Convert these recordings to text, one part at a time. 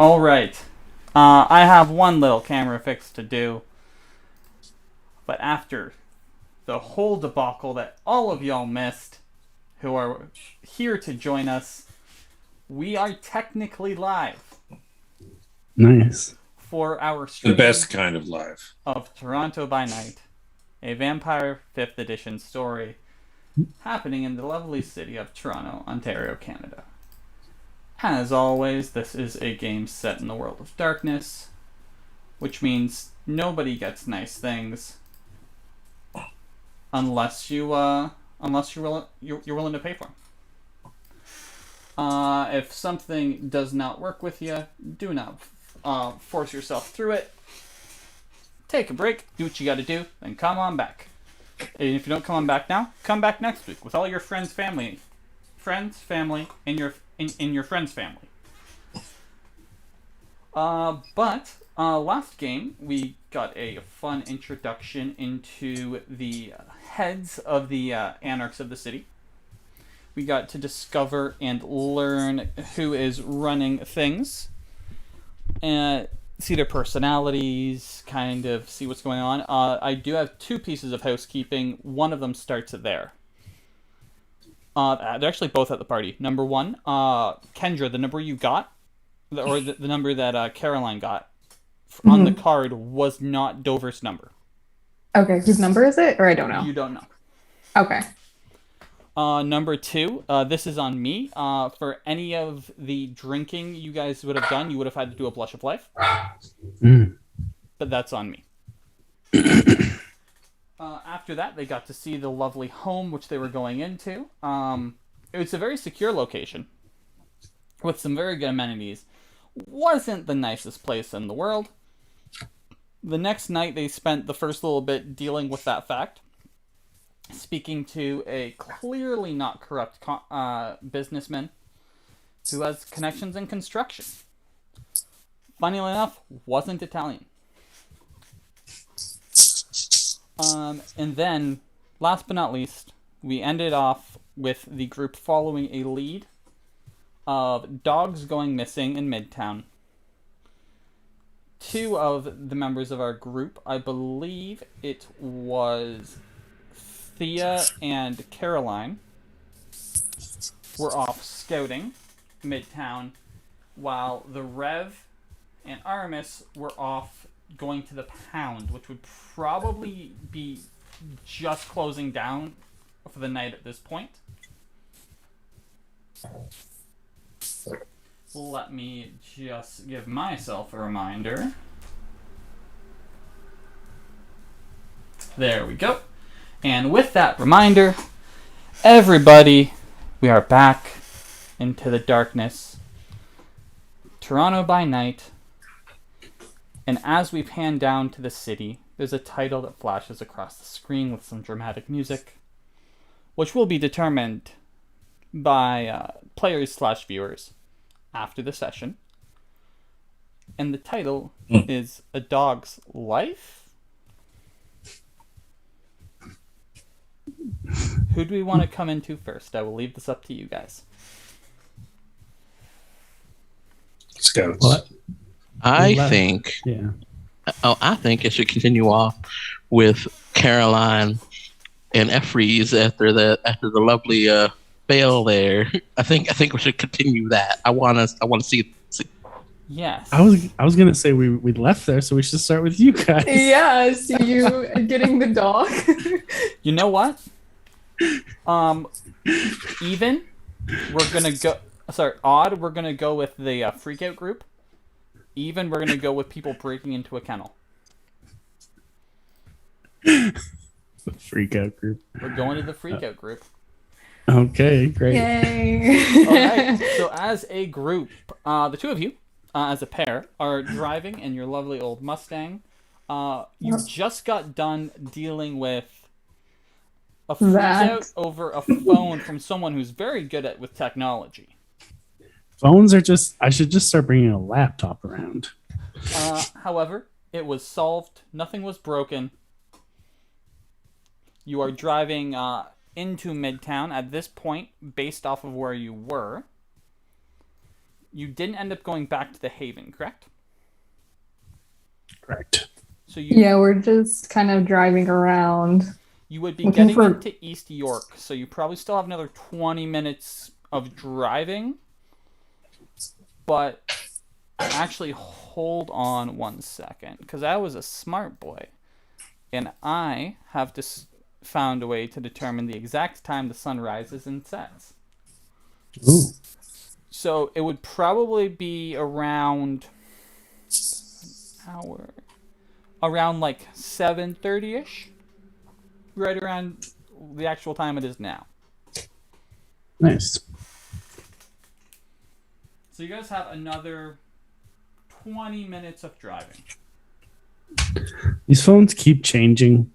Alright. I have one little camera fix to do. But after the whole debacle that all of y'all missed, who are here to join us, we are technically live. Nice. For our The stream best kind of live. of Toronto by Night, a Vampire 5th Edition story happening in the lovely city of Toronto, Ontario, Canada. As always, this is a game set in the world of darkness, which means nobody gets nice things unless you're willing to pay for them. If something does not work with you, do not force yourself through it. Take a break, do what you got to do, then come on back. And if you don't come on back now, come back next week with all your family, and your friends' family. But last game we got a fun introduction into the heads of the anarchs of the city. We got to discover and learn who is running things, and see their personalities, kind of see what's going on. I do have two pieces of housekeeping. One of them starts there. They're actually both at the party. Number one, Kendra, the number you got, or the number that Caroline got on the card was not Dover's number. Okay, whose number is it? Or I don't know. You don't know. Okay. Number two, this is on me. For any of the drinking you guys would have done, you would have had to do a Blush of Life. But that's on me. After that, they got to see the lovely home which they were going into. It's a very secure location with some very good amenities. Wasn't the nicest place in the world. The next night, they spent the first little bit dealing with that fact, speaking to a clearly not corrupt businessman who has connections in construction. Funnily enough, wasn't Italian. And then, last but not least, we ended off with the group following a lead of dogs going missing in Midtown. Two of the members of our group, I believe it was Thea and Caroline, were off scouting Midtown, while the Rev and Aramis were off going to the Pound, which would probably be just closing down for the night at this point. Let me just give myself a reminder. There we go. And with that reminder, everybody, we are back into the darkness. Toronto by night. And as we pan down to the city, there's a title that flashes across the screen with some dramatic music, which will be determined by players/viewers after the session. And the title is A Dog's Life? Who do we want to come into first? I will leave this up to you guys. Scouts. What? I think it should continue off with Caroline and Efrys after the lovely fail there. I think we should continue that. I want to see. Yes. I was gonna say we left there, so we should start with you guys. Yeah, see you getting the dog. You know what? Even we're gonna go. Sorry, odd. We're gonna go with the freakout group. Even we're gonna go with people breaking into a kennel. The freakout group. We're going to the freakout group. Okay, great. Yay. Alright, so as a group, the two of you, as a pair, are driving in your lovely old Mustang. You just got done dealing with a freakout over a phone from someone who's very good with technology. Phones are I should just start bringing a laptop around. However, it was solved. Nothing was broken. You are driving into Midtown at this point, based off of where you were. You didn't end up going back to the Haven, correct? Correct. So you Yeah, we're just kind of driving around. you would be looking getting for- into East York, so you probably still have another 20 minutes of driving. But actually, hold on 1 second, because I was a smart boy, and I have just found a way to determine the exact time the sun rises and sets. Ooh. So it would probably be around like 7:30ish, right around the actual time it is now. Nice. So you guys have another 20 minutes of driving. These phones keep changing.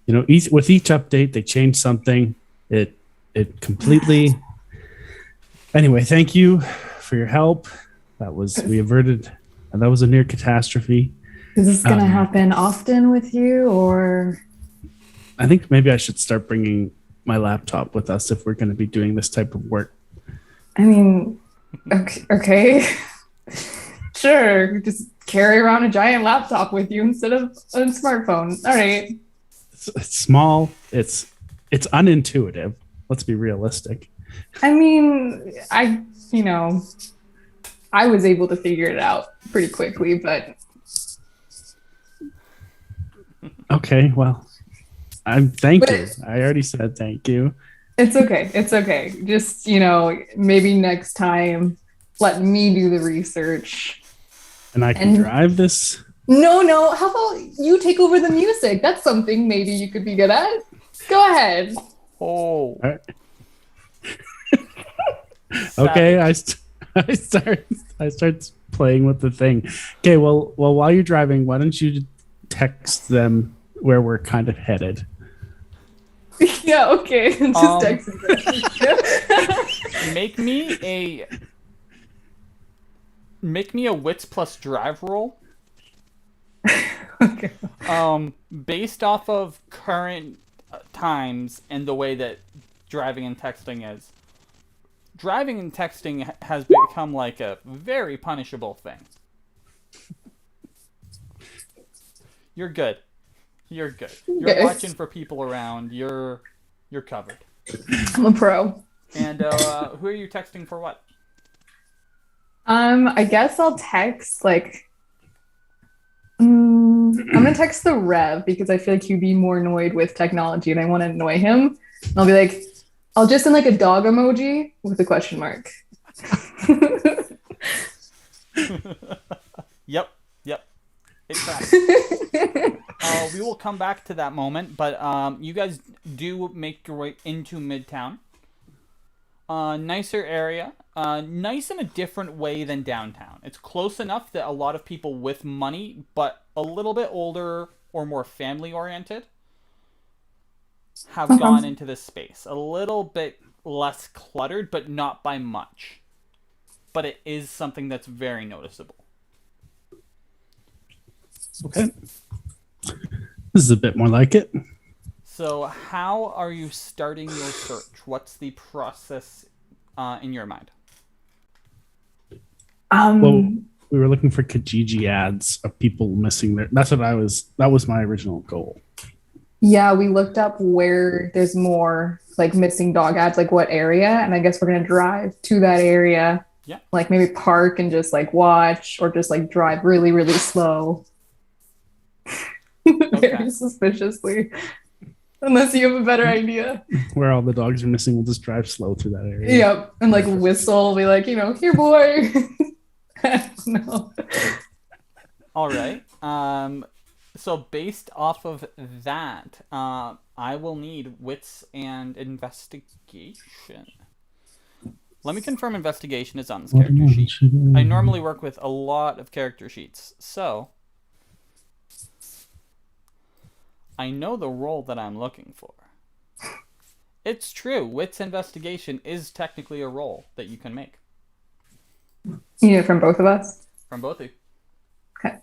You know, with each update, they change something. It completely. Anyway, thank you for your help. That was a near catastrophe. Is this gonna happen often with you, or? I think maybe I should start bringing my laptop with us if we're going to be doing this type of work. I mean, okay. Sure, just carry around a giant laptop with you instead of a smartphone. All right. It's small. It's unintuitive. Let's be realistic. I mean, I was able to figure it out pretty quickly, but Okay, well, thank you. I already said thank you. it's okay. It's okay. Just, maybe next time, let me do the research. And I can drive this. No. How about you take over the music? That's something maybe you could be good at. Go ahead. Oh. All right. Okay, I start playing with the thing. Okay, well, while you're driving, why don't you text them where we're kind of headed? Yeah, okay. Just text them. Make me a wits plus drive roll. Okay. Based off of current times and the way that driving and texting is. Driving and texting has become like a very punishable thing. You're good. You're Yes. watching for people around. You're covered. I'm a pro. And who are you texting for what? I guess I'll text I'm gonna text the Rev because I feel like he'd be more annoyed with technology and I want to annoy him. I'll be like, I'll just send like a dog emoji with a question mark. Yep. It tracks. We will come back to that moment, but you guys do make your way into Midtown. Nicer area. Nice in a different way than downtown. It's close enough that a lot of people with money, but a little bit older or more family-oriented, have gone into this space. A little bit less cluttered, but not by much. But it is something that's very noticeable. Okay. This is a bit more like it. So how are you starting your search? What's the process in your mind? Well, we were looking for Kijiji ads of people missing their. That was my original goal. Yeah, we looked up where there's more like missing dog ads, like what area, and I guess we're gonna drive to that area. Yeah. Like maybe park and just like watch, or just like drive really, really slow. Very suspiciously. Unless you have a better idea. Where all the dogs are missing, we'll just drive slow through that area. Yep. And like whistle, be like, here boy. No. All right. So based off of that, I will need wits and investigation. Let me confirm investigation is on this character sheet. I normally work with a lot of character sheets, so I know the role that I'm looking for. It's true, wits investigation is technically a role that you can make. You know, from both of us? From both of you. Okay.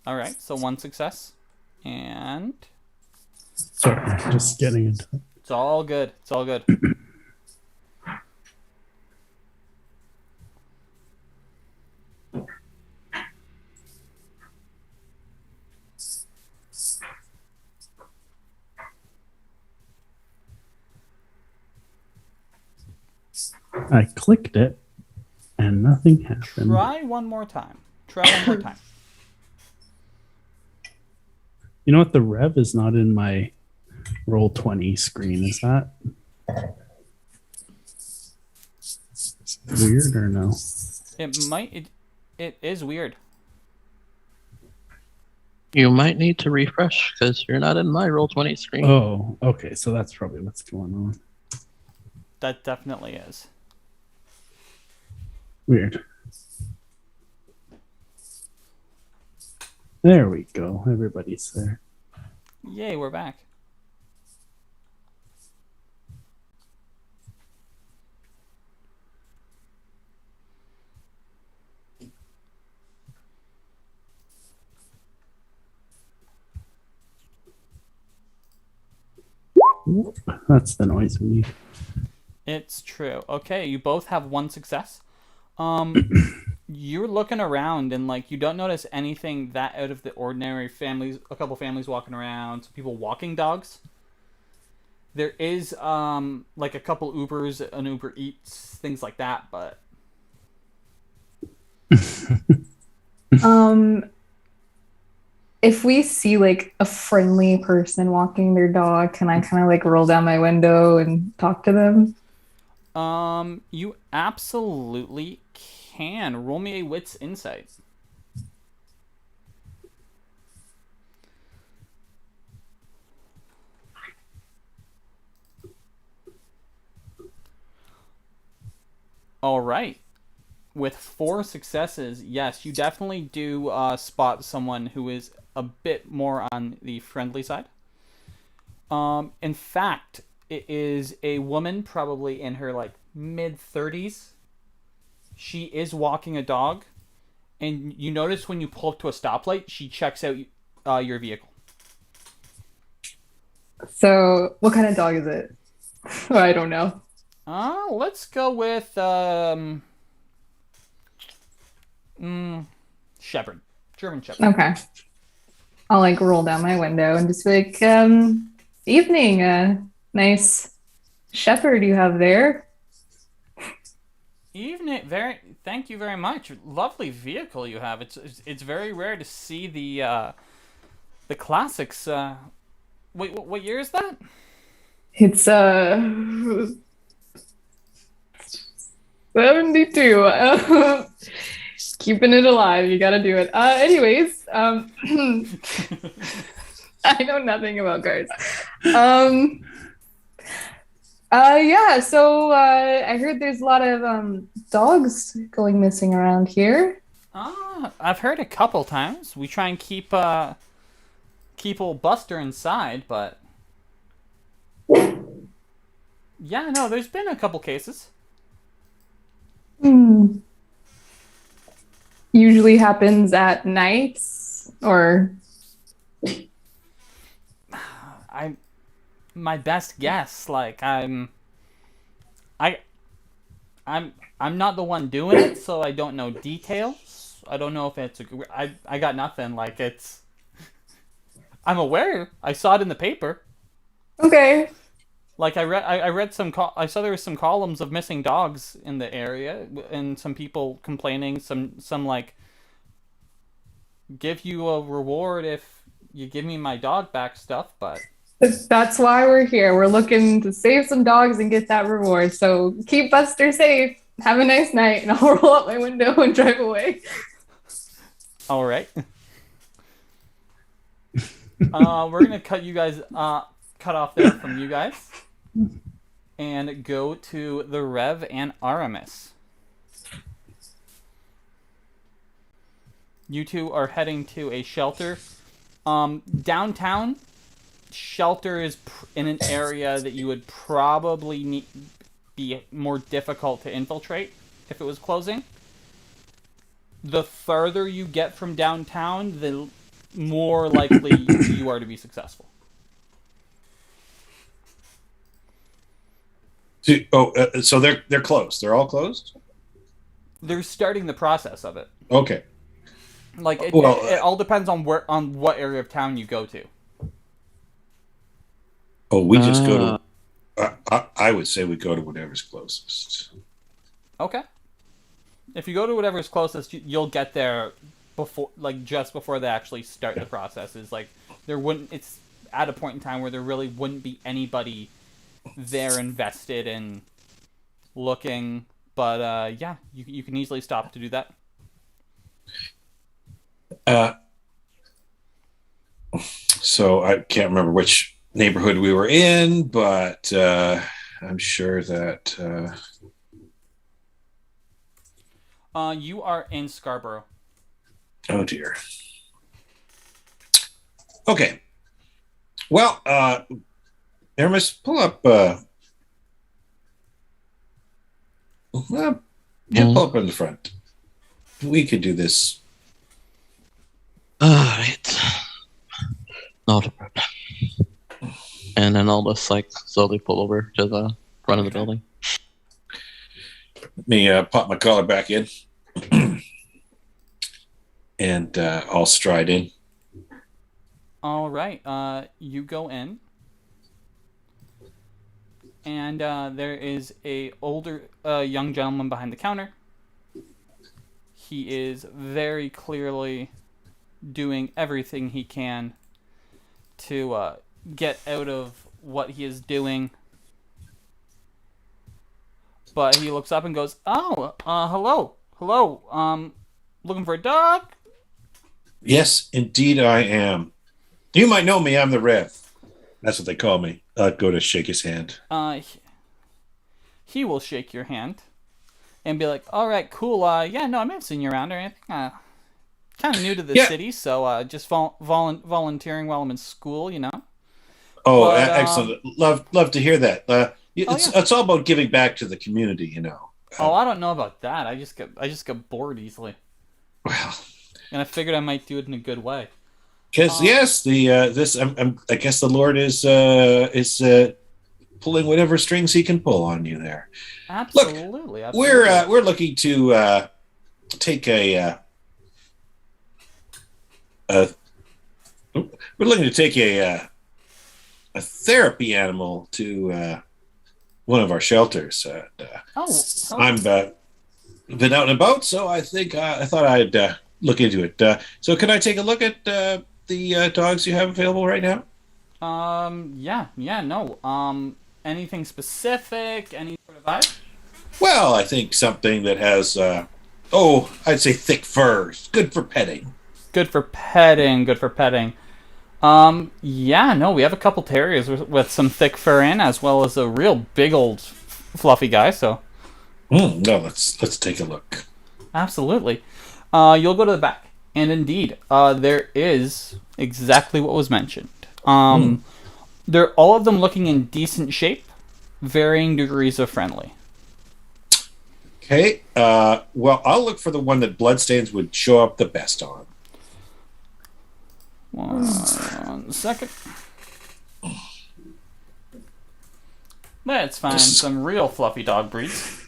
All right, so one success. And Sorry, just getting into it. It's all good. It's all good. I clicked it, and nothing happened. Try one more time. You know what? The rev is not in my Roll20 screen. Is that weird or no? It is weird. You might need to refresh because you're not in my Roll20 screen. Oh, okay. So that's probably what's going on. That definitely is. Weird. There we go. Everybody's there. Yay, we're back. Whoop. That's the noise we need. It's true. Okay, you both have one success. You're looking around and like you don't notice anything that out of the ordinary. Families, a couple families walking around, some people walking dogs. There is like a couple Ubers, an Uber Eats, things like that, but if we see like a friendly person walking their dog, can I kind of like roll down my window and talk to them? You absolutely can. Roll me a wits insight. All right. With 4 successes, yes, you definitely do spot someone who is a bit more on the friendly side. In fact, it is a woman probably in her like mid-30s. She is walking a dog, and you notice when you pull up to a stoplight, she checks out your vehicle. So, what kind of dog is it? I don't know. Let's go with Shepherd, German Shepherd. Okay. I'll like roll down my window and just be like, evening, nice shepherd you have there. Evening, thank you very much. Lovely vehicle you have. It's very rare to see the classics. Wait, what year is that? It's 72. Keeping it alive. You gotta do it. Anyways, I know nothing about cars. Yeah, so I heard there's a lot of dogs going missing around here. I've heard a couple times. We try and keep old Buster inside, but yeah, no, there's been a couple cases. Usually happens at nights, or my best guess, like I'm not the one doing it, so I don't know details. I don't know if it's I got nothing. Like I'm aware. I saw it in the paper. okay. Like I read I saw there was some columns of missing dogs in the area, and some people complaining. Some like give you a reward if you give me my dog back stuff, but That's why we're here. We're looking to save some dogs and get that reward. So keep Buster safe. Have a nice night, and I'll roll up my window and drive away. All right. We're gonna cut off there from you guys, and go to the Rev and Aramis. You two are heading to a shelter. Downtown. Shelter is in an area that you would probably be more difficult to infiltrate if it was closing. The further you get from downtown, the more likely you are to be successful. So they're closed. They're all closed. They're starting the process of it. Okay. Like it all depends on what area of town you go to. Oh, we just go to. I would say we go to whatever's closest. Okay. If you go to whatever's closest, you'll get there before, like just before they actually start the process. Is like it's at a point in time where there really wouldn't be anybody there invested in looking. But yeah, you can easily stop to do that. So I can't remember which neighborhood we were in, but I'm sure that you are in Scarborough. oh dear. Okay. Well, Aramis, pull up. Pull up in the front. We could do this. All right. Not a problem. And then I'll just slowly pull over to the front of the building. Let me pop my collar back in. And I'll stride in. All right. You go in. And there is a older young gentleman behind the counter. He is very clearly doing everything he can to get out of what he is doing. But he looks up and goes, "Oh, hello. Looking for a dog?" Yes, indeed I am. You might know me. I'm the Rev. That's what they call me. I'll go to shake his hand. He will shake your hand and be like, "All right, cool. Yeah, no, I may have seen you around or anything. Kind of new to the city, so just volunteering while I'm in school, you know." Oh, but, excellent! Love to hear that. It's all about giving back to the community, you know. I don't know about that. I just get bored easily. Well, and I figured I might do it in a good way. Because yes, I guess the Lord is pulling whatever strings he can pull on you there. Absolutely. Look, absolutely. we're looking to take a therapy animal to one of our shelters. I'm been out and about, so I thought I'd look into it. So can I take a look at the dogs you have available right now? No. Anything specific? Any sort of vibe? Well, I think something that has I'd say thick furs. Good for petting. Good for petting. We have a couple terriers with some thick fur in, as well as a real big old fluffy guy, so. No, let's take a look. Absolutely. You'll go to the back, and indeed, there is exactly what was mentioned. They're all of them looking in decent shape, varying degrees of friendly. Okay, well, I'll look for the one that bloodstains would show up the best on. 1 second. Let's find some real fluffy dog breeds.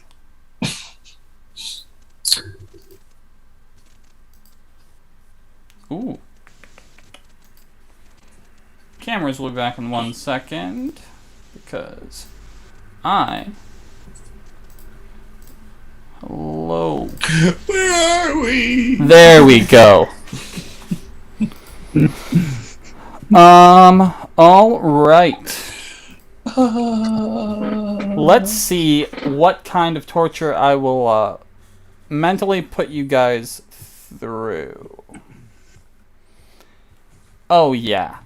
Ooh. Cameras will be back in 1 second because Hello. Where are we? There we go. All right. Let's see what kind of torture I will mentally put you guys through. Oh yeah.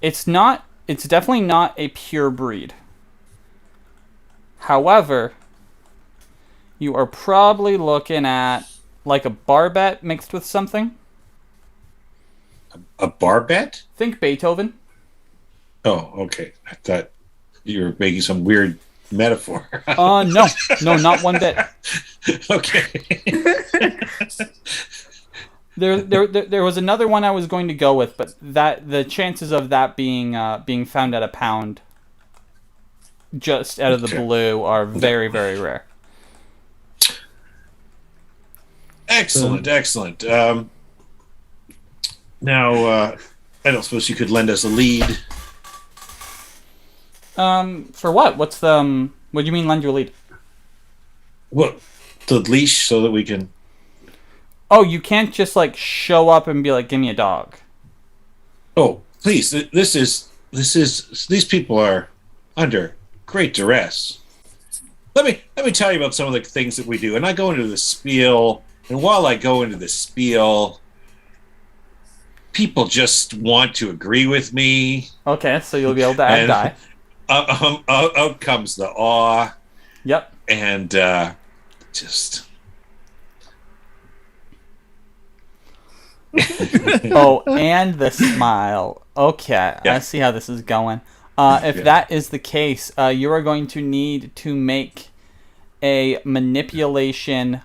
It's definitely not a pure breed. However, you are probably looking at like a barbet mixed with something. A barbet? Think Beethoven. Oh, okay. I thought you were making some weird metaphor. No, not one bit. Okay. There was another one I was going to go with, but that the chances of that being found at a pound just out of the blue are very, very rare. Excellent. Now, I don't suppose you could lend us a lead. For what? What do you mean lend your lead? What? The leash so that we can... Oh, you can't just, like, show up and be like, give me a dog. Oh, please. These people are under great duress. Let me tell you about some of the things that we do. And I go into the spiel, and while I go into the spiel, people just want to agree with me. Okay, so you'll be able to add die. Out comes the awe. Yep. And just... Oh, and the smile. Okay, Yeah. I see how this is going. If that is the case, you are going to need to make a manipulation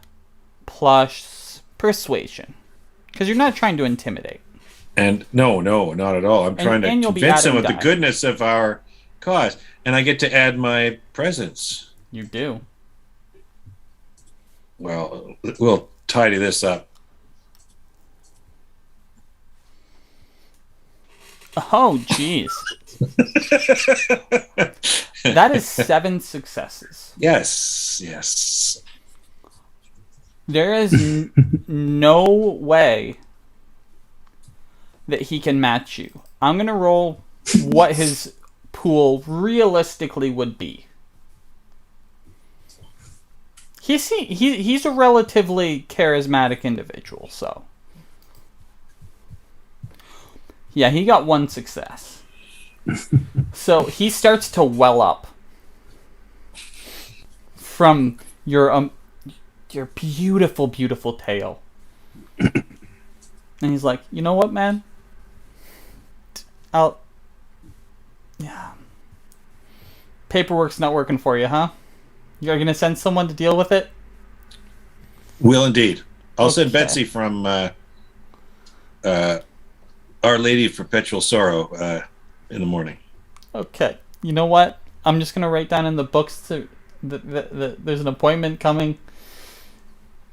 plus persuasion. Because you're not trying to intimidate. And no, not at all. I'm trying to convince them of the die. goodness of our cause. And I get to add my presence. You do. Well, we'll tidy this up. Oh, jeez. That is 7 successes. Yes. There is no way that he can match you. I'm going to roll what his pool realistically would be. He's a relatively charismatic individual, so... Yeah, he got 1 success. So he starts to well up from your beautiful, beautiful tail. And he's like, you know what, man? Yeah. Paperwork's not working for you, huh? You're going to send someone to deal with it? Will indeed. I'll send Betsy from Our Lady of Perpetual Sorrow in the morning. Okay. You know what? I'm just going to write down in the books there's an appointment coming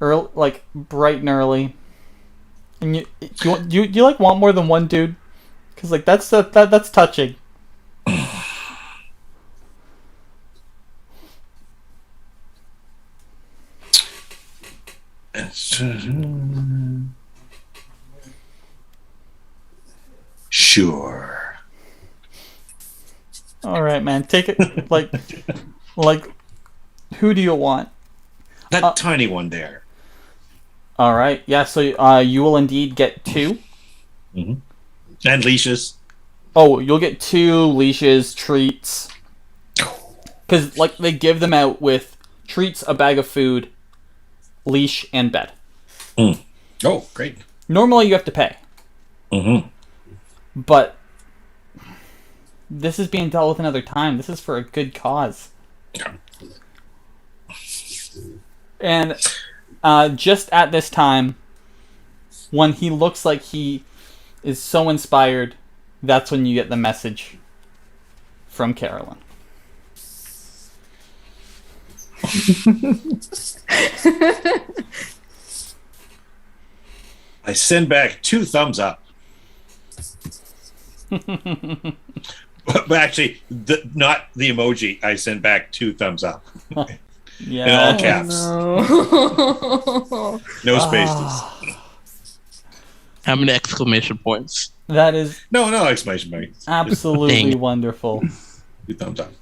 early, like bright and early. And you like want more than one dude? Because like that's touching. Sure. All right, man. Take it. Like, who do you want? That tiny one there. All right. Yeah. So you will indeed get 2. Mm-hmm. And leashes. Oh, you'll get 2 leashes, treats. Because like they give them out with treats, a bag of food, leash, and bed. Mm. Oh, great. Normally you have to pay. Mm-hmm. But this is being dealt with another time. This is for a good cause. And just at this time, when he looks like he is so inspired, that's when you get the message from Carolyn. I send back 2 thumbs up. But actually, not the emoji. I send back 2 thumbs up. Yeah. In all caps. No. No spaces. How many exclamation points? That is No exclamation points. absolutely Dang. wonderful. 2 thumbs up.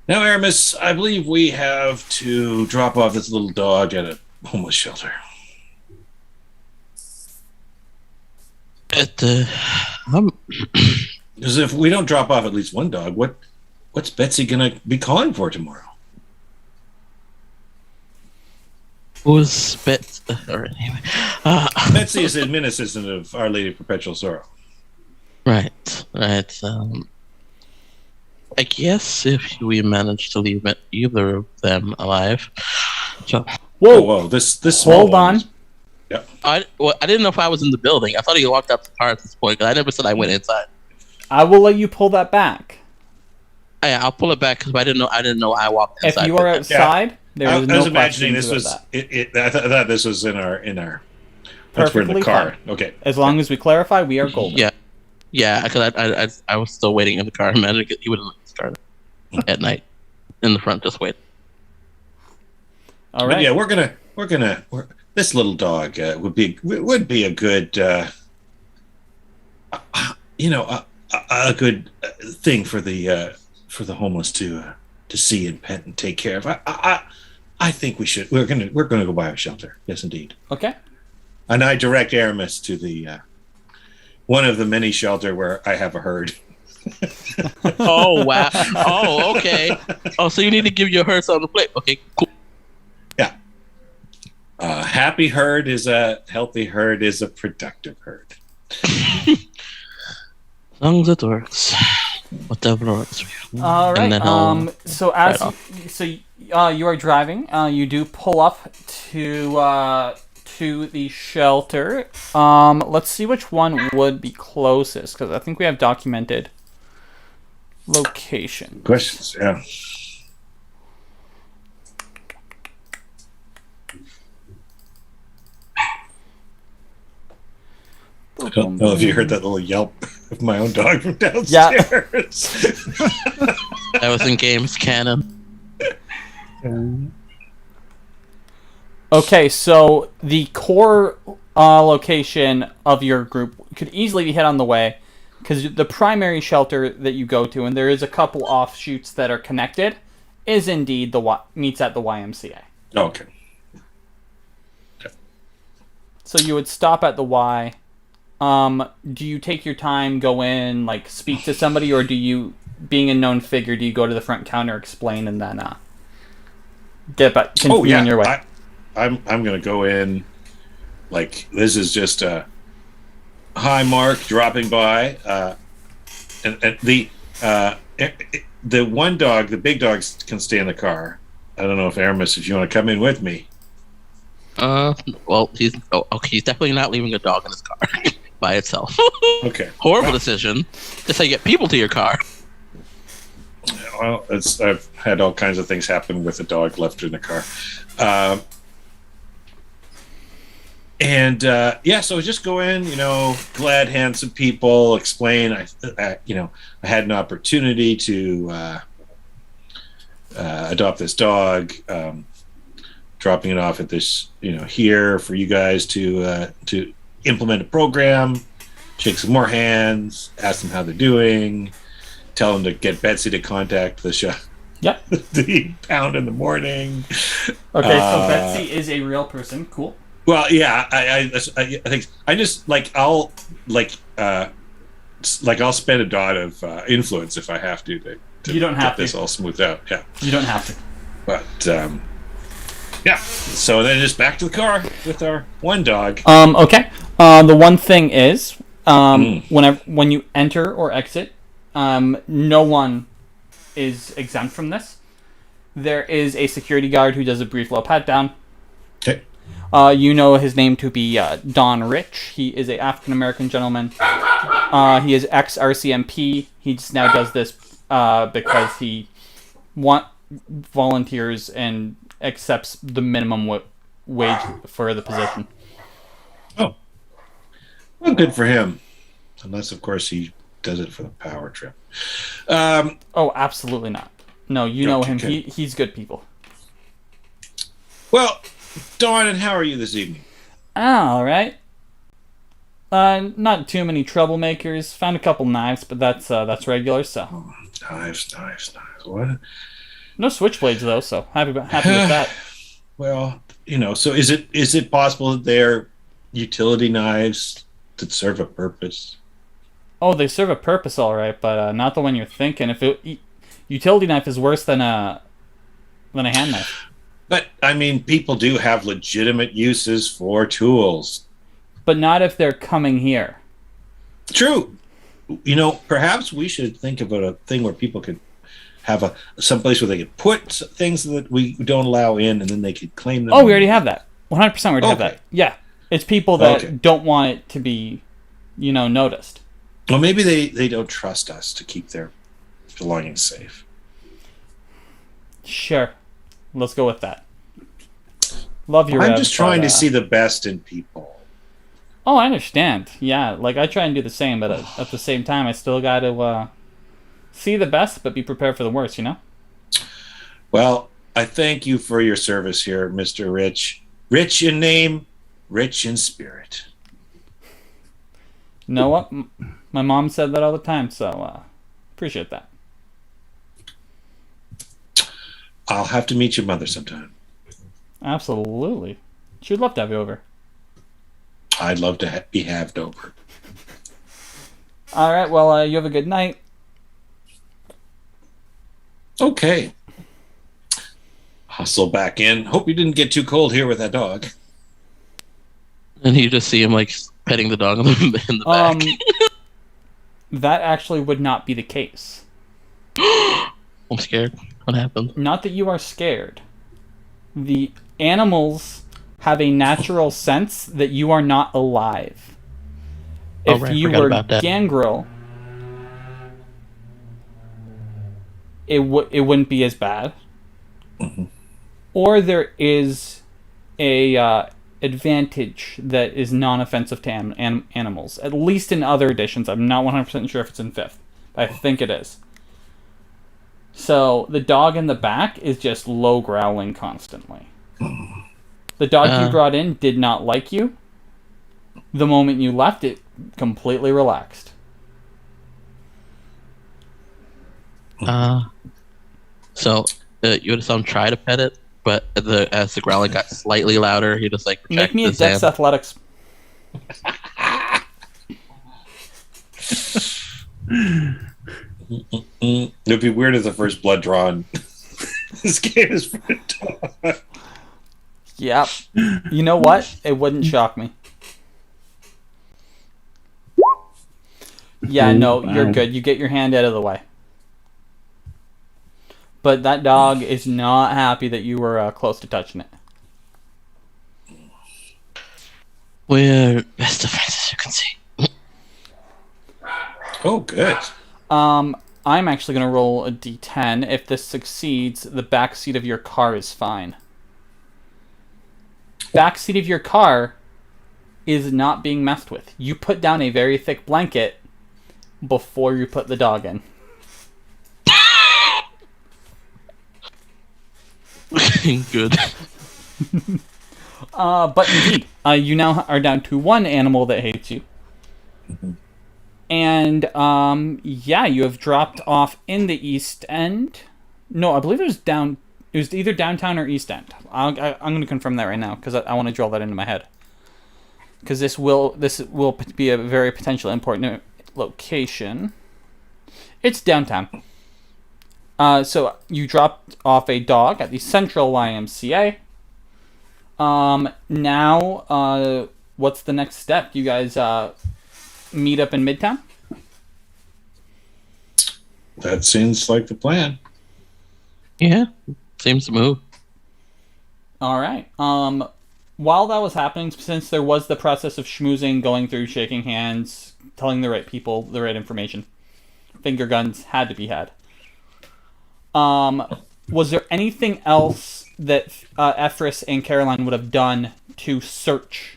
Now, Aramis, I believe we have to drop off this little dog at a homeless shelter. Because if we don't drop off at least one dog, what's Betsy gonna be calling for tomorrow? Who's Bet? Anyway. Betsy is admin assistant of Our Lady of Perpetual Sorrow. Right. I guess if we manage to leave either of them alive. So, Whoa! This Hold on. I didn't know if I was in the building. I thought he walked out the car at this point because I never said I went inside. I will let you pull that back. Yeah, I'll pull it back because I didn't know I walked inside. If you are outside, there is no I was imagining questions this about was. that. I thought this was in our. That's we're in the car. Fine. Okay. As long as we clarify, we are golden. Yeah. Because I was still waiting in the car. Imagine he wouldn't let me start at night in the front. Just wait. All right. But yeah, we're gonna. This little dog would be a good. A good thing for the homeless to see and pet and take care of. I think we should. We're gonna go buy a shelter. Yes, indeed. Okay. And I direct Aramis to the one of the many shelter where I have a herd. Oh wow! Oh okay. Oh, so you need to give your herd something to play. Okay, cool. Yeah. Happy herd is a healthy herd is a productive herd. As long as it works, whatever works for you. All right. So as right you are driving, you do pull up to the shelter. Let's see which one would be closest because I think we have documented location. Questions? Yeah. I don't know if you heard that little yelp of my own dog from downstairs. Yeah. That was in games canon. Okay, so the core location of your group could easily be hit on the way because the primary shelter that you go to, and there is a couple offshoots that are connected, is indeed meets at the YMCA. Okay. So you would stop at the Y. Do you take your time, go in, like speak to somebody, or do you, being a known figure, do you go to the front counter, explain, and then get back? Continue on your way. I'm gonna go in. Like this is just a hi, Mark, dropping by. And the one dog, the big dogs, can stay in the car. I don't know if Aramis, if you want to come in with me. Well, he's definitely not leaving a dog in his car by itself. Okay. Horrible decision. That's how you get people to your car. Well, I've had all kinds of things happen with a dog left in the car. So just go in, glad hand some people, explain. I had an opportunity to adopt this dog. Dropping it off at this, here for you guys to implement a program, shake some more hands, ask them how they're doing, tell them to get Betsy to contact the show. Yep. The pound in the morning. Okay, so Betsy is a real person. Cool. Well, yeah, I think I just I'll spend a dot of influence if I have to you don't have get this all smoothed out. Yeah. You don't have to. But yeah. So then just back to the car with our one dog. Okay. The one thing is, when you enter or exit, no one is exempt from this. There is a security guard who does a brief low pat down. Okay. You know his name to be Don Rich. He is an African American gentleman. He is ex-RCMP. He just now does this because he volunteers and accepts the minimum wage for the position. Oh. Well, good for him. Unless, of course, he does it for the power trip. Oh, absolutely not. No, you know him. Okay. He's good people. Well, Dawn, and how are you this evening? All right. Not too many troublemakers. Found a couple knives, but that's regular. So. Oh, knives. What? No switchblades though, so happy with that. Well, so is it possible that they're utility knives that serve a purpose? Oh, they serve a purpose, all right, but not the one you're thinking. Utility knife is worse than a hand knife. But I mean, people do have legitimate uses for tools. But not if they're coming here. True. Perhaps we should think about a thing where people could have someplace where they could put things that we don't allow in, and then they could claim them. Oh, we already have that. 100% we already have that. Yeah. It's people that don't want it to be, noticed. Well, maybe they don't trust us to keep their belongings safe. Sure. Let's go with that. Love your I'm just trying to see the best in people. Oh, I understand. Yeah, like I try and do the same, but at the same time, I still got to see the best, but be prepared for the worst, you know? Well, I thank you for your service here, Mr. Rich. Rich in name, rich in spirit. You know what? My mom said that all the time, so appreciate that. I'll have to meet your mother sometime. Absolutely. She'd love to have you over. I'd love to be halved over. All right, well, you have a good night. Okay. Hustle back in. Hope you didn't get too cold here with that dog. And you just see him like petting the dog in the back. That actually would not be the case. I'm scared. What happened? Not that you are scared. The animals have a natural sense that you are not alive. If you were Gangrel, it wouldn't be as bad. Mm-hmm. Or there is a advantage that is non-offensive to animals. At least in other editions. I'm not 100% sure if it's in 5th. But I think it is. So the dog in the back is just low growling constantly. The dog you brought in did not like you. The moment you left, it completely relaxed. So you would some try to pet it, but as the growling got slightly louder, he just like make me a Dex Athletics. It'd be weird if the first blood drawn. This game is for a dog. Yep. You know what? It wouldn't shock me. Yeah, no, you're good. You get your hand out of the way. But that dog is not happy that you were close to touching it. We're best of friends, as you can see. Oh, good. I'm actually going to roll a d10. If this succeeds, the back seat of your car is fine. Back seat of your car is not being messed with. You put down a very thick blanket before you put the dog in. Good. But indeed, you now are down to one animal that hates you. And, yeah, you have dropped off in the East End. No, I believe it was either downtown or East End. I'm going to confirm that right now, because I want to draw that into my head. Because this will be a very potentially important location. It's downtown. So you dropped off a dog at the Central YMCA. Now, what's the next step? You guys meet up in Midtown? That seems like the plan. Yeah, seems to move. All right. While that was happening, since there was the process of schmoozing, going through, shaking hands, telling the right people the right information, finger guns had to be had. Was there anything else that Efrys and Caroline would have done to search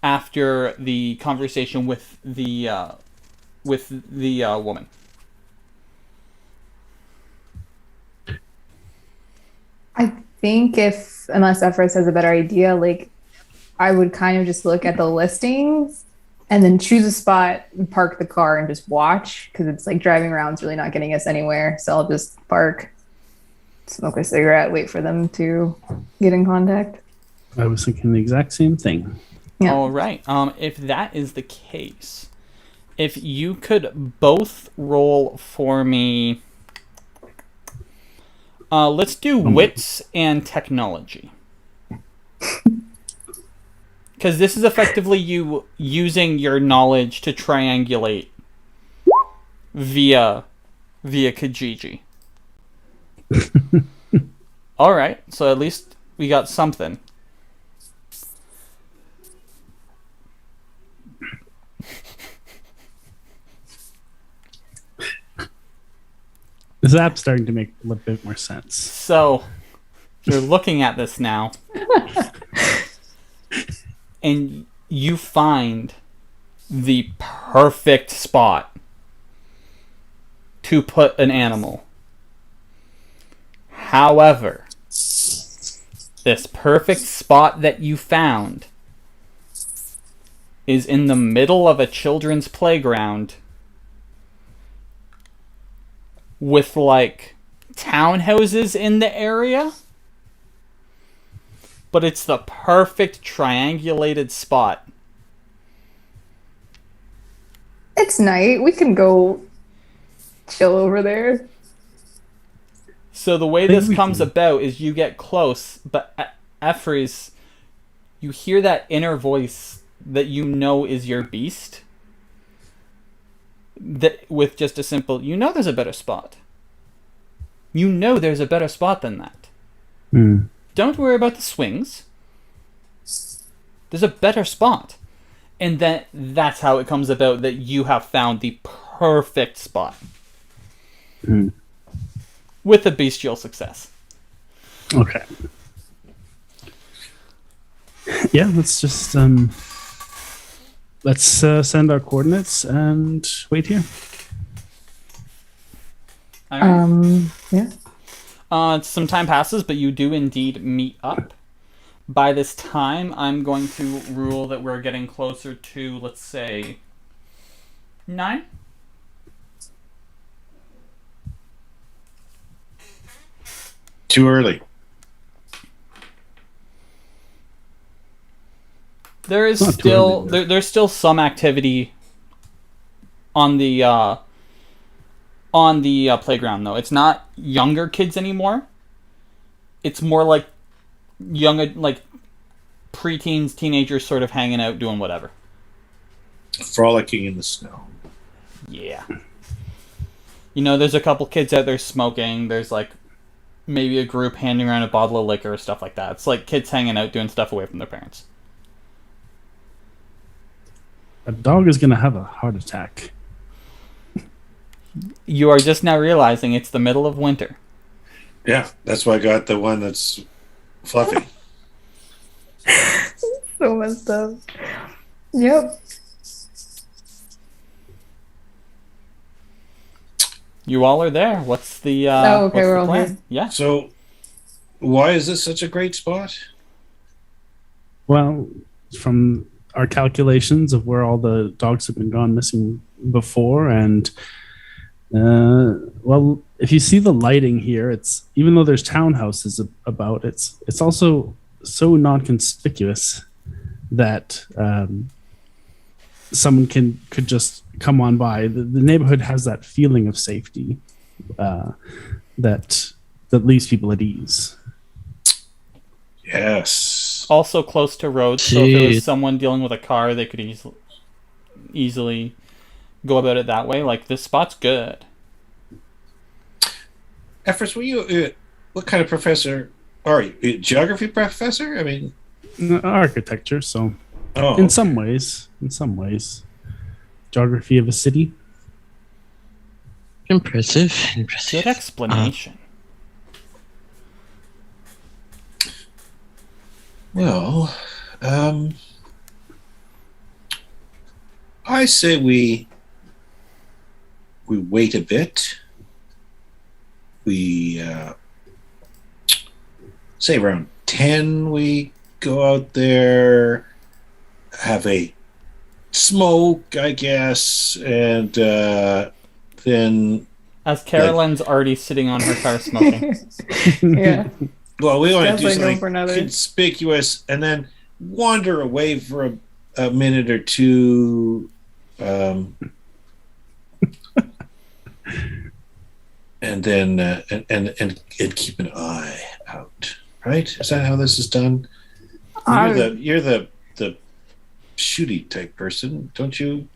after the conversation with the woman? I think unless Efrys has a better idea, like I would kind of just look at the listings and then choose a spot, park the car, and just watch, because it's like driving around is really not getting us anywhere. So I'll just park, smoke a cigarette, wait for them to get in contact. I was thinking the exact same thing. Yeah. All right. If that is the case, if you could both roll for me, let's do wits and technology. Because this is effectively you using your knowledge to triangulate via Kijiji. All right, so at least we got something. This app's starting to make a little bit more sense. So, you're looking at this now, and you find the perfect spot to put an animal. However, this perfect spot that you found is in the middle of a children's playground with, like, townhouses in the area. But it's the perfect triangulated spot. It's night. We can go chill over there. So the way this comes about is you get close, but Efrys, you hear that inner voice that you know is your beast. That with just a simple, there's a better spot. You know there's a better spot than that. Don't worry about the swings. There's a better spot. And that's how it comes about that you have found the perfect spot. With a bestial success. Okay. Yeah, let's just send our coordinates and wait here. All right. Yeah. Some time passes, but you do indeed meet up. By this time, I'm going to rule that we're getting closer to, let's say, 9. Too early. There is still there's still some activity on the playground, though. It's not younger kids anymore. It's more like preteens, teenagers sort of hanging out, doing whatever. Frolicking in the snow. Yeah. There's a couple kids out there smoking. There's maybe a group handing around a bottle of liquor or stuff like that. It's like kids hanging out, doing stuff away from their parents. A dog is going to have a heart attack. You are just now realizing it's the middle of winter. Yeah, that's why I got the one that's fluffy. So messed up. Yep. You all are there. What's the okay, we're all plan? here. Yeah. So, why is this such a great spot? Well, from our calculations of where all the dogs have been gone missing before, and if you see the lighting here, it's even though there's townhouses about, it's also so non-conspicuous that someone could just come on by. The neighborhood has that feeling of safety that leaves people at ease. Yes. Also close to roads, so if it was someone dealing with a car, they could easily go about it that way. This spot's good. Efrys, were you what kind of professor are you? A geography professor? I mean, architecture. So, in some ways, geography of a city. Impressive. Good explanation. Well, I say we wait a bit. We say around 10 we go out there, have a smoke, I guess, and then... As Caroline's already sitting on her car smoking. Yeah. Well, we want to do something for conspicuous and then wander away for a minute or two. And then and keep an eye out. Right? Is that how this is done? You're the shooty type person, don't you?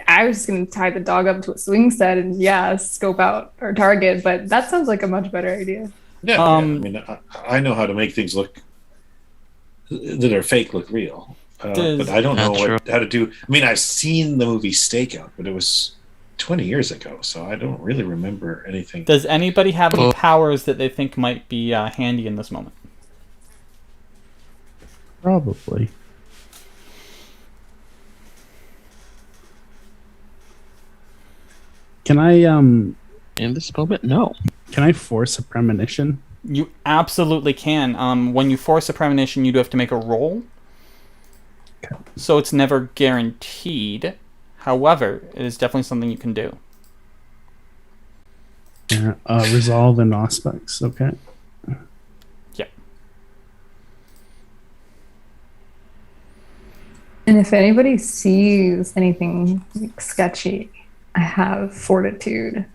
I was just going to tie the dog up to a swing set and scope out our target, but that sounds like a much better idea. Yeah, I mean, I know how to make things look that are fake look real, but I don't know how to do. I mean, I've seen the movie Stakeout, but it was 20 years ago, so I don't really remember anything. Does anybody have any powers that they think might be handy in this moment? Probably. Can I in this moment? No. Can I force a premonition? You absolutely can. When you force a premonition, you do have to make a roll. Okay. So it's never guaranteed. However, it is definitely something you can do. Yeah, resolve and aspects. Okay. Yeah. And if anybody sees anything like, sketchy, I have fortitude.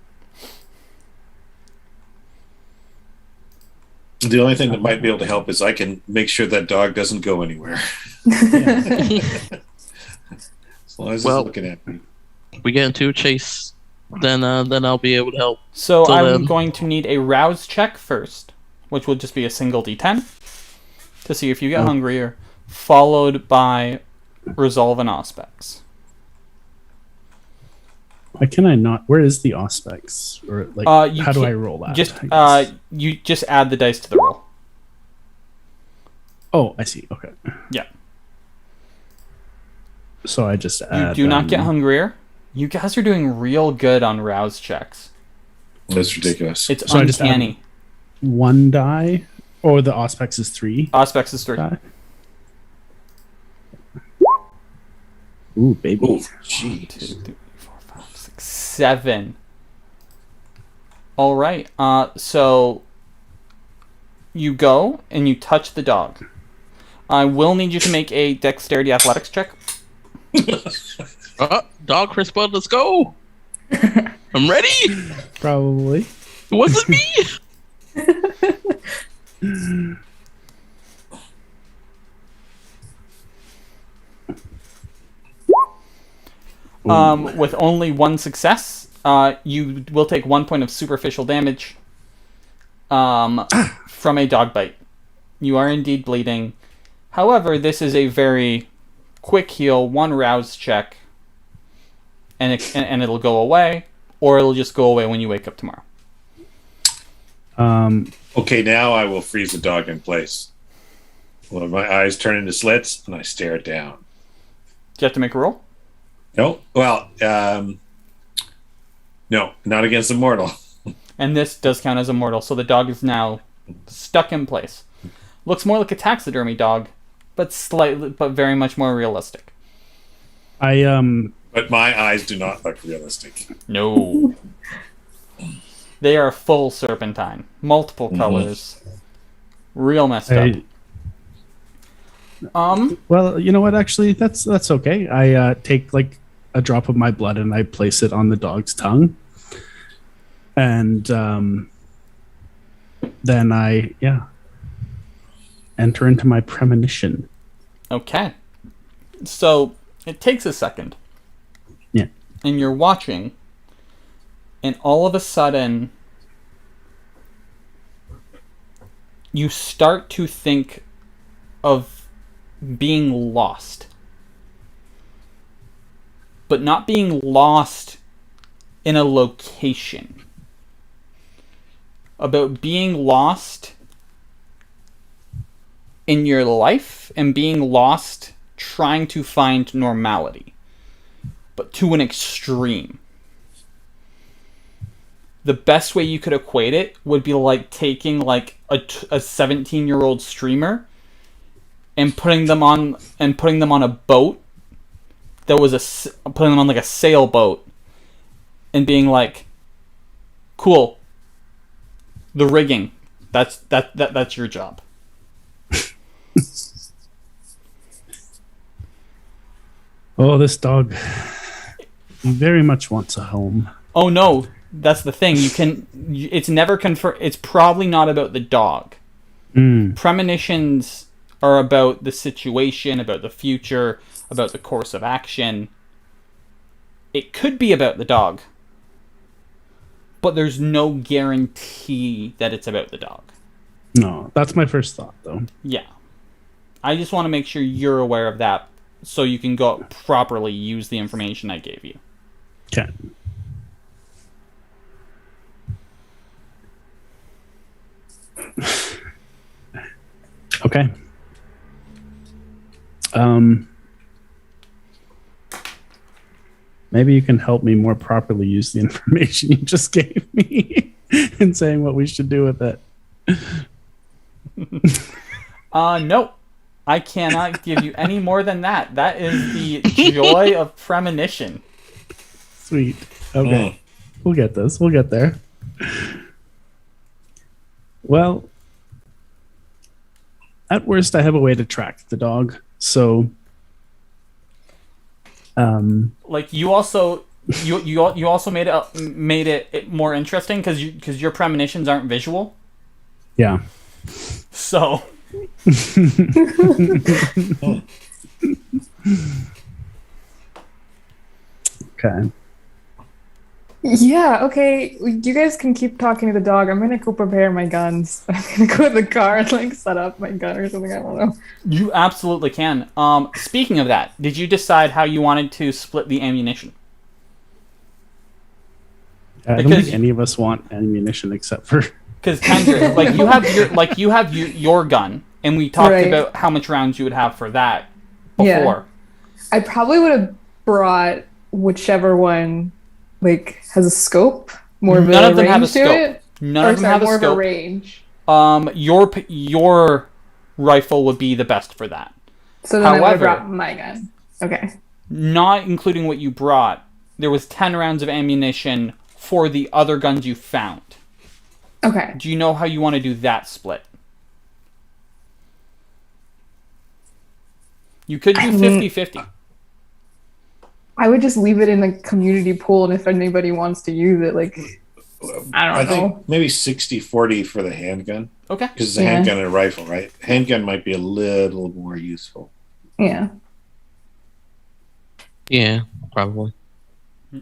The only thing that might be able to help is I can make sure that dog doesn't go anywhere. As long as it's looking at me. We get into a chase, then I'll be able to help. So I'm going to need a rouse check first, which will just be a single d10 to see if you get hungrier, followed by resolve and aspects. Why can I not? Where is the aspects? Or like, how do I roll that? Just you just add the dice to the roll. Oh, I see. Okay. Yeah. So I just add. You do not get hungrier. You guys are doing real good on rouse checks. That's ridiculous. It's so uncanny. One die, or the aspects is 3. Aspects is 3. Die. Ooh, baby. Ooh, 1, 2, 3, 4, 5, 6, 7. All right. So you go and you touch the dog. I will need you to make a dexterity athletics check. Dog Chris Bud, let's go. I'm ready. Probably. It wasn't me. With only 1 success, you will take 1 point of superficial damage from a dog bite. You are indeed bleeding. However, this is a very quick heal, 1 rouse check, and it'll go away, or it'll just go away when you wake up tomorrow. Okay, now I will freeze the dog in place. Well, my eyes turn into slits, and I stare it down. Do you have to make a roll? No. Well, no, not against a mortal. And this does count as a mortal, so the dog is now stuck in place. Looks more like a taxidermy dog, but very much more realistic. But my eyes do not look realistic. No. They are full serpentine. Multiple colors. Real messed up. Well, you know what? Actually, that's okay. I take like a drop of my blood and I place it on the dog's tongue, and then I enter into my premonition. Okay. So it takes a second. Yeah. And you're watching, and all of a sudden, you start to think of being lost. But not being lost in a location. About being lost in your life and being lost trying to find normality. But to an extreme. The best way you could equate it would be like taking like a 17-year-old streamer and putting them on a boat that was putting them on like a sailboat and being like, cool, the rigging, that's your job. Oh, this dog, he very much wants a home. Oh no, that's the thing. It's never confirmed. It's probably not about the dog. Premonitions are about the situation, about the future, about the course of action. It could be about the dog, but there's no guarantee that it's about the dog. No, that's my first thought, though. Yeah. I just want to make sure you're aware of that so you can go properly use the information I gave you. Okay. Okay. Maybe you can help me more properly use the information you just gave me in saying what we should do with it. No. I cannot give you any more than that. That is the joy of premonition. Sweet. Okay. We'll get this. We'll get there. Well, at worst, I have a way to track the dog. So, like you also made it more interesting because your premonitions aren't visual. Yeah. So. Okay. Yeah, okay. You guys can keep talking to the dog. I'm gonna go prepare my guns. I'm gonna go in the car and like set up my gun or something. I don't know. You absolutely can. Speaking of that, did you decide how you wanted to split the ammunition? I don't think any of us want ammunition except for because Kendra, you have your gun, and we talked about how much rounds you would have for that before. Yeah. I probably would have brought whichever one like has a scope, more of a range. None of them have a scope. None of them have a scope. More of a range. Your rifle would be the best for that. So then I would have brought my gun. Okay. Not including what you brought, there was 10 rounds of ammunition for the other guns you found. Okay. Do you know how you want to do that split? You could do 50-50. I would just leave it in the community pool, and if anybody wants to use it, like, I think maybe 60-40 for the handgun. Okay. Because it's a handgun and a rifle, right? Handgun might be a little more useful. Yeah. Yeah, probably.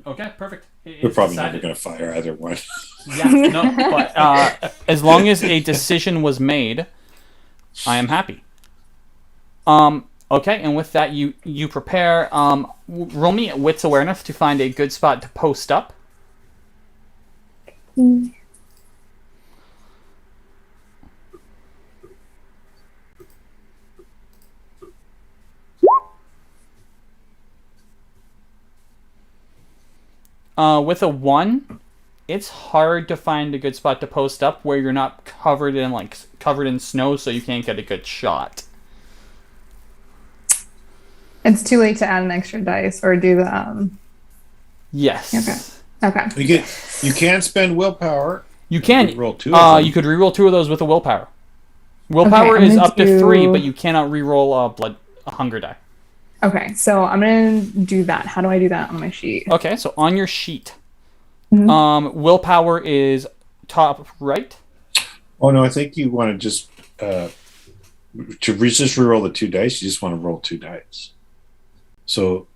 Okay, perfect. We're probably never going to fire either one. Yeah, no, but as long as a decision was made, I am happy. Okay, and with that, you prepare. Roll me at Wits Awareness to find a good spot to post up. With a 1, it's hard to find a good spot to post up where you're not covered in snow, so you can't get a good shot. It's too late to add an extra dice or do the Yes. Okay. You can spend willpower. You can roll 2 of them. You could reroll 2 of those with a willpower. Willpower is up to 3, but you cannot reroll a hunger die. Okay, so I'm gonna do that. How do I do that on my sheet? Okay, so on your sheet, willpower is top right. Oh no, I think you want to just reroll the 2 dice. You just want to roll 2 dice. So,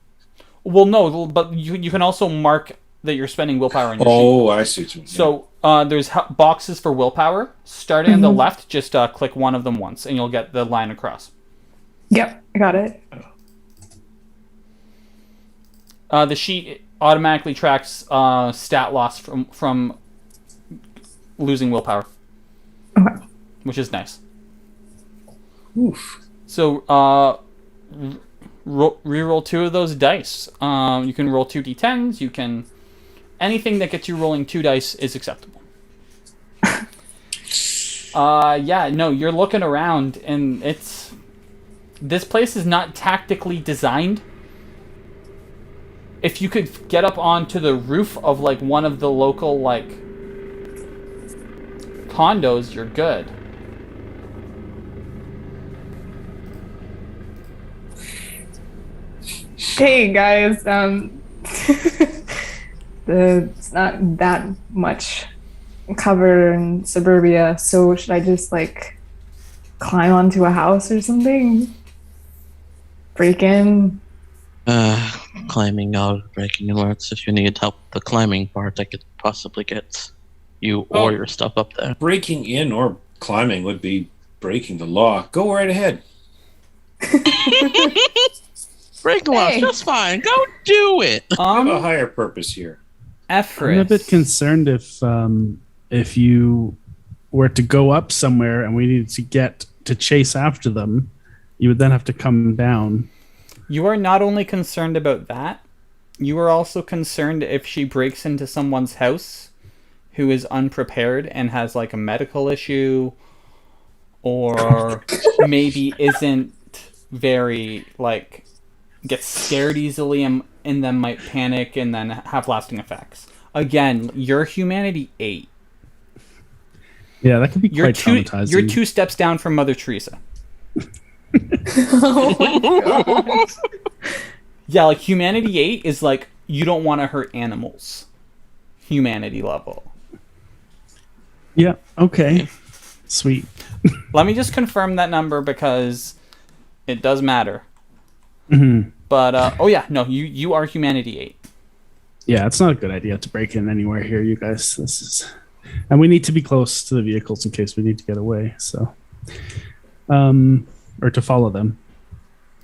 well, no, but you can also mark that you're spending willpower on your sheet. Oh, I see what you mean. So there's boxes for willpower. Starting on the left, just click one of them once, and you'll get the line across. Yep, I got it. The sheet automatically tracks stat loss from losing willpower, which is nice. Oof. So reroll 2 of those dice. You can roll 2 d10s. You can anything that gets you rolling 2 dice is acceptable. Yeah, no, you're looking around, and this place is not tactically designed. If you could get up onto the roof of one of the local condos, you're good. Hey guys, it's not that much cover in suburbia, so should I just climb onto a house or something? Break in? Climbing out, breaking in words. If you need help with the climbing part, I could possibly get you or your stuff up there. Breaking in or climbing would be breaking the law. Go right ahead. Break the law, that's fine. Go do it. We have a higher purpose here. Efrys. I'm a bit concerned if you were to go up somewhere and we needed to get to chase after them, you would then have to come down. You are not only concerned about that, you are also concerned if she breaks into someone's house who is unprepared and has like a medical issue, or maybe isn't very like gets scared easily and then might panic and then have lasting effects. Again, you're humanity 8. Yeah, that could be quite traumatizing. You're 2 steps down from Mother Teresa. Oh my God. Yeah, like humanity 8 is like you don't want to hurt animals. Humanity level. Yeah, okay. Sweet. Let me just confirm that number because it does matter. Mm-hmm. But oh yeah, no, you are humanity 8. Yeah, it's not a good idea to break in anywhere here, you guys. And we need to be close to the vehicles in case we need to get away. So, or to follow them.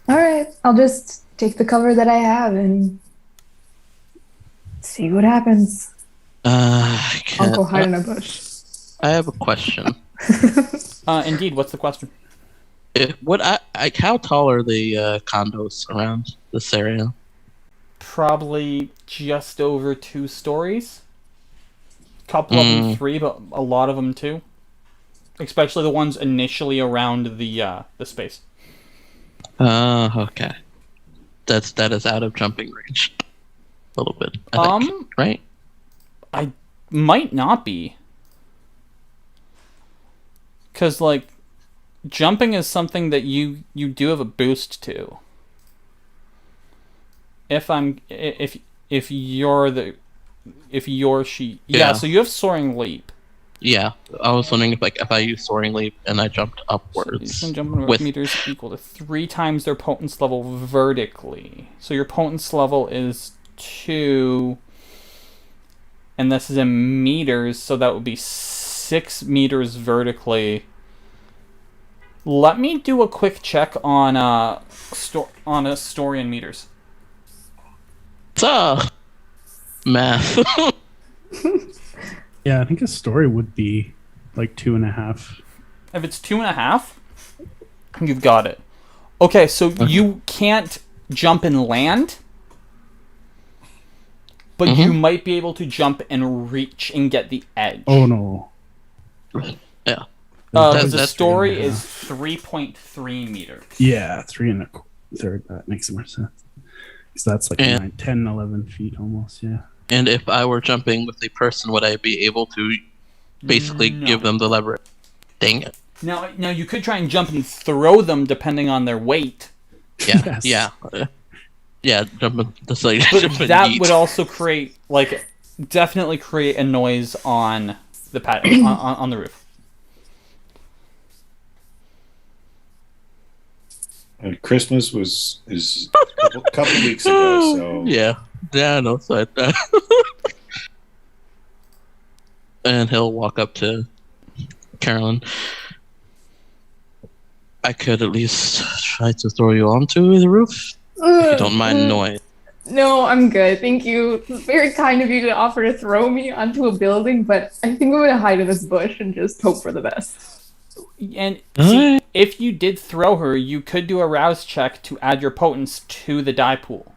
All right, I'll just take the cover that I have and see what happens. I'll go hide in a bush. I have a question. Indeed, what's the question? How tall are the condos around this area? Probably just over 2 stories. Couple of them 3, but a lot of them 2. Especially the ones initially around the space. Okay. That is out of jumping range. A little bit. I think, right? I might not be. Because, like, jumping is something that you do have a boost to. If you're she... Yeah, so you have Soaring Leap. Yeah, I was wondering if I use Soaring Leap and I jumped upwards. So you can jump with meters equal to 3 times their potence level vertically. So your potence level is 2... And this is in meters, so that would be 6 meters vertically. Let me do a quick check on a story in meters. Math. Yeah, I think a story would be like 2.5. If it's 2.5, you've got it. Okay, so you can't jump and land, but you might be able to jump and reach and get the edge. Oh no. Yeah. The story is 3.3 meters. Yeah, 3 1/3. That makes more sense. So that's like 9, 10, 11 feet almost, yeah. And if I were jumping with a person, would I be able to basically give them the lever? Dang it. Now you could try and jump and throw them depending on their weight. Yeah, Yes. yeah. Jumping. That's like But jumping that yeet. would also definitely create a noise on the on the roof. And Christmas is a couple weeks ago, so Yeah, no. So and he'll walk up to Carolyn. I could at least try to throw you onto the roof. If you don't mind noise. No, I'm good. Thank you. It's very kind of you to offer to throw me onto a building, but I think I'm going to hide in this bush and just hope for the best. And see, if you did throw her, you could do a rouse check to add your potence to the die pool.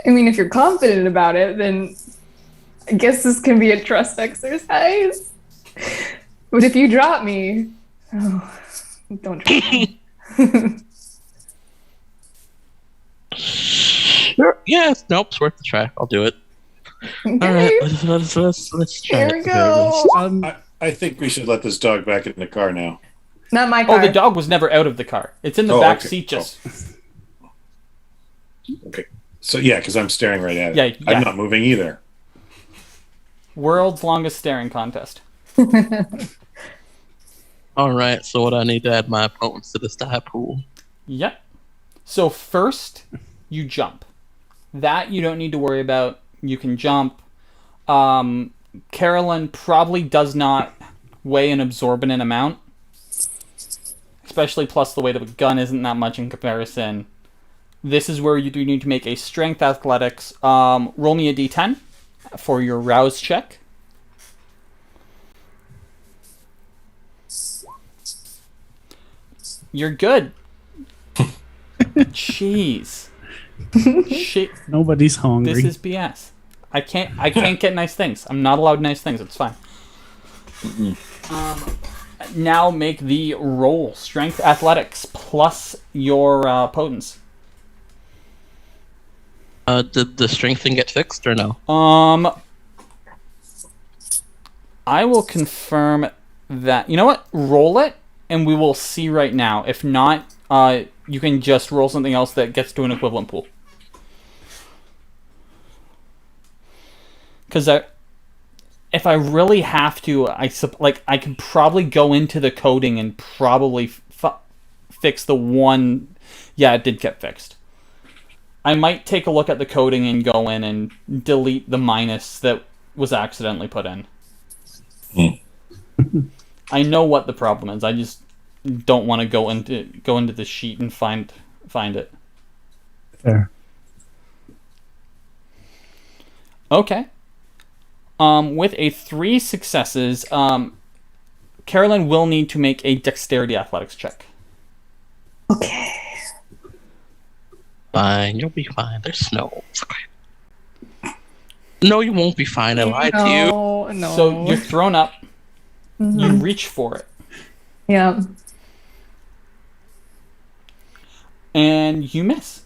I mean, if you're confident about it, then I guess this can be a trust exercise. But if you drop me... Oh, don't drop me. Sure. Yes. Nope. It's worth the try. I'll do it. Okay. All right. Let's try. Here we go. I think we should let this dog back in the car now. Not my car. Oh, the dog was never out of the car. It's in the back seat just... Okay. So, yeah, because I'm staring right at it. Yeah. I'm not moving either. World's longest staring contest. All right. So what I need to add my potence to this die pool. Yep. So first, you jump. That you don't need to worry about. You can jump. Carolyn probably does not weigh an exorbitant amount. Especially plus the weight of a gun isn't that much in comparison. This is where you do need to make a strength athletics. Roll me a d10 for your rouse check. You're good. Jeez. Shit. Nobody's hungry. This is BS. I can't get nice things. I'm not allowed nice things. It's fine. Now make the roll. Strength athletics plus your potence. Did the strength thing get fixed or no? I will confirm that. You know what? Roll it, and we will see right now. If not, you can just roll something else that gets to an equivalent pool. Because if I really have to, I can probably go into the coding and probably fix the one. Yeah, it did get fixed. I might take a look at the coding and go in and delete the minus that was accidentally put in. I know what the problem is. I just don't want to go into the sheet and find it. Fair. Okay. With a 3 successes, Carolyn will need to make a dexterity athletics check. Okay. Fine, you'll be fine. There's snow. It's okay. No, you won't be fine. I lied to you. No. So you're thrown up. Mm-hmm. You reach for it. Yeah. And you miss.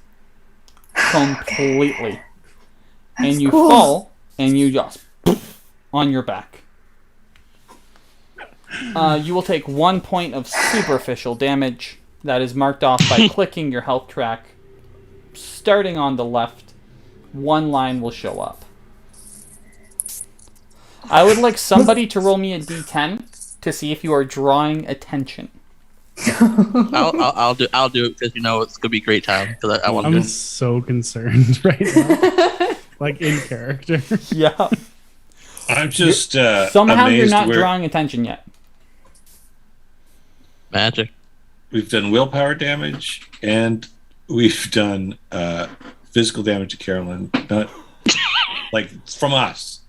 Completely. Okay. And you fall, and you just on your back. You will take 1 point of superficial damage that is marked off by clicking your health track. Starting on the left, 1 line will show up. I would like somebody to roll me a d10 to see if you are drawing attention. I'll do it because it's gonna be a great time. Because I want to. I'm so concerned right now, like in character. Yeah. I'm just somehow amazed you're not drawing attention yet. Magic. We've done willpower damage and we've done physical damage to Carolyn. Not like from us.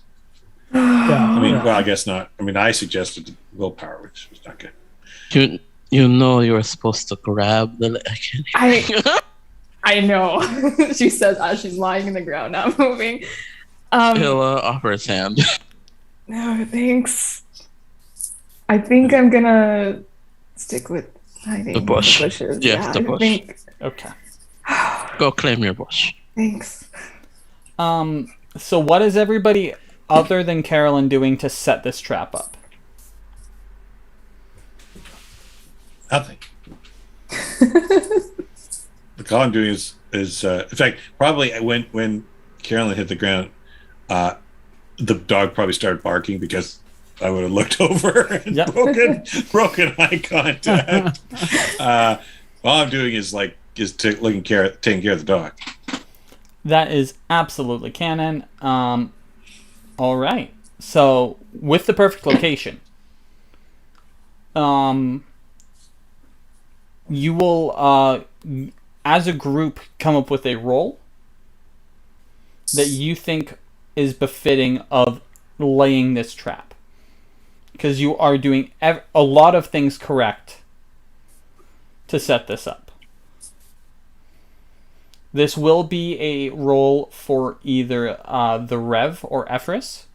Yeah, I mean, well, I guess not. I mean, I suggested willpower, which was not good. You know you were supposed to grab the leg. I know. She says as she's lying in the ground, not moving. He'll offer his hand. No, thanks. I think I'm gonna stick with hiding the bush. In the bushes. Yes, the bush. Okay. Go claim your bush. Thanks. So what is everybody other than Carolyn doing to set this trap up? Nothing. All I'm doing is in fact, probably when Carolyn hit the ground, the dog probably started barking because I would have looked over and broken eye contact. All I'm doing is taking care of the dog. That is absolutely canon. All right. So with the perfect location, you will, as a group, come up with a role that you think is befitting of laying this trap. Because you are doing a lot of things correct to set this up. This will be a role for either the Rev or Efrys.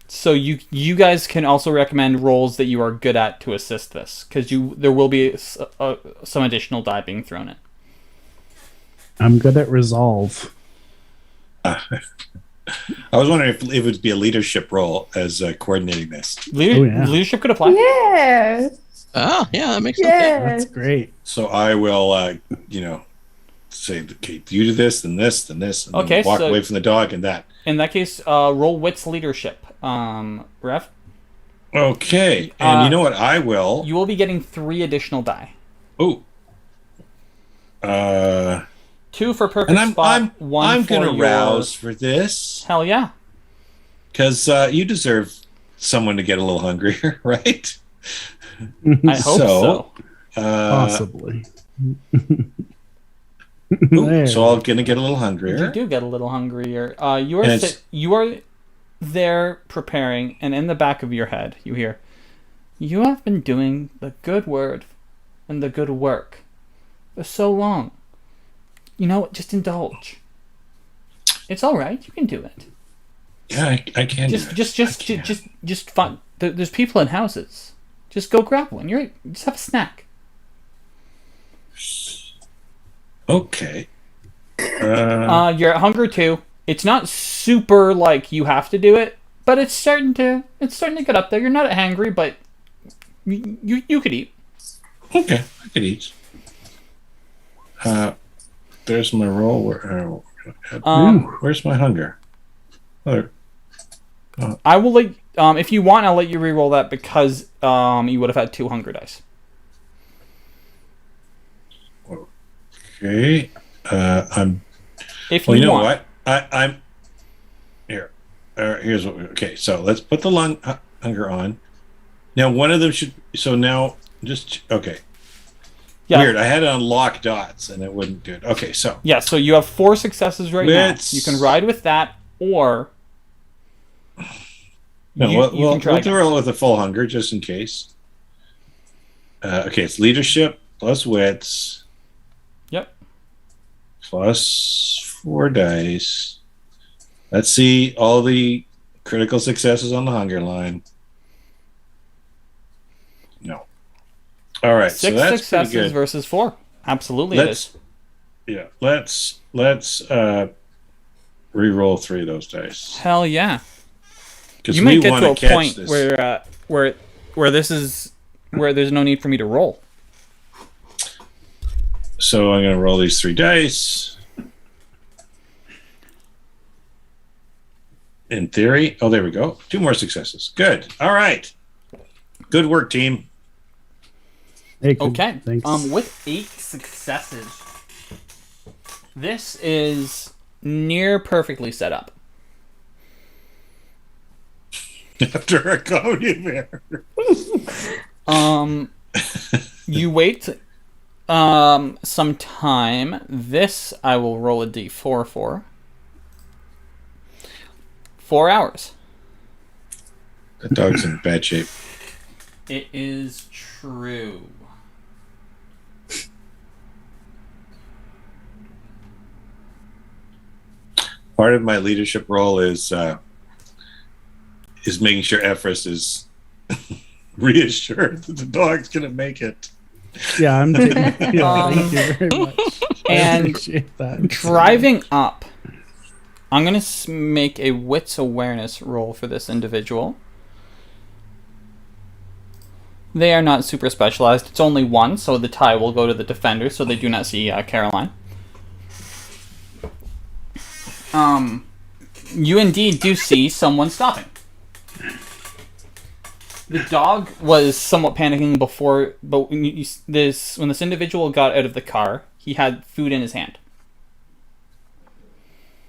So you guys can also recommend roles that you are good at to assist this, because there will be some additional die being thrown in. I'm good at resolve. I was wondering if it would be a leadership role as coordinating this. Leadership could apply. Yeah. Oh, yeah, that makes sense. Yeah. That's great. So I will, say, okay, you do this, then this, then this, and then walk away from the dog and that. In that case, roll Wits leadership, Rev. Okay, and you know what? I will. You will be getting 3 additional die. Oh. 2 for perfect spot. 1 I'm for gonna rouse for this. Hell yeah. Because you deserve someone to get a little hungrier, right? I hope so. Possibly. So I'm gonna get a little hungrier. You do get a little hungrier. You are there preparing, and in the back of your head, you hear, You have been doing the good word and the good work for so long. You know what? Just indulge. It's all right. You can do it. Yeah, I can. Just fun. There's people in houses. Just go grab one. Just have a snack. Okay. You're at hunger too. It's not super like you have to do it, but it's starting to get up there. You're not hangry, but you could eat. Okay, I could eat. There's my roll. Where's my hunger? I will let. If you want, I'll let you re-roll that because you would have had 2 hunger dice. Okay. I'm. If Well, you you know want. what? I'm here. Here's what. Okay, so let's put the hunger on. Now, one of them should. So now, just okay. Yeah. Weird. I had it on lock dots, and it wouldn't do it. Okay, so. Yeah. So you have 4 successes right now. You can ride with that, or. No, we'll roll with a full hunger just in case. Okay, it's leadership plus wits. Yep. Plus 4 dice. Let's see all the critical successes on the hunger line. No. All right, 6 so that's successes pretty good. versus 4. Absolutely, it is. Yeah, let's re-roll 3 of those dice. Hell yeah! You might get to a point where there's no need for me to roll. So I'm going to roll these 3 dice. In theory, oh, there we go. 2 more successes. Good. All right. Good work, team. Hey, okay. Thanks. With 8 successes, this is near perfectly set up. After a comedy bear. You wait some time. This I will roll a d4 for. 4 hours. The dog's in bad shape. It is true. Part of my leadership role is making sure Efrys is reassured that the dog's going to make it. Yeah, I'm taking thank you very much. And driving up, I'm going to make a wits awareness roll for this individual. They are not super specialized. It's only 1, so the tie will go to the defender, so they do not see Caroline. You indeed do see someone stopping. The dog was somewhat panicking before, but when this individual got out of the car, he had food in his hand.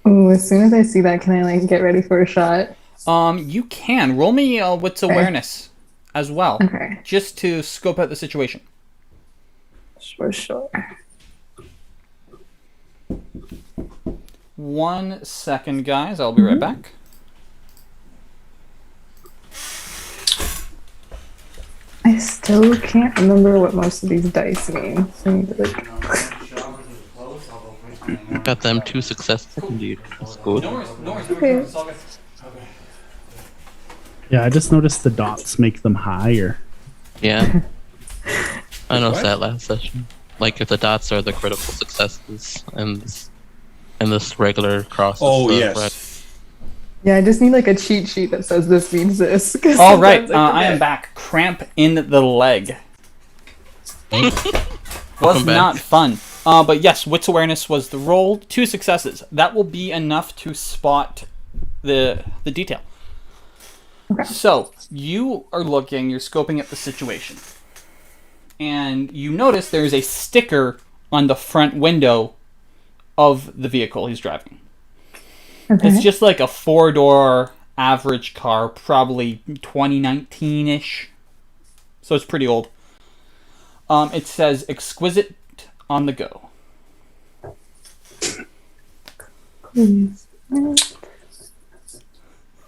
Oh, as soon as I see that, can I get ready for a shot? You can roll me wits awareness as well, just to scope out the situation. Sure. 1 second, guys. I'll be right back. I still can't remember what most of these dice mean. So I need to, Got them 2 successes indeed. That's good. Okay. Yeah, I just noticed the dots make them higher. Yeah. I noticed that last session. Like if the dots are the critical successes and this regular cross. Oh, yes. red. Yeah, I just need a cheat sheet that says this means this. All right, I am back. Cramp in the leg. Was not fun. But yes, wits awareness was the roll. 2 successes. That will be enough to spot the detail. Okay. So you are looking. You're scoping up the situation, and you notice there is a sticker on the front window of the vehicle he's driving. Okay. It's just like a 4-door average car, probably 2019-ish. So it's pretty old. It says exquisite on the go. Please.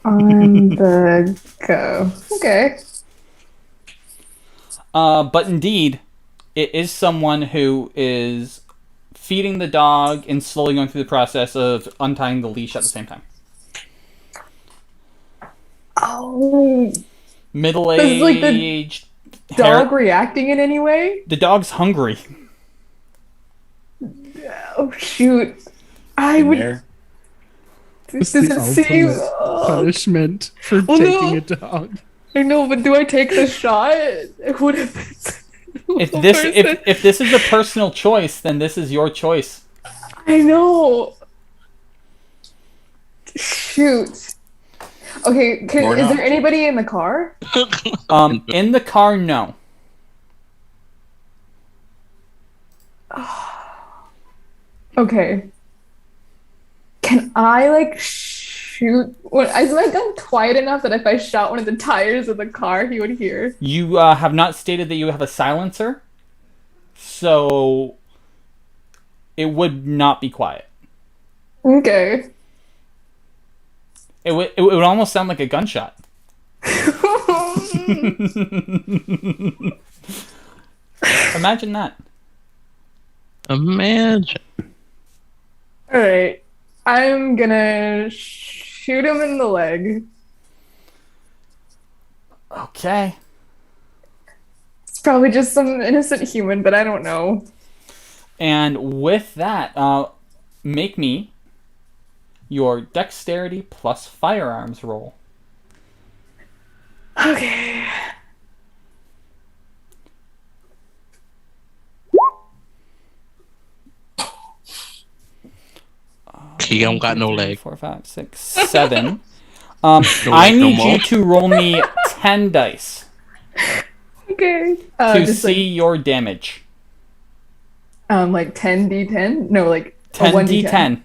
On the go. Okay. But indeed, it is someone who is feeding the dog and slowly going through the process of untying the leash at the same time. Oh. Middle-aged. Like the dog reacting in any way? The dog's hungry. Oh, shoot. I would... This doesn't seem... punishment for taking a dog. I know, but do I take the shot? What if if this is a personal choice, then this is your choice. I know. Shoot. Okay, is there anybody in the car? In the car, no. Okay. Can I shoot? Is my gun quiet enough that if I shot one of the tires of the car, he would hear? You have not stated that you have a silencer, so it would not be quiet. Okay. It would almost sound like a gunshot. Imagine that. Imagine. All right. I'm gonna shoot him in the leg. Okay. It's probably just some innocent human, but I don't know. And with that, make me your dexterity plus firearms roll. Okay. He don't got no leg. 4, 5, 6, 7. I need you to roll me 10 dice. Okay. To see your damage. 10d10? No, 10d10.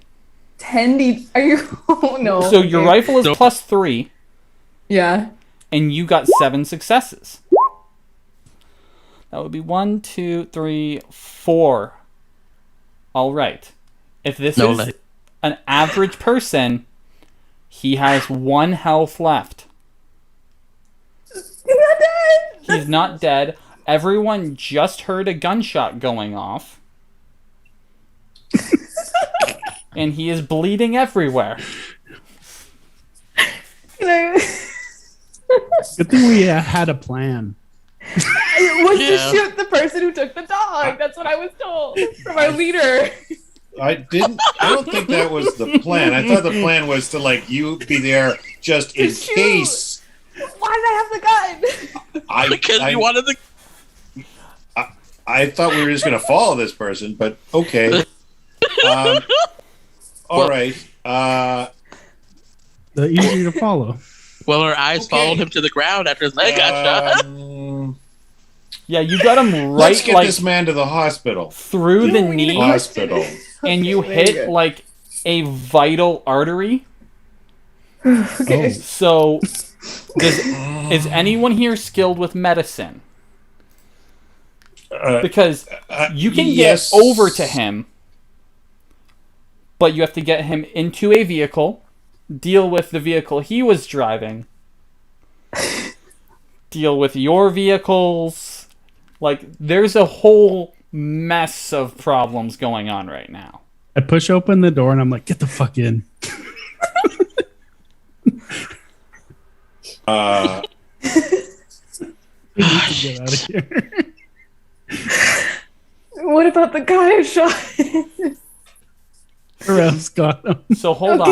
10d... Are you... Oh, no. So your rifle is plus 3. Yeah. And you got 7 successes. That would be 1, 2, 3, 4. All right. If this is an average person, he has 1 health left. He's not dead! He's not dead. Everyone just heard a gunshot going off. And he is bleeding everywhere. Good thing we had a plan. It was to shoot the person who took the dog. That's what I was told from our leader. I don't think that was the plan. I thought the plan was to you be there just in case. Why did I have the gun? Because you wanted the. I thought we were just going to follow this person, but okay. All right. The easier to follow. Well, our eyes followed him to the ground after his leg got shot. Yeah, you got him right. Let's get this man to the hospital. Through the knee. Hospital. And you hit a vital artery. Okay. So, is anyone here skilled with medicine? Because you can get over to him, but you have to get him into a vehicle, deal with the vehicle he was driving, deal with your vehicles. There's a whole mess of problems going on right now. I push open the door and I'm like, get the fuck in. We need to get out of here. What about the guy who shot? Aramis got him. So hold on.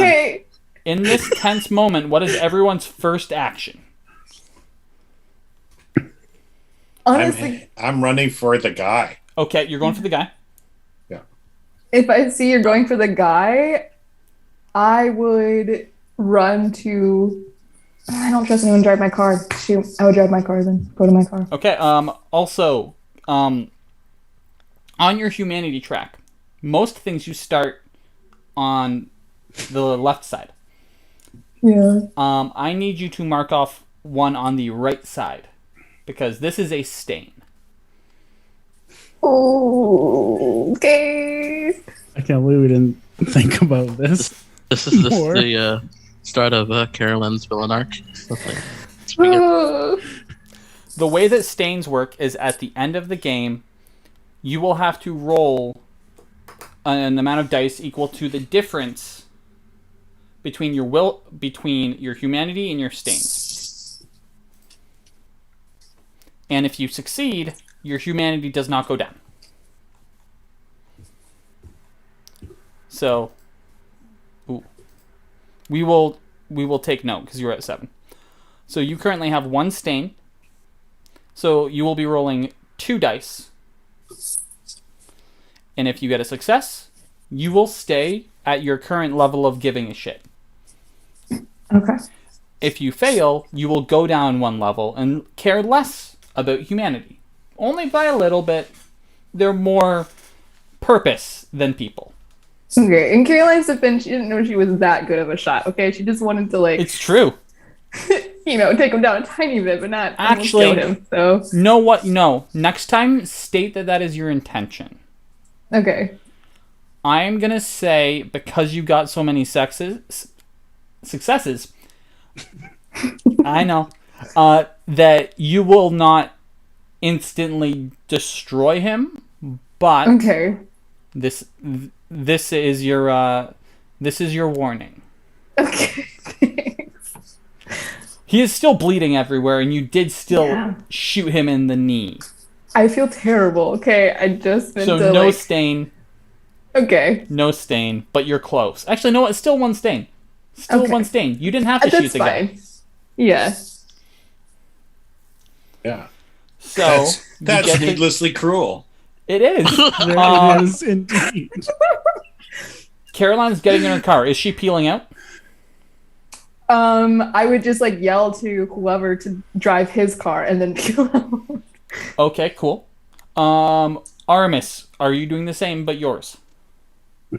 In this tense moment, what is everyone's first action? Honestly, I'm running for the guy. Okay, you're going for the guy? Yeah. If I see you're going for the guy, I would run to... I don't trust anyone to drive my car. Shoot, I would drive my car then. Go to my car. Okay, also, on your humanity track, most things you start on the left side. Yeah. I need you to mark off one on the right side, because this is a stain. Oh, okay. I can't believe we didn't think about this. This is the start of Carolyn's villain arc. The way that stains work is at the end of the game, you will have to roll an amount of dice equal to the difference between your humanity and your stains. And if you succeed, your humanity does not go down. So, we will take note because you're at 7. So you currently have 1 stain. So you will be rolling 2 dice. And if you get a success, you will stay at your current level of giving a shit. Okay. If you fail, you will go down 1 level and care less about humanity. Only by a little bit. They're more purpose than people. Okay, in Caroline's defense, she didn't know she was that good of a shot, okay? She just wanted to, like... It's true. Take him down a tiny bit, but not actually kill him, so... Know what? No. Next time, state that is your intention. Okay. I'm gonna say, because you got so many successes... I know. That you will not instantly destroy him, but... Okay. This is your warning. Okay, thanks. He is still bleeding everywhere, and you did still shoot him in the knee. I feel terrible. Okay, I just meant so to, no stain. Okay. No stain, but you're close. Actually, no, it's still 1 stain. Still 1 stain. You didn't have to shoot the guy. Yeah. Yeah. So that's needlessly cruel. It is. It is indeed. Caroline's getting in her car. Is she peeling out? I would just yell to whoever to drive his car and then peel out. Okay, cool. Aramis, are you doing the same but yours?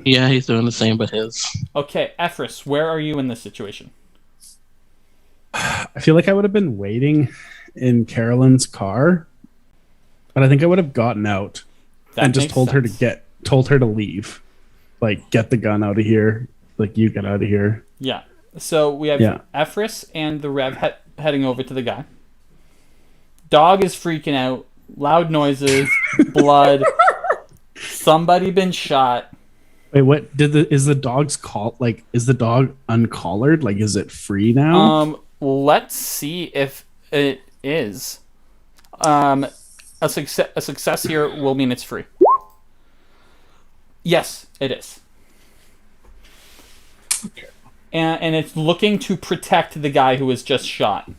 Yeah, he's doing the same but his. Okay, Efrys, where are you in this situation? I feel like I would have been waiting in Carolyn's car, but I think I would have gotten out and just told her to leave. Get the gun out of here. You get out of here. Yeah. So we have Efrys and the Rev heading over to the guy. Dog is freaking out. Loud noises. Blood. Somebody been shot. Wait, what? Is the dog's is the dog uncollared? Is it free now? Let's see if it is. A success here will mean it's free. Yes, it is. Okay. And it's looking to protect the guy who was just shot.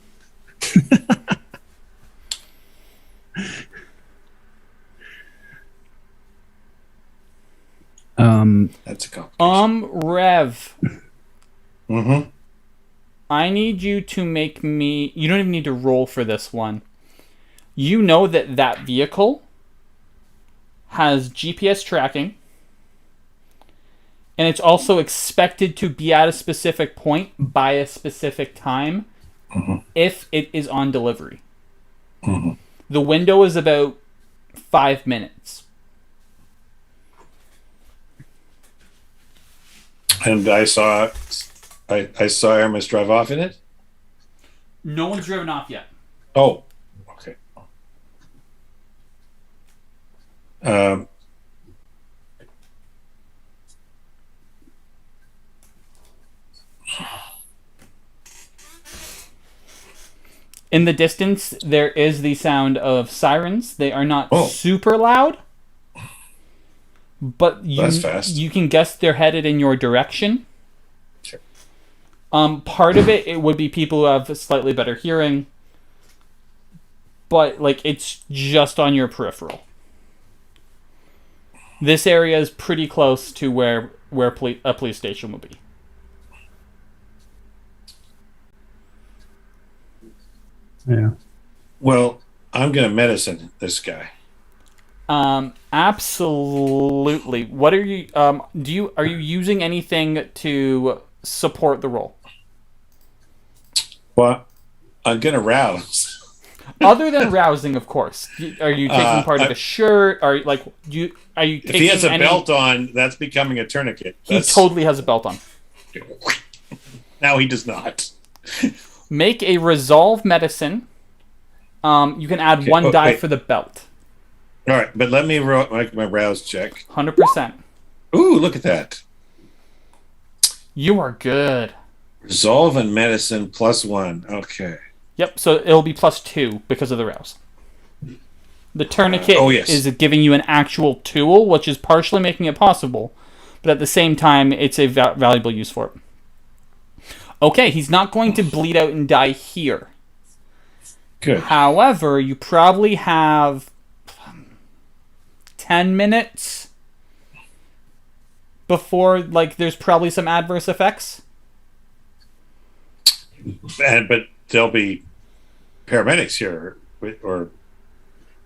That's a complication. Rev. Mm-hmm. I need you to make me... You don't even need to roll for this one. You know that vehicle has GPS tracking. And it's also expected to be at a specific point by a specific time if it is on delivery. Mm-hmm. The window is about 5 minutes. And I saw Aramis drive off in it? No one's driven off yet. Oh, okay. In the distance, there is the sound of sirens. They are not super loud, but That's fast. You can guess they're headed in your direction. Sure. Part of it would be people who have slightly better hearing, but it's just on your peripheral. This area is pretty close to where a police station would be. Yeah. Well, I'm gonna medicine this guy. Absolutely. What are you? Are you using anything to support the roll? Well, I'm gonna rouse. Other than rousing, of course. Are you taking part of a shirt? Are you taking If he has a belt on, that's becoming a tourniquet. He totally has a belt on. Now he does not. Make a resolve medicine. You can add one die for the belt. All right, but let me make my rouse check. 100%. Ooh, look at that. You are good. Resolve and medicine +1. Okay. Yep, so it'll be +2 because of the rouse. The tourniquet yes. is giving you an actual tool, which is partially making it possible, but at the same time, it's a valuable use for it. Okay, he's not going to bleed out and die here. Good. However, you probably have 10 minutes before, there's probably some adverse effects. But there'll be paramedics here, or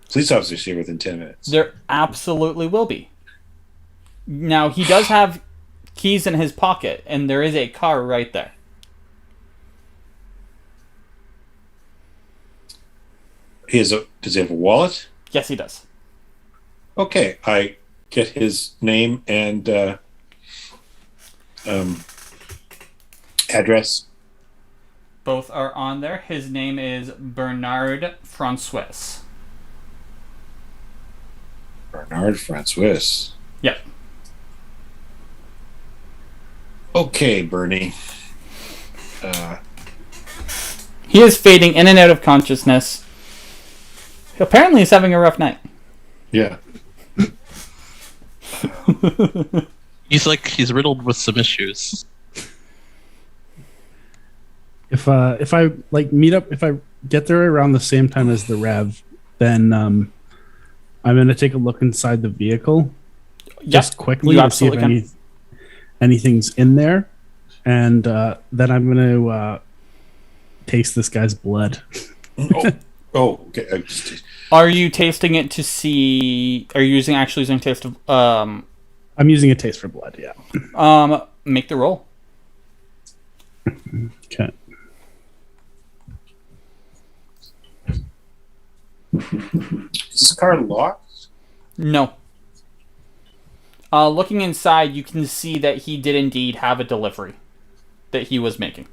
police officers here within 10 minutes. There absolutely will be. Now, he does have keys in his pocket, and there is a car right there. Does he have a wallet? Yes, he does. Okay, I get his name and address. Both are on there. His name is Bernard Francois. Bernard Francois. Yep. Okay, Bernie. He is fading in and out of consciousness. Apparently, he's having a rough night. Yeah. He's riddled with some issues. If I if I get there around the same time as the Rev, then I'm gonna take a look inside the vehicle just quickly to see if anything's in there, and then I'm gonna taste this guy's blood. Okay. Are you tasting it to see? Are you using taste of? I'm using a taste for blood. Yeah. Make the roll. Okay. Is this car locked? No. Looking inside, you can see that he did indeed have a delivery that he was making.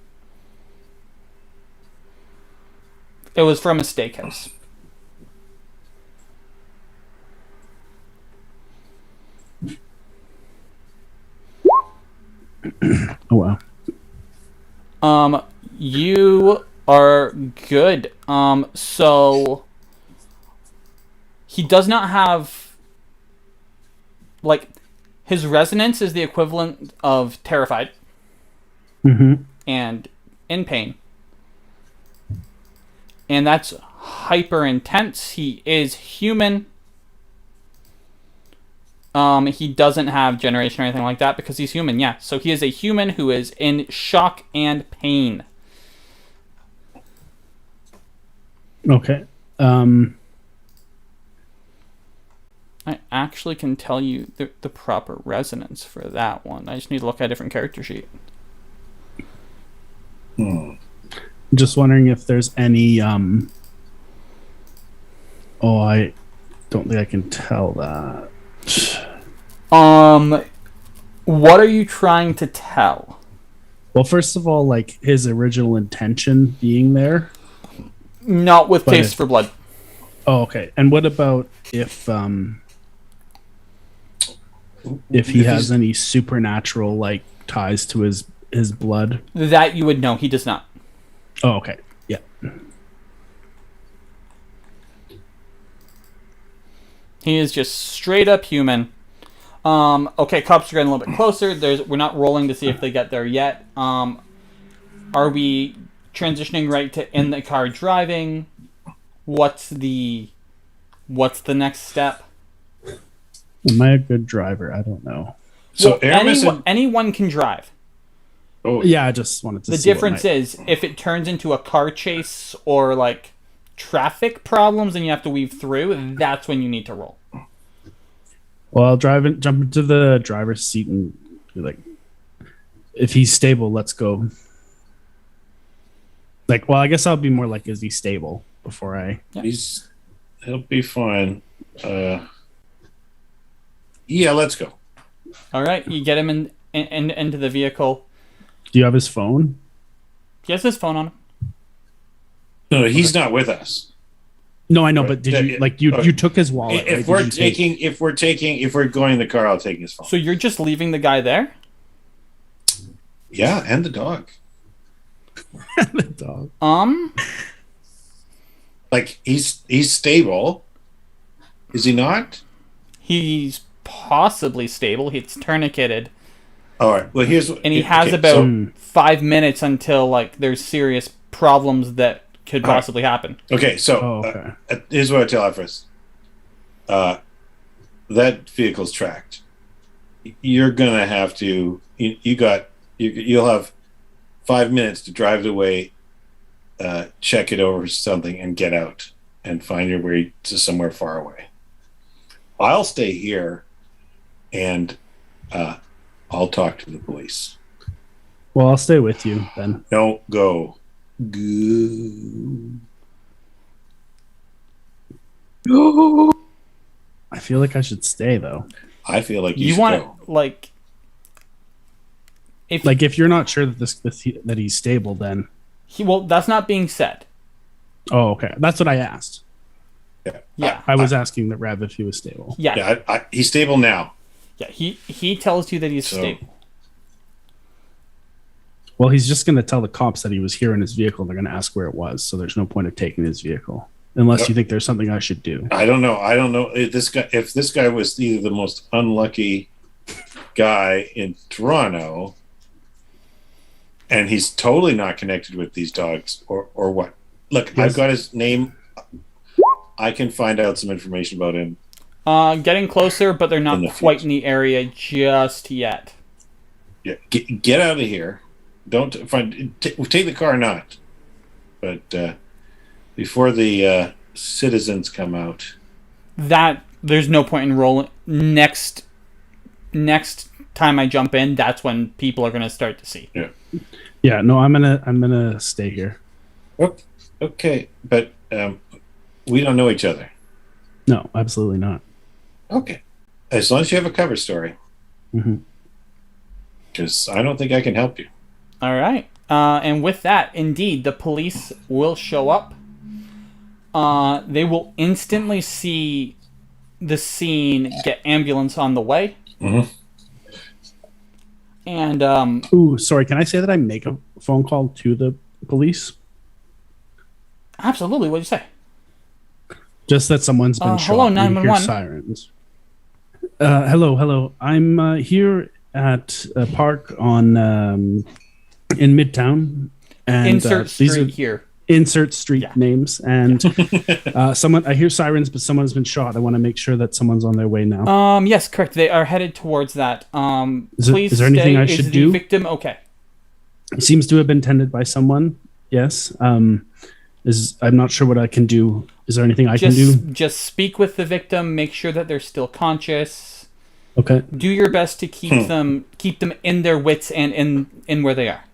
It was from a steakhouse. Oh wow. You are good. So he does not have his resonance is the equivalent of terrified and in pain. And that's hyper intense. He is human. He doesn't have generation or anything like that because he's human, yeah. So he is a human who is in shock and pain. Okay. I actually can tell you the proper resonance for that one. I just need to look at a different character sheet. Just wondering if there's any I don't think I can tell that. What are you trying to tell? Well, first of all, his original intention being there. Not with taste for blood. Oh, okay. And what about if he has any supernatural ties to his blood? That you would know. He does not. Oh, okay. Yeah. He is just straight up human. Okay, cops are getting a little bit closer. We're not rolling to see if they get there yet. Are we transitioning right to in the car driving? What's the next step? Am I a good driver? I don't know. So anyone can drive. Oh yeah, I just wanted to. The difference is if it turns into a car chase or traffic problems and you have to weave through, that's when you need to roll. Well, I'll jump into the driver's seat and be if he's stable, let's go. I guess I'll be more is he stable before I... Yeah. He'll be fine. Yeah, let's go. All right, you get him into the vehicle. Do you have his phone? He has his phone on him. No, he's not with us. No, I know, but did you you took his wallet? If right? we're going in the car, I'll take his phone. So you're just leaving the guy there? Yeah, and the dog. The dog. Like he's stable. Is he not? He's possibly stable. He's tourniqueted. All right. Well, he has about 5 minutes until like there's serious problems that could possibly happen. Okay, so here's what I tell Efrys. That vehicle's tracked. You're gonna have to. You'll have 5 minutes to drive it away, check it over something, and get out and find your way to somewhere far away. I'll stay here, and I'll talk to the police. Well, I'll stay with you then. No, go. I feel like I should stay though. I feel like you should want go. If you're not sure that he's stable, then that's not being said. Oh, okay. That's what I asked. Yeah. I was asking the Rev if he was stable. Yeah. He's stable now. Yeah. He tells you that he's stable. Well, he's just going to tell the cops that he was here in his vehicle. They're going to ask where it was, so there's no point of taking his vehicle unless you think there's something I should do. I don't know if this guy was either the most unlucky guy in Toronto, and he's totally not connected with these dogs, or what. Look, I've got his name. I can find out some information about him. Getting closer, but they're not quite in the area just yet. Yeah, get out of here. Don't take the car or not. But before the citizens come out, there's no point in rolling. Next time I jump in, that's when people are going to start to see. Yeah. No, I'm gonna stay here. Okay, but we don't know each other. No, absolutely not. Okay, as long as you have a cover story. Because I don't think I can help you. All right. And with that, indeed, the police will show up. They will instantly see the scene, get ambulance on the way. And sorry, can I say that I make a phone call to the police? Absolutely. What'd you say? Just that someone's been shot. Hello, 911. Sirens. Hello. I'm here at a park on in Midtown, and insert street here. Insert street names, and someone. I hear sirens, but someone has been shot. I want to make sure that someone's on their way now. Yes, correct. They are headed towards that. Is there anything I should do? Is the victim okay? It seems to have been tended by someone. Yes. I'm not sure what I can do. Is there anything I can do? Just speak with the victim. Make sure that they're still conscious. Okay. Do your best to keep them in their wits and in where they are.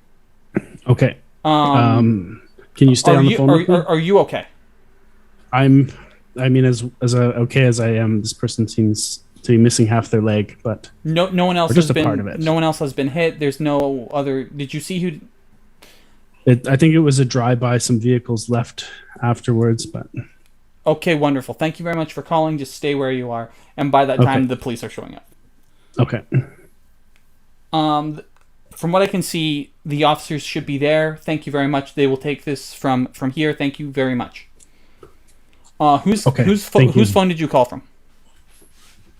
Okay. Can you stay on the phone with me? Are you okay? As okay as I am, this person seems to be missing half their leg, but no one else has been part of it. No one else has been hit. There's no other. Did you see who? I think it was a drive-by. Some vehicles left afterwards, but okay, wonderful. Thank you very much for calling. Just stay where you are, and by that time, the police are showing up. Okay. From what I can see, the officers should be there. Thank you very much. They will take this from here. Thank you very much. Whose phone did you call from?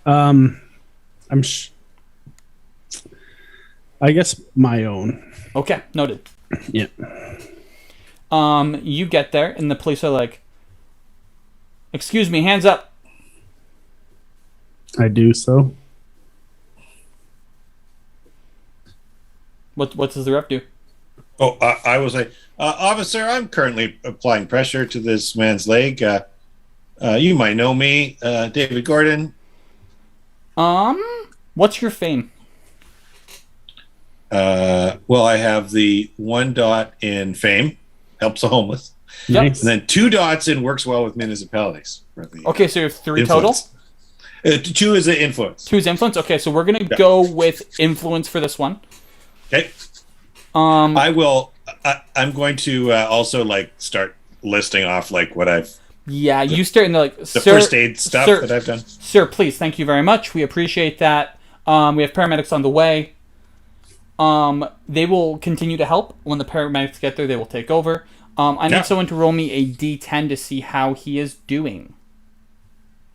I guess my own. Okay, noted. Yeah. You get there, and the police are like, "Excuse me, hands up." I do so. What does the rep do? Oh, I was like, officer, I'm currently applying pressure to this man's leg. You might know me, David Gordon. What's your fame? Well, I have the 1 dot in fame, helps the homeless. Nice. And then 2 dots in works well with municipalities. Okay, so you have 3 influence. total? 2 is the influence. 2 is influence? Okay, so we're going to go with influence for this one. Okay. I'm going to also start listing off what I've Yeah, you start in the first aid stuff that I've done. Sir, please, thank you very much. We appreciate that. We have paramedics on the way. They will continue to help. When the paramedics get there, they will take over. I need someone to roll me a D10 to see how he is doing.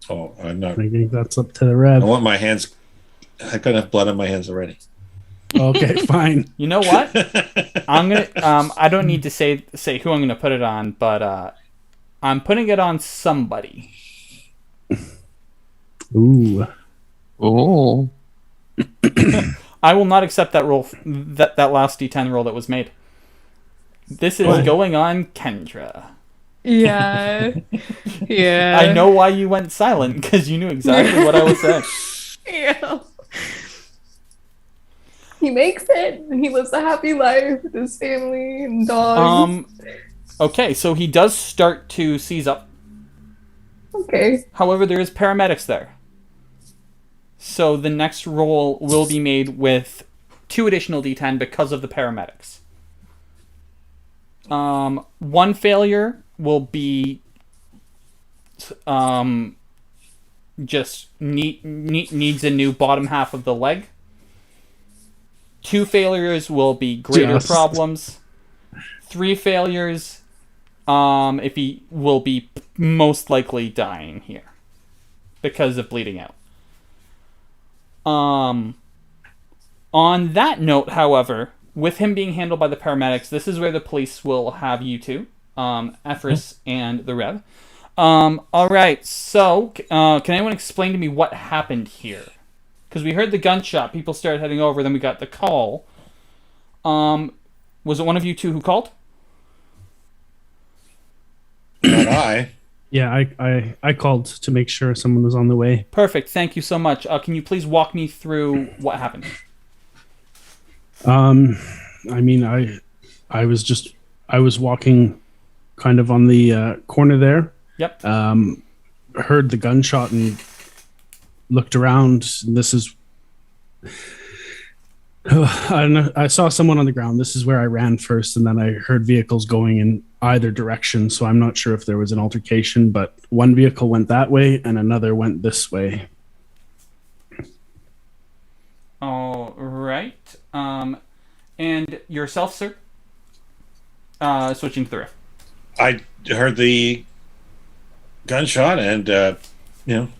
Oh, I'm not. I think that's up to the Rev. I want my hands. I've got enough blood on my hands already. Okay, fine. You know what? I'm gonna. I don't need to say who I'm gonna put it on, but I'm putting it on somebody. Ooh. Oh. I will not accept that roll. That last D10 roll that was made. This is going on Kendra. Yeah. Yeah. I know why you went silent, because you knew exactly what I was saying. Yeah. He makes it, and he lives a happy life with his family and dogs. Okay, so he does start to seize up. Okay. However, there is paramedics there. So the next roll will be made with 2 additional D10 because of the paramedics. One failure will be just needs a new bottom half of the leg. 2 failures will be greater problems. 3 failures, if he will be most likely dying here because of bleeding out. On that note, however, with him being handled by the paramedics, this is where the police will have you two, Efrys and the Rev. All right, so can anyone explain to me what happened here? Because we heard the gunshot, people started heading over, then we got the call. Was it one of you two who called? Not I. Yeah, I called to make sure someone was on the way. Perfect, thank you so much. Can you please walk me through what happened? I mean, I was walking kind of on the corner there. Yep. Heard the gunshot and looked around. And this is, I don't know. I saw someone on the ground. This is where I ran first, and then I heard vehicles going in either direction. So I'm not sure if there was an altercation, but one vehicle went that way and another went this way. All right. And yourself, sir? Switching through. I heard the gunshot and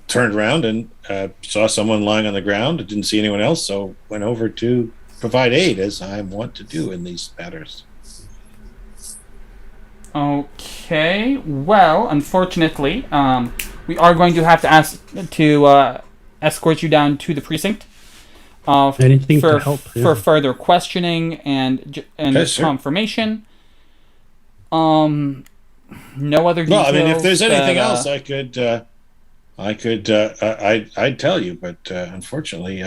turned around and saw someone lying on the ground. I didn't see anyone else, so went over to provide aid, as I want to do in these matters. Okay. Well, unfortunately, we are going to have to ask to escort you down to the precinct. Anything to help for further questioning and confirmation. No other details. Well, I mean, if there's anything else, I'd tell you, but unfortunately,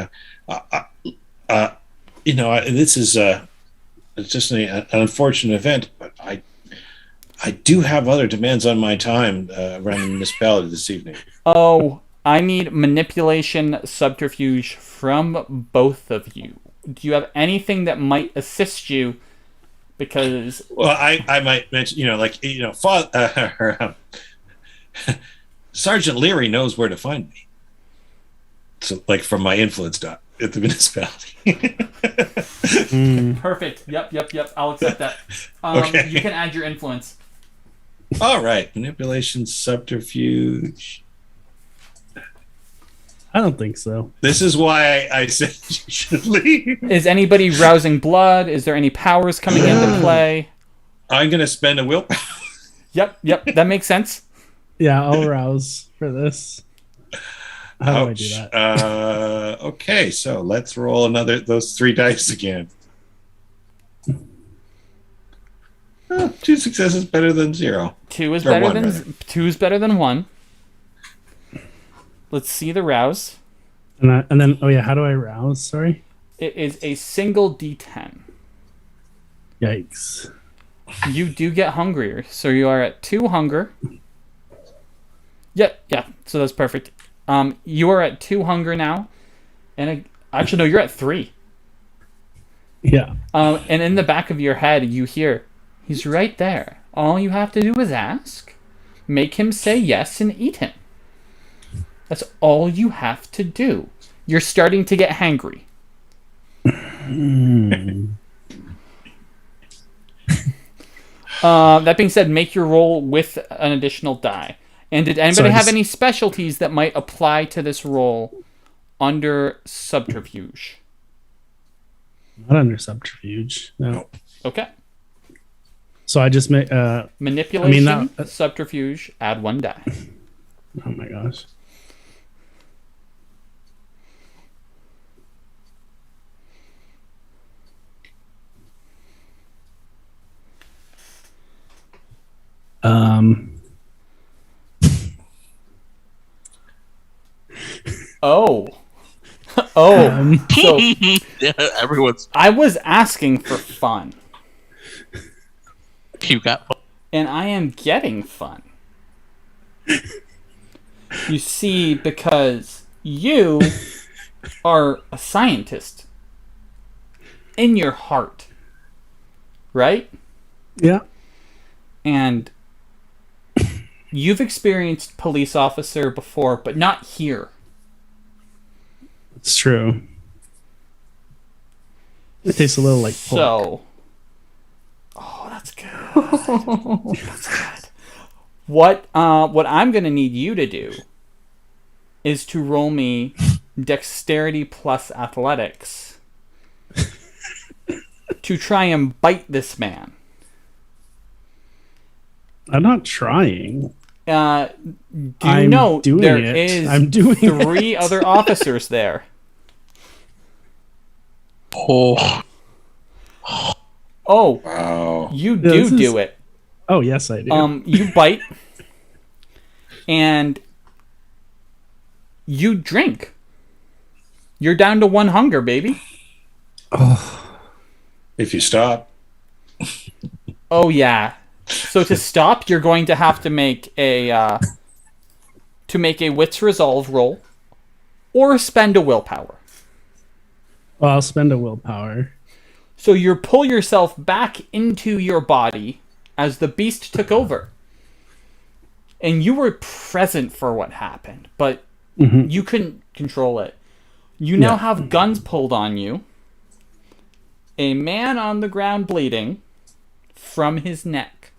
this is it's just an unfortunate event. But I do have other demands on my time around the municipality this evening. Oh, I need manipulation subterfuge from both of you. Do you have anything that might assist you? Because I might mention, Sergeant Leary knows where to find me. So, from my influence dot at the municipality. Perfect. Yep. I'll accept that. Okay. You can add your influence. All right, manipulation subterfuge. I don't think so. This is why I said you should leave. Is anybody rousing blood? Is there any powers coming into play? I'm going to spend a willpower. Yep. That makes sense. Yeah, I'll rouse for this. How do I do that? Okay, so let's roll those 3 dice again. 2 successes better than 0. 2 is better than 1. Let's see the rouse. And then, how do I rouse? Sorry? It is a single D10. Yikes. You do get hungrier, so you are at 2 hunger. Yeah, so that's perfect. You are at 2 hunger now. And actually, no, you're at 3. Yeah. And in the back of your head, you hear, he's right there. All you have to do is ask. Make him say yes and eat him. That's all you have to do. You're starting to get hangry. That being said, make your roll with an additional die. And did anybody have any specialties that might apply to this roll under subterfuge? Not under subterfuge. No. Okay. So I just make manipulation, subterfuge, add 1 die. Oh my gosh. Oh. So yeah, everyone's. I was asking for fun. You got fun. And I am getting fun. You see, because you are a scientist in your heart, right? Yeah. And you've experienced police officer before, but not here. It's true. It tastes a little like pork. So, oh, that's good. That's good. What I'm gonna need you to do is to roll me dexterity plus athletics to try and bite this man. I'm not trying. Do you know there is I'm doing 3 other officers there? Oh. Oh. Wow. You do it. Oh, yes, I do. You bite. And you drink. You're down to 1 hunger, baby. Oh. If you stop. Oh, yeah. So to stop, you're going to have to make a wits resolve roll, or spend a willpower. Well, I'll spend a willpower. So you pull yourself back into your body as the beast took over, and you were present for what happened, but you couldn't control it. You now have guns pulled on you. A man on the ground bleeding from his neck.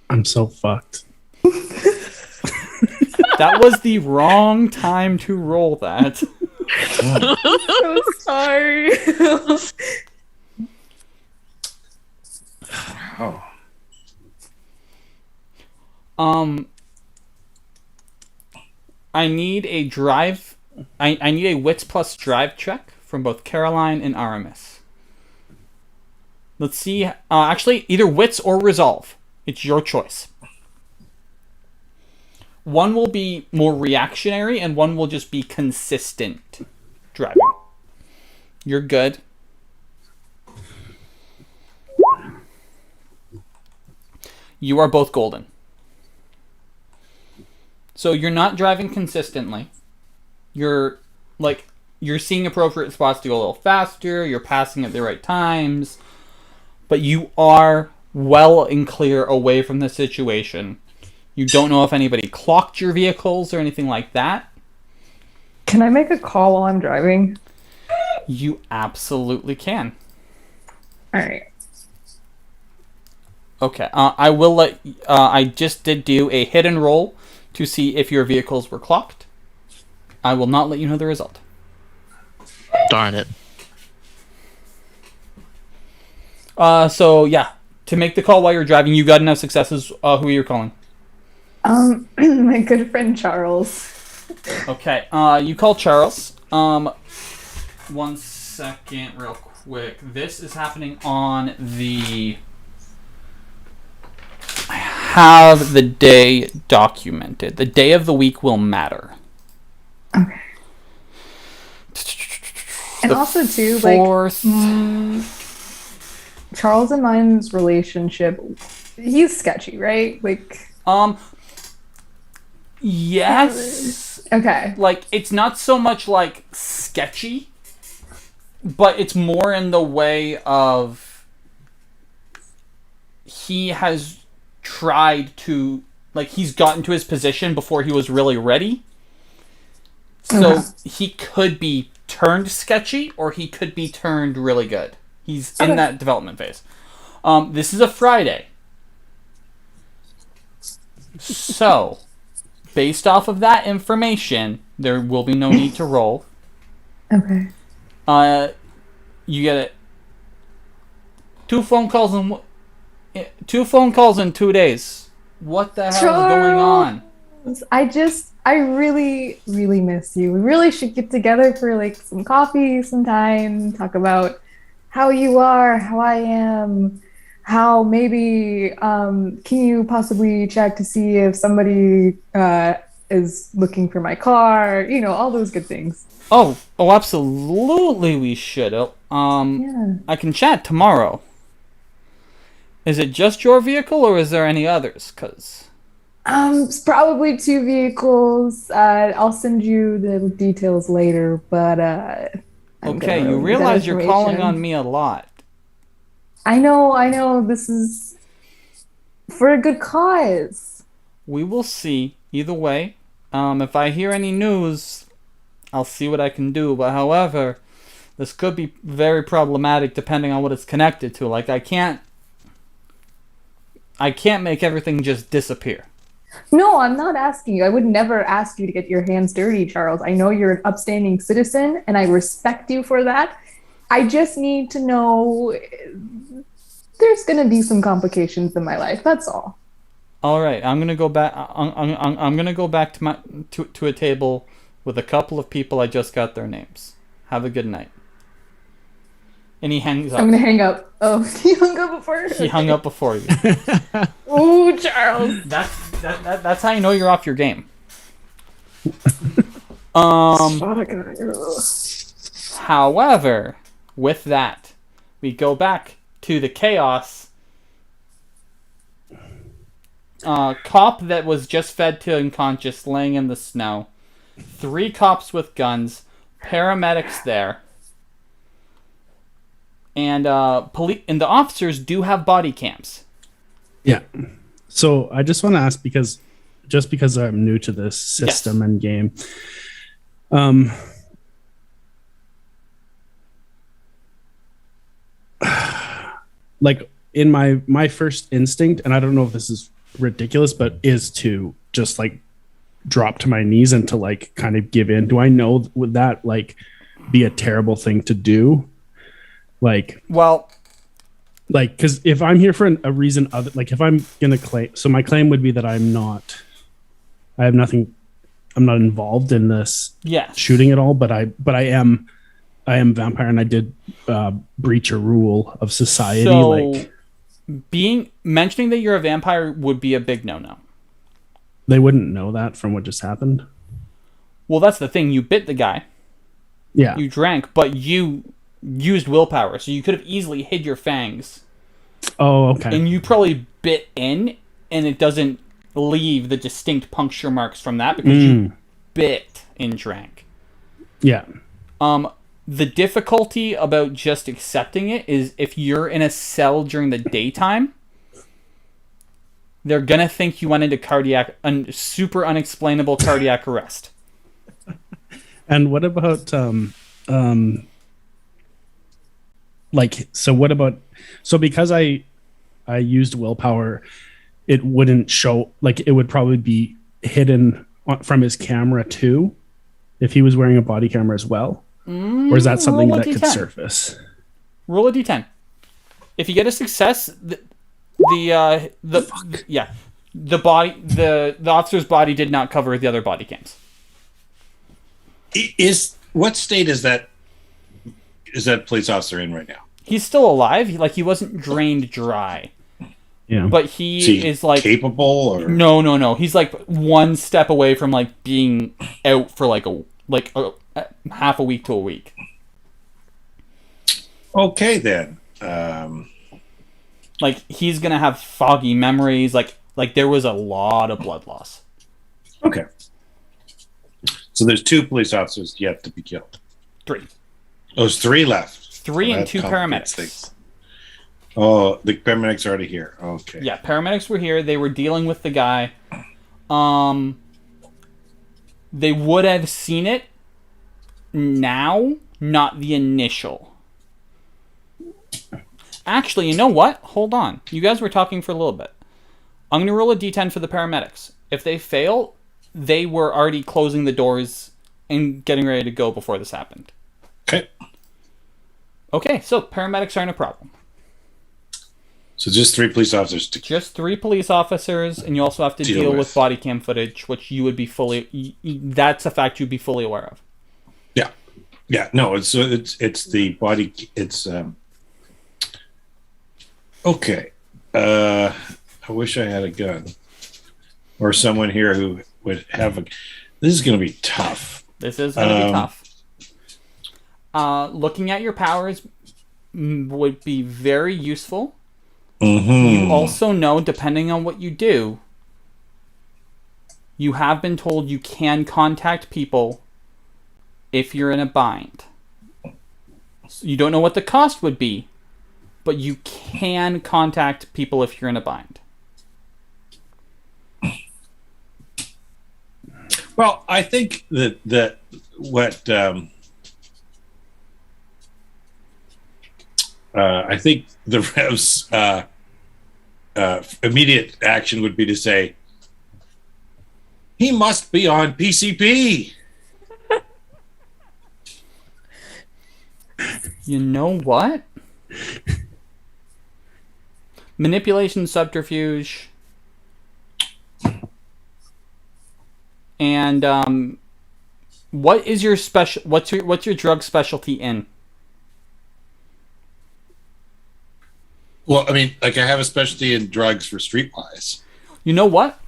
I'm so fucked. That was the wrong time to roll that. I'm so sorry. Oh. I need a drive. I need a wits plus drive check from both Caroline and Aramis. Let's see. Actually, either wits or resolve. It's your choice. One will be more reactionary, and one will just be consistent driving. You're good. You are both golden. So you're not driving consistently. You're seeing appropriate spots to go a little faster. You're passing at the right times. But you are well and clear away from the situation. You don't know if anybody clocked your vehicles or anything like that. Can I make a call while I'm driving? You absolutely can. All right. Okay. I will let. I just did do a hit and roll to see if your vehicles were clocked. I will not let you know the result. Darn it. So yeah, to make the call while you're driving, you got enough successes. Who are you calling? My good friend Charles. Okay. You call Charles. 1 second, real quick. This is happening on the. I have the day documented. The day of the week will matter. Okay. And also too, fourth... like Charles and mine's relationship, he's sketchy, right? Like yes. Okay. Like, it's not so much like sketchy, but it's more in the way of he has tried to, like, he's gotten to his position before he was really ready. So he could be turned sketchy, or he could be turned really good. He's in that development phase. This is a Friday. So, based off of that information, there will be no need to roll. Okay. You get it. 2 phone calls in 2 days. What the hell is going on? I really, really miss you. We really should get together for like some coffee sometime, talk about how you are, how I am, how maybe can you possibly check to see if somebody is looking for my car, all those good things. Oh, absolutely we should. I can chat tomorrow. Is it just your vehicle, or is there any others? It's probably 2 vehicles. I'll send you the details later, but okay, you realize you're calling on me a lot. I know. This is for a good cause. We will see. Either way, if I hear any news, I'll see what I can do. But however, this could be very problematic depending on what it's connected to. Like, I can't make everything just disappear. No, I'm not asking you. I would never ask you to get your hands dirty, Charles. I know you're an upstanding citizen, and I respect you for that. I just need to know there's going to be some complications in my life. That's all. All right, I'm gonna go back. I'm gonna go back to a table with a couple of people. I just got their names. Have a good night. And he hangs up. I'm gonna hang up. Oh, he hung up before. He hung up before you. Ooh, Charles. That's how you know you're off your game. However, with that, we go back to the chaos. Cop that was just fed to unconscious, laying in the snow. 3 cops with guns. Paramedics there. And the officers do have body cams. Yeah. So I just want to ask, because I'm new to this system and game. Like, in my first instinct, and I don't know if this is ridiculous, but is to just like drop to my knees and to like kind of give in. Do I know, would that like be a terrible thing to do? Like, well, like, because if I'm here for a reason other, like, if I'm gonna claim, so my claim would be that I'm not involved in this shooting at all, but I am vampire, and I did breach a rule of society. So, like, mentioning that you're a vampire would be a big no-no. They wouldn't know that from what just happened. Well, that's the thing. You bit the guy. Yeah. You drank, but you used willpower, so you could have easily hid your fangs. Oh, okay. And you probably bit in, and it doesn't leave the distinct puncture marks from that because you bit and drank. Yeah. The difficulty about just accepting it is if you're in a cell during the daytime, they're gonna think you went into super unexplainable cardiac arrest. And what about like, so what about, so because I used willpower, it wouldn't show, like, it would probably be hidden from his camera too, if he was wearing a body camera as well. Or is that something that could surface? Roll a d10. If you get a success, the officer's body did not cover the other body cams. What state is that police officer in right now? He's still alive. He wasn't drained dry. Yeah. But he is like capable, or no. He's like one step away from like being out for like half a week to a week. Okay, then. Like, he's gonna have foggy memories. Like there was a lot of blood loss. Okay. So there's 2 police officers yet to be killed. 3. There's 3 left. 3 and 2 paramedics. Oh, the paramedics are already here. Okay. Yeah, paramedics were here. They were dealing with the guy. They would have seen it now, not the initial. Actually, you know what? Hold on. You guys were talking for a little bit. I'm going to roll a d10 for the paramedics. If they fail, they were already closing the doors and getting ready to go before this happened. Okay. Okay, so paramedics aren't a problem. So just 3 police officers. Just 3 police officers, and you also have to deal with body cam footage, which you would be fully... That's a fact you'd be fully aware of. Yeah. Yeah, no, it's the body... It's... Okay. I wish I had a gun. Or someone here who would have a... This is going to be tough. This is going to be tough. Looking at your powers would be very useful. Mm-hmm. You also know, depending on what you do, you have been told you can contact people if you're in a bind. So you don't know what the cost would be, but you can contact people if you're in a bind. Well, I think that what I think the Rev's immediate action would be to say, he must be on PCP. You know what? Manipulation, subterfuge, and what is your special? What's your drug specialty in? Well, I mean, like I have a specialty in drugs for Streetwise. You know what?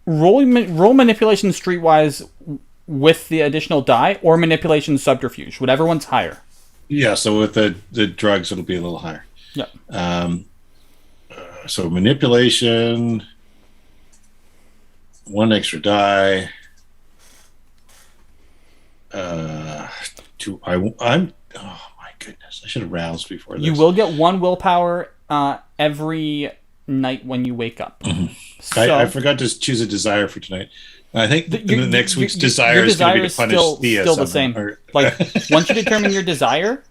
Roll manipulation streetwise with the additional die, or manipulation subterfuge, whatever one's higher. Yeah, so with the drugs, it'll be a little higher. Yeah. So manipulation, 1 extra die. I'm. Oh my goodness! I should have roused before this. You will get 1 willpower every night when you wake up. Mm-hmm. So, I forgot to choose a desire for tonight. I think the next week's desire is going to be to punish Thea. Still the same. Like once you determine your desire,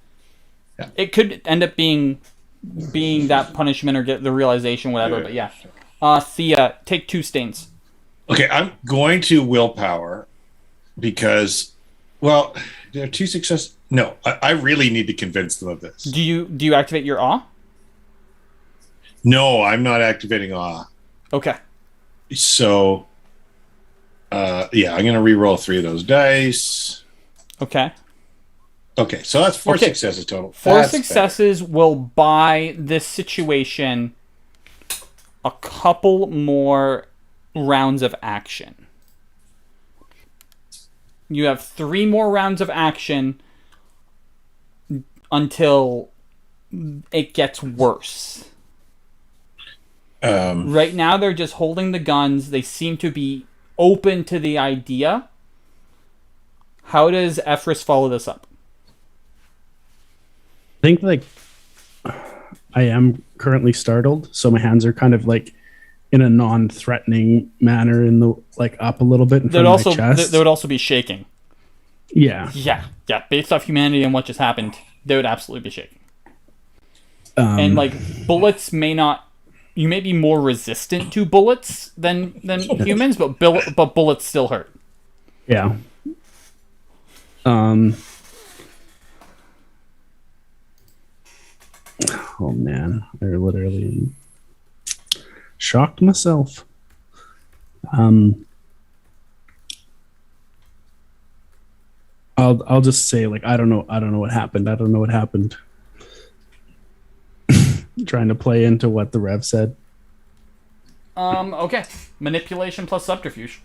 yeah. It could end up being that punishment or get the realization, whatever. But yeah, Thea, take 2 stains. Okay, I'm going to willpower because, well, there are 2 successes. No, I really need to convince them of this. Do you activate your awe? No, I'm not activating awe. Okay. So, yeah, I'm going to re-roll 3 of those dice. Okay. Okay, so that's 4 successes total. 4 successes will buy this situation a couple more rounds of action. You have 3 more rounds of action until it gets worse. Right now, they're just holding the guns. They seem to be open to the idea. How does Efrys follow this up? I think like I am currently startled, so my hands are kind of like in a non-threatening manner, in the like up a little bit in front of my chest. They would also be shaking. Yeah. Based off humanity and what just happened, they would absolutely be shaking. And like bullets may not. You may be more resistant to bullets than humans, but bullets still hurt. Yeah. Oh man, I literally shocked myself. I'll just say like I don't know what happened. Trying to play into what the Rev said. Okay. Manipulation plus subterfuge.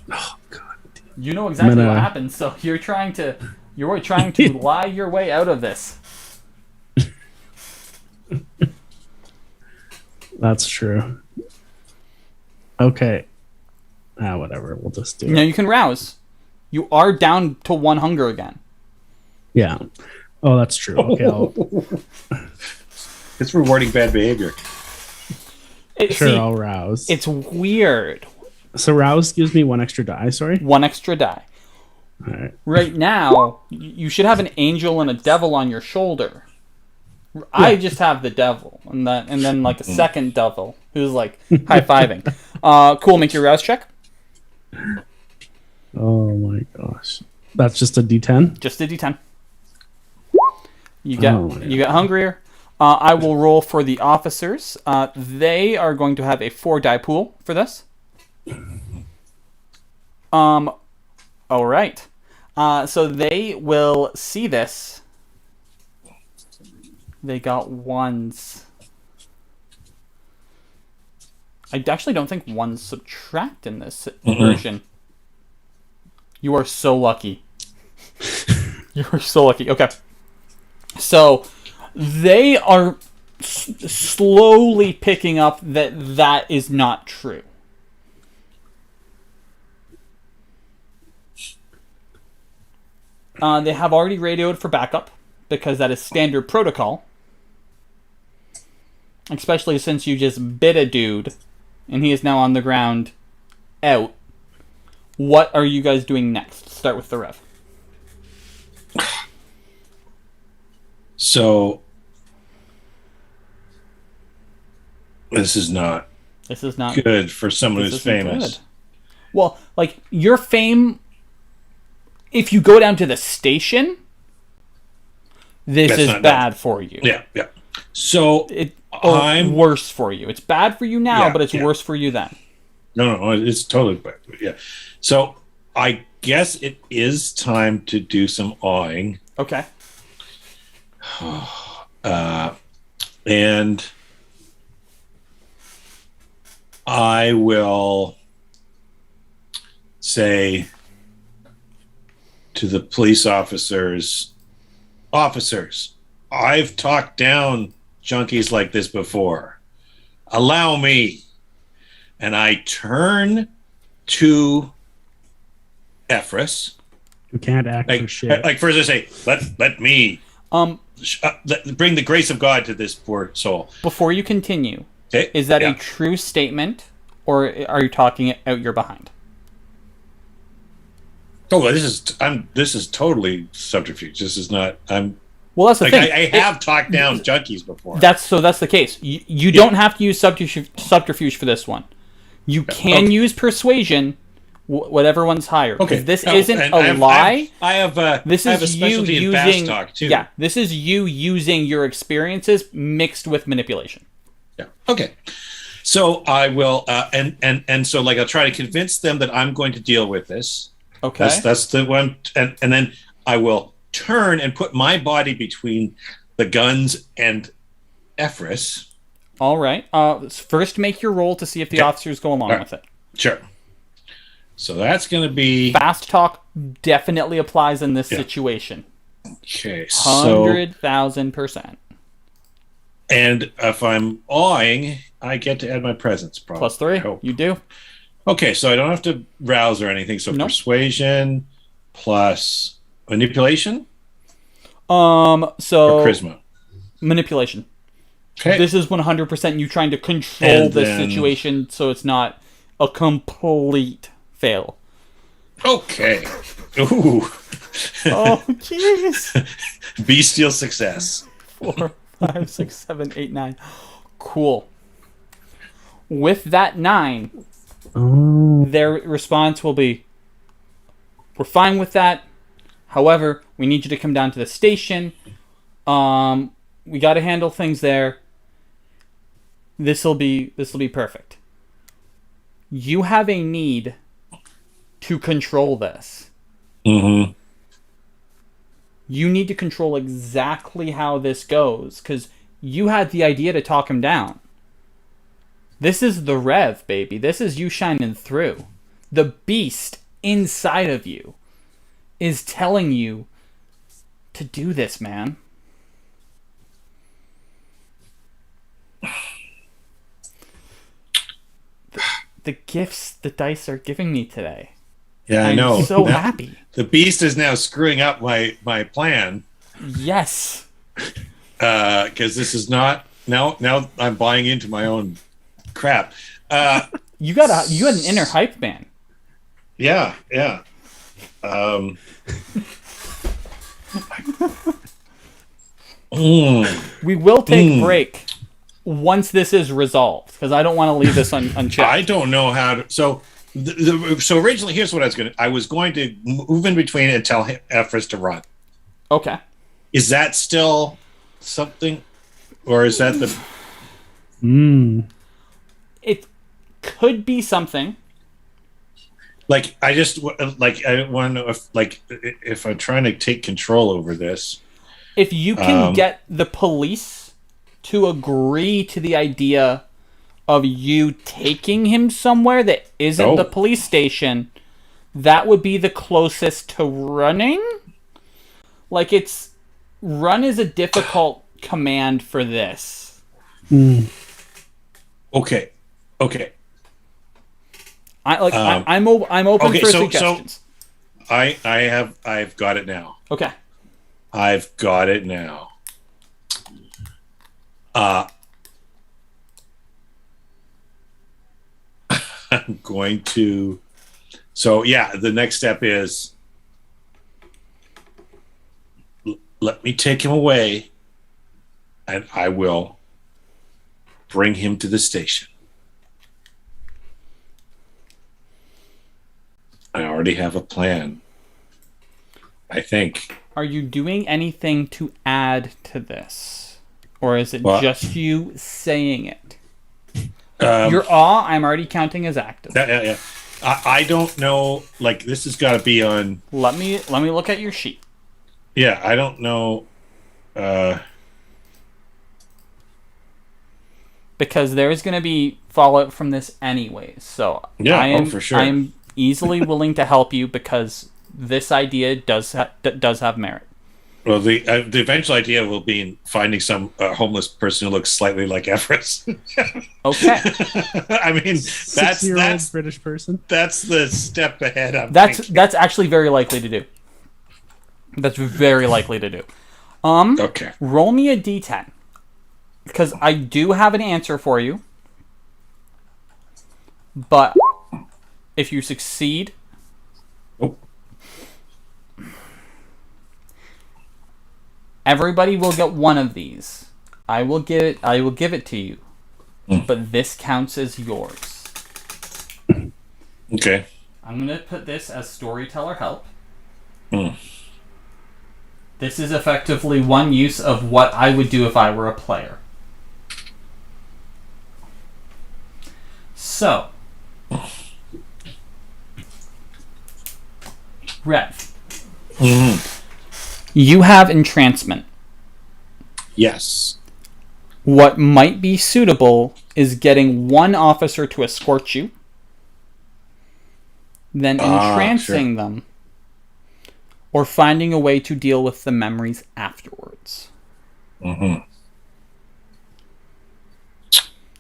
Oh god. You know exactly what happened, so you're trying to lie your way out of this. That's true. Okay. Whatever. We'll just do it. No, you can rouse. You are down to 1 hunger again. Yeah. Oh, that's true. Okay. It's rewarding bad behavior. I'll rouse. It's weird. So rouse gives me 1 extra die, sorry? 1 extra die. All right. Right now, you should have an angel and a devil on your shoulder. I just have the devil, and then like a second devil who's like high-fiving. Cool, make your rouse check. Oh my gosh. That's just a D10? Just a D10. You get hungrier. I will roll for the officers. They are going to have a 4-die pool for this. All right. So they will see this. They got 1s. I actually don't think 1s subtract in this version. You are so lucky. You are so lucky. Okay. So they are slowly picking up that is not true. They have already radioed for backup because that is standard protocol. Especially since you just bit a dude and he is now on the ground out. What are you guys doing next? Start with the Rev. So this is not good for someone who's famous. Good. Well, like your fame, if you go down to the station, this is bad for you. Yeah. So I'm worse for you. It's bad for you now, but it's worse for you then. No, it's totally bad. Yeah. So I guess it is time to do some awing. Okay. And I will say to the police officers, I've talked down junkies like this before. Allow me. And I turn to Efrys. Who can't act for shit. Like first I say, let me bring the grace of God to this poor soul. Before you continue, okay. Is that a true statement, or are you talking it out your behind? Oh, this is totally subterfuge. This is not. Well, that's the thing. I have talked down junkies before. That's the case. You don't have to use subterfuge for this one. You can use persuasion, whatever one's higher. Okay. This isn't a lie. I have a specialty in fast talk too. Yeah. This is you using your experiences mixed with manipulation. Yeah. Okay. So I will, and so like I'll try to convince them that I'm going to deal with this. Okay. That's the one, and then I will turn and put my body between the guns and Efrys. All right. First, make your roll to see if the officers go along with it. Sure. So that's going to be... Fast talk definitely applies in this situation. Okay, so... 100,000%. And if I'm awing, I get to add my presence, probably. +3. You do. Okay, so I don't have to rouse or anything. So persuasion plus manipulation? Or charisma? Manipulation. Okay. This is 100% you trying to control this situation so it's not a complete fail. Okay. Ooh. Oh, jeez. Bestial success. 4, 5, 6, 7, 8, 9. Cool. With that 9, their response will be, we're fine with that. However, we need you to come down to the station. We got to handle things there. This'll be perfect. You have a need to control this. Mm-hmm. You need to control exactly how this goes, because you had the idea to talk him down. This is the Rev, baby. This is you shining through. The beast inside of you is telling you to do this, man. The gifts the dice are giving me today. Yeah, I know. I'm so happy. The beast is now screwing up my plan. Yes. Because this is not now I'm buying into my own crap. You got an inner hype man. Yeah. We will take a break once this is resolved, because I don't want to leave this unchecked. I don't know how to. So originally, here's what I was going to move in between and tell Efrys to run. Okay. Is that still something, or is that the? It could be something. Like I want to know if I'm trying to take control over this. If you can get the police to agree to the idea of you taking him somewhere that isn't the police station, that would be the closest to running. Like, run is a difficult command for this. Okay. I'm open for suggestions. So I've got it now. Okay. I've got it now. I'm going to. So yeah, the next step is let me take him away, and I will bring him to the station. I already have a plan, I think. Are you doing anything to add to this? Or is it just you saying it? Your awe, I'm already counting as active. Yeah. I don't know. Like, this has got to be on. Let me look at your sheet. Yeah, I don't know. Because there's going to be fallout from this anyways. So yeah, for sure. I am easily willing to help you because this idea does have merit. Well, the eventual idea will be finding some homeless person who looks slightly like Efrys. Okay. I mean, that's British person. That's the step ahead. That's actually very likely to do. That's very likely to do. Okay. Roll me a d10 because I do have an answer for you. But if you succeed, everybody will get one of these. I will give it to you. But this counts as yours. Okay. I'm going to put this as storyteller help. This is effectively one use of what I would do if I were a player. So, Rev. You have entrancement. Yes. What might be suitable is getting one officer to escort you, then entrancing them, or finding a way to deal with the memories afterwards.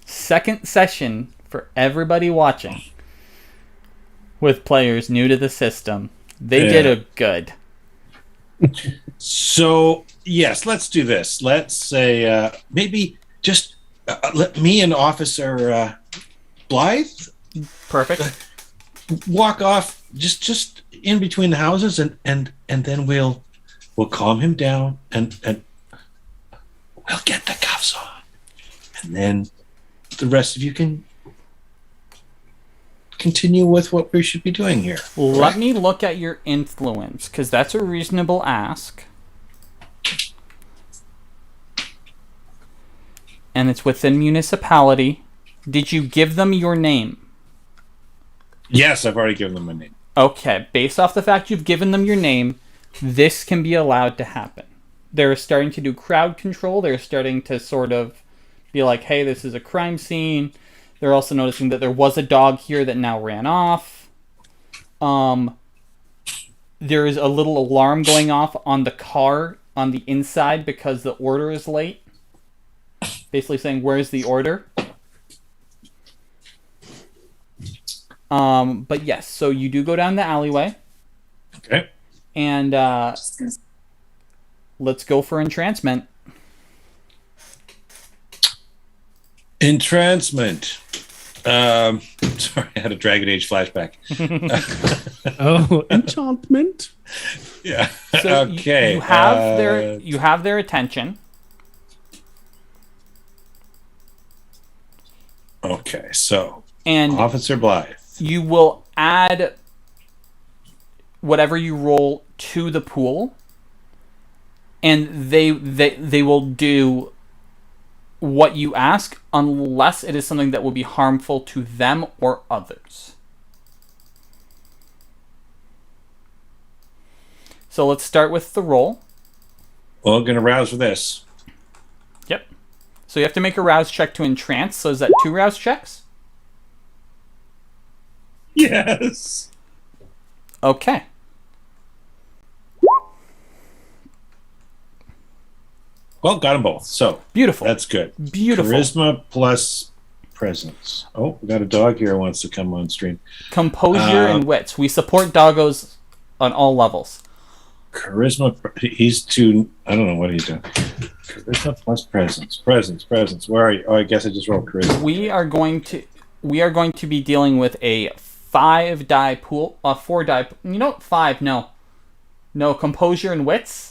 Second session for everybody watching with players new to the system. They did a good. So, yes, let's do this. Let's say maybe just let me and Officer Blythe walk off just in between the houses, and then we'll calm him down and we'll get the cuffs on, and then the rest of you can continue with what we should be doing here. Let me look at your influence, because that's a reasonable ask. And it's within municipality. Did you give them your name? Yes, I've already given them my name. Okay, based off the fact you've given them your name, this can be allowed to happen. They're starting to do crowd control. They're starting to sort of be like, hey, this is a crime scene. They're also noticing that there was a dog here that now ran off. There is a little alarm going off on the car on the inside because the order is late. Basically saying, where's the order? But yes, so you do go down the alleyway. Okay. And let's go for entrancement. Entrancement. Sorry, I had a Dragon Age flashback. Oh, enchantment. Yeah. So Okay. you have their attention. Okay, so And Officer Blythe. you will add whatever you roll to the pool, and they will do what you ask unless it is something that will be harmful to them or others. So let's start with the roll. Well, I'm going to rouse for this. Yep. So you have to make a rouse check to entrance. So is that 2 rouse checks? Yes. Okay. Well, got them both. So Beautiful. that's good. Beautiful. Charisma plus presence. Oh, we got a dog here who wants to come on stream. Composure and wits. We support doggos on all levels. Charisma. He's too. I don't know what he's doing. Charisma plus presence. Presence. Where are you? Oh, I guess I just rolled charisma. We are going to be dealing with a 5-die pool. 4-die. You know what? 5. No. Composure and wits.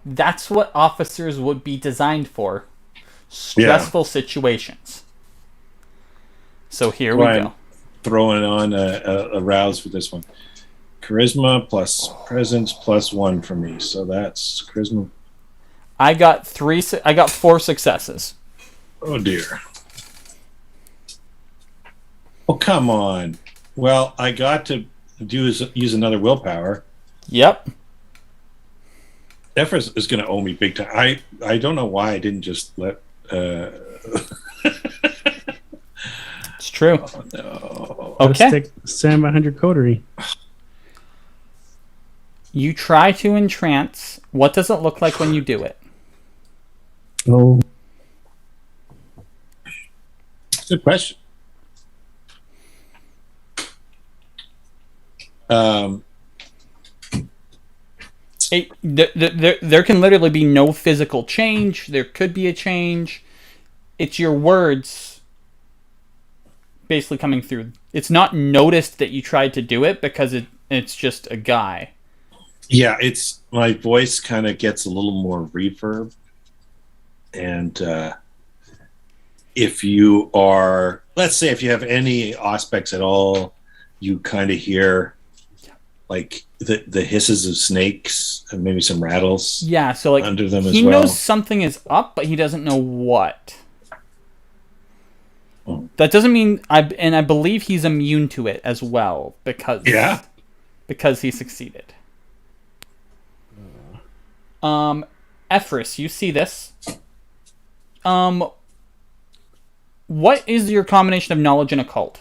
That's what officers would be designed for. Stressful situations. So here we go. Throwing on a rouse for this one. Charisma plus presence plus 1 for me. So that's charisma. I got 4 successes. Oh dear. Oh come on. Well, I got to use another willpower. Yep. Efrys is going to owe me big time. I don't know why I didn't just let. It's true. Oh, no. Okay. Sam 100 coterie. You try to entrance. What does it look like when you do it? Oh. Good question. There can literally be no physical change. There could be a change. It's your words basically coming through. It's not noticed that you tried to do it because it's just a guy. Yeah, it's my voice kind of gets a little more reverb. And if you are, let's say if you have any aspects at all, you kind of hear like the hisses of snakes and maybe some rattles. Yeah, so like under them as he well. knows something is up, but he doesn't know what. Oh. That doesn't mean I believe he's immune to it as well because he succeeded. Efrys, you see this. What is your combination of knowledge and occult?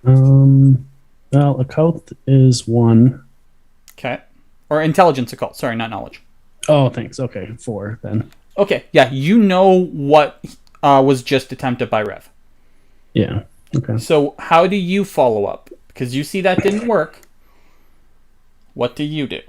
Well, occult is 1. Okay. Or intelligence occult. Sorry, not knowledge. Oh, thanks. Okay, 4 then. Okay, yeah, you know what was just attempted by Rev. Yeah, okay. So how do you follow up? Because you see that didn't work. What do you do?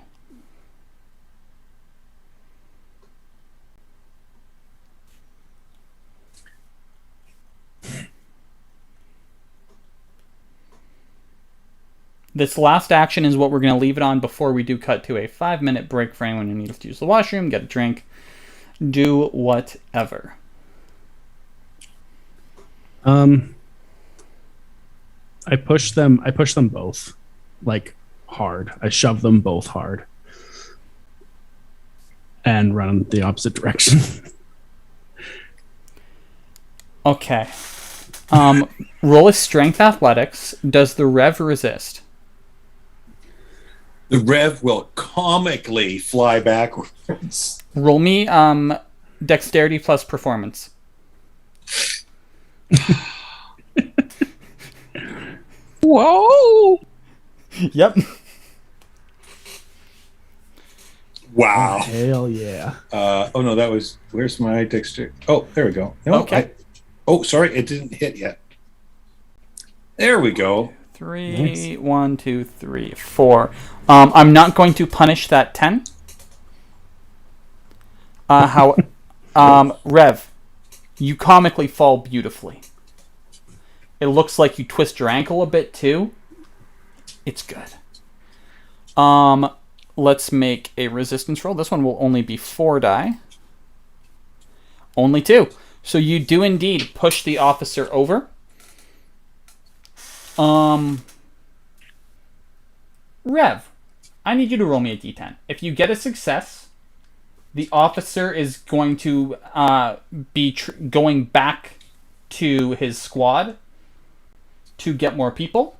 This last action is what we're going to leave it on before we do cut to a 5-minute break for anyone who needs to use the washroom, get a drink, do whatever. I push them both like hard. I shove them both hard and run the opposite direction. Okay. Roll a strength athletics. Does the Rev resist? The Rev will comically fly backwards. Roll me dexterity plus performance. Whoa! Yep. Wow. Hell yeah. Oh no, that was, where's my dexterity? Oh, there we go. No, Okay. sorry, it didn't hit yet. There we go. 3. Nice. 1, 2, 3, 4. I'm not going to punish that 10. Rev, you comically fall beautifully. It looks like you twist your ankle a bit too. It's good. Let's make a resistance roll. This one will only be 4 die. Only 2. So you do indeed push the officer over. Rev, I need you to roll me a d10. If you get a success, the officer is going to be going back to his squad to get more people.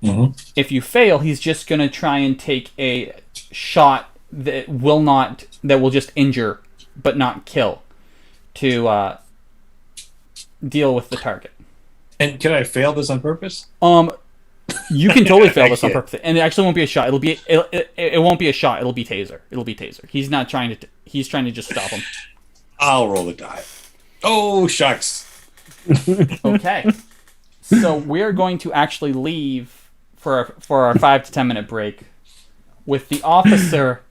Mm-hmm. If you fail, he's just going to try and take a shot that will just injure but not kill to deal with the target. And can I fail this on purpose? You can totally fail this on purpose, and it actually won't be a shot. It won't be a shot. It'll be taser. He's not trying to. He's trying to just stop him. I'll roll the die. Oh shucks. Okay. So we're going to actually leave for our 5 to 10 minute break with the officer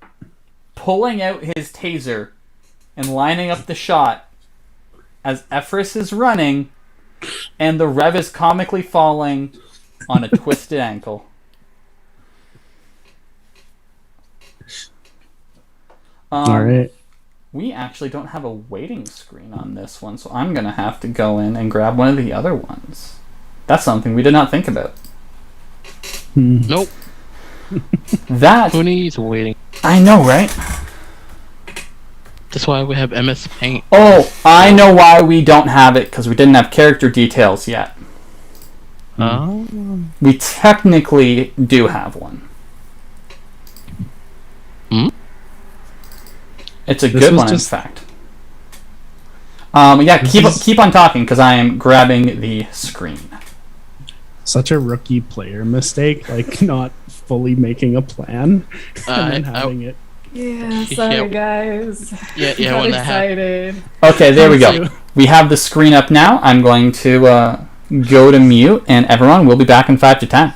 pulling out his taser and lining up the shot as Efrys is running, and the Rev is comically falling on a twisted ankle. All right. We actually don't have a waiting screen on this one, so I'm going to have to go in and grab one of the other ones. That's something we did not think about. Nope. Who needs waiting? I know, right? That's why we have MS Paint. Oh, I know why we don't have it, because we didn't have character details yet. We technically do have one. It's a good one, in fact. Keep on talking, because I am grabbing the screen. Such a rookie player mistake, like not fully making a plan and then having it. Yeah, sorry guys. Yeah, Got excited. Okay, there we go. We have the screen up now. I'm going to go to mute, and everyone, we'll be back in 5 to 10.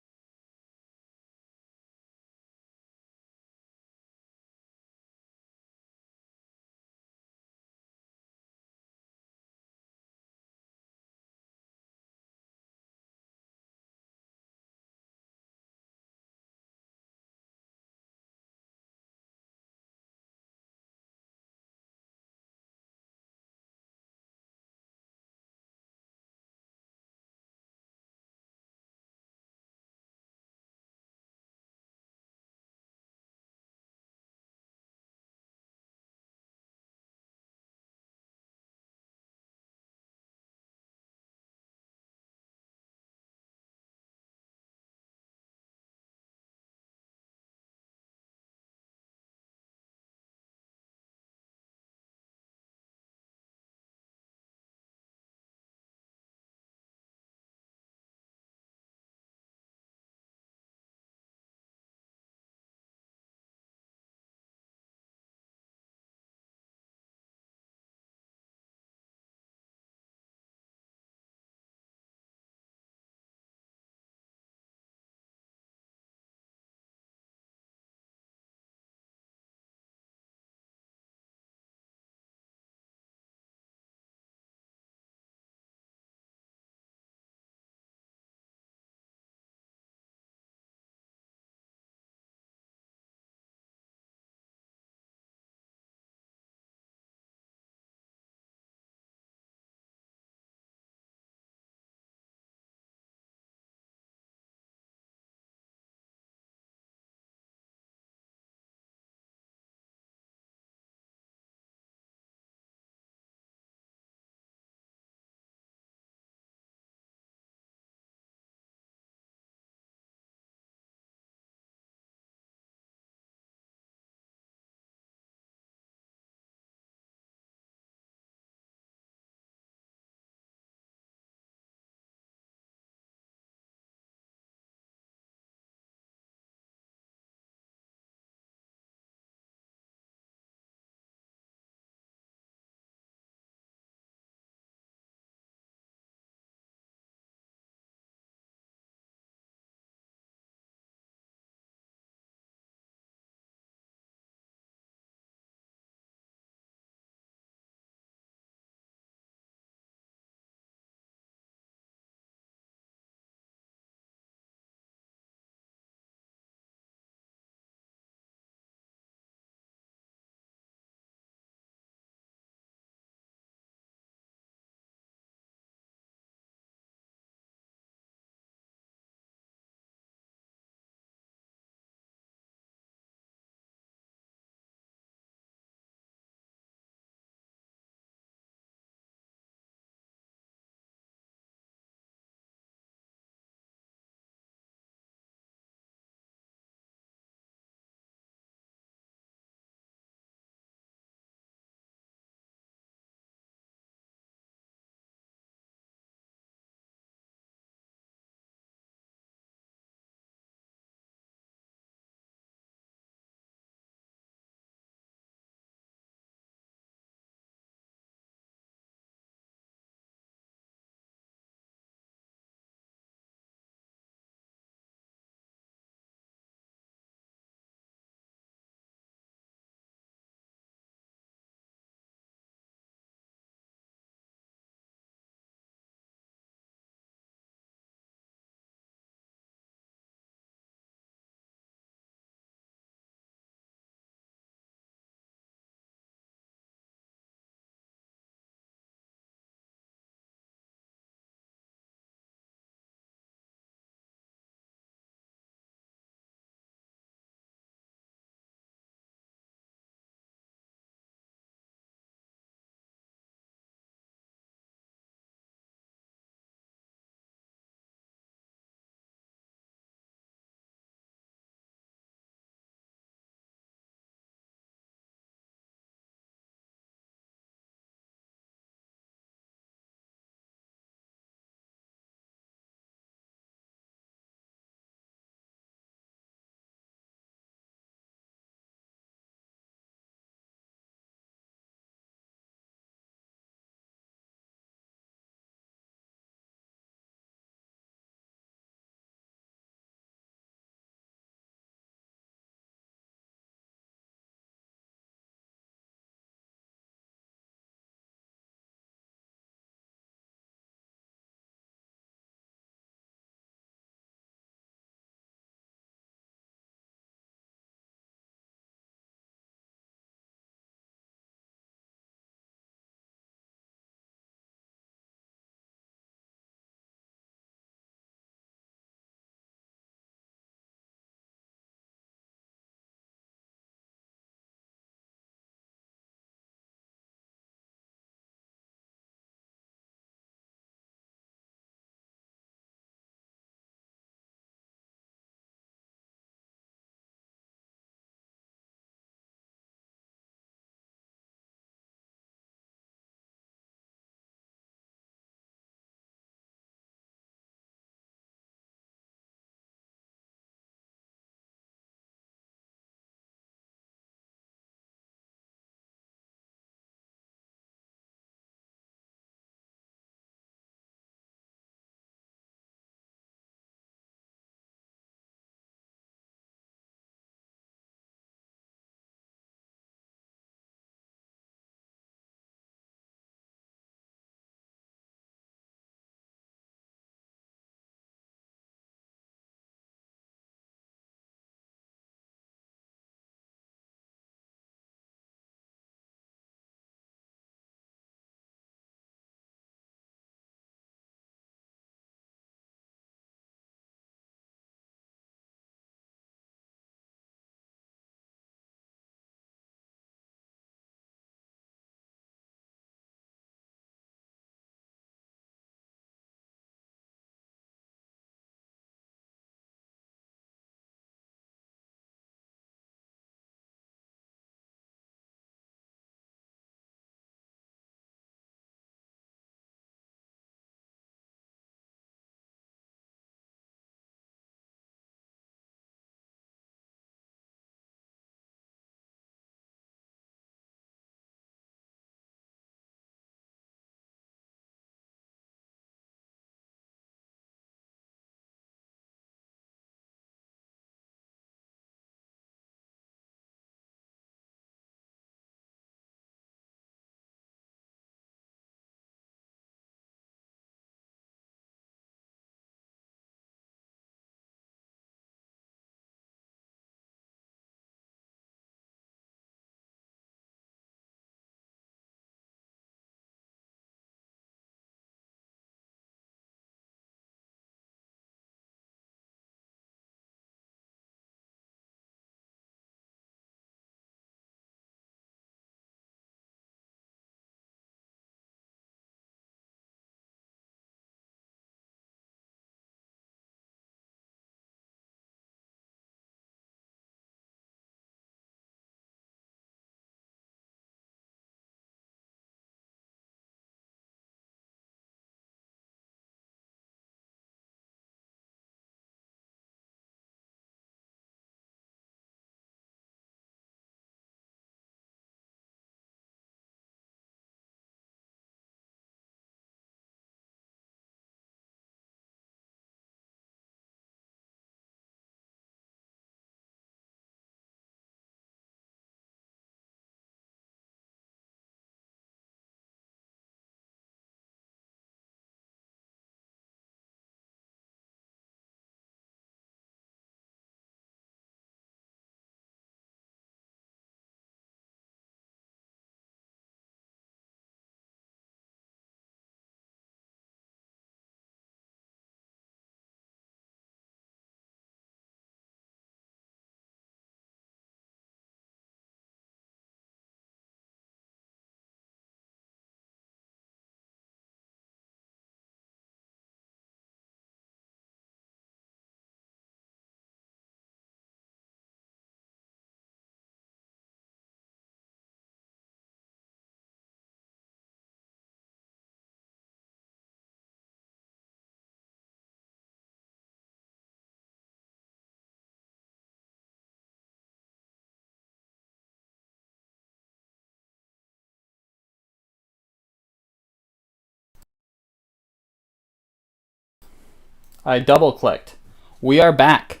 I double-clicked. We are back.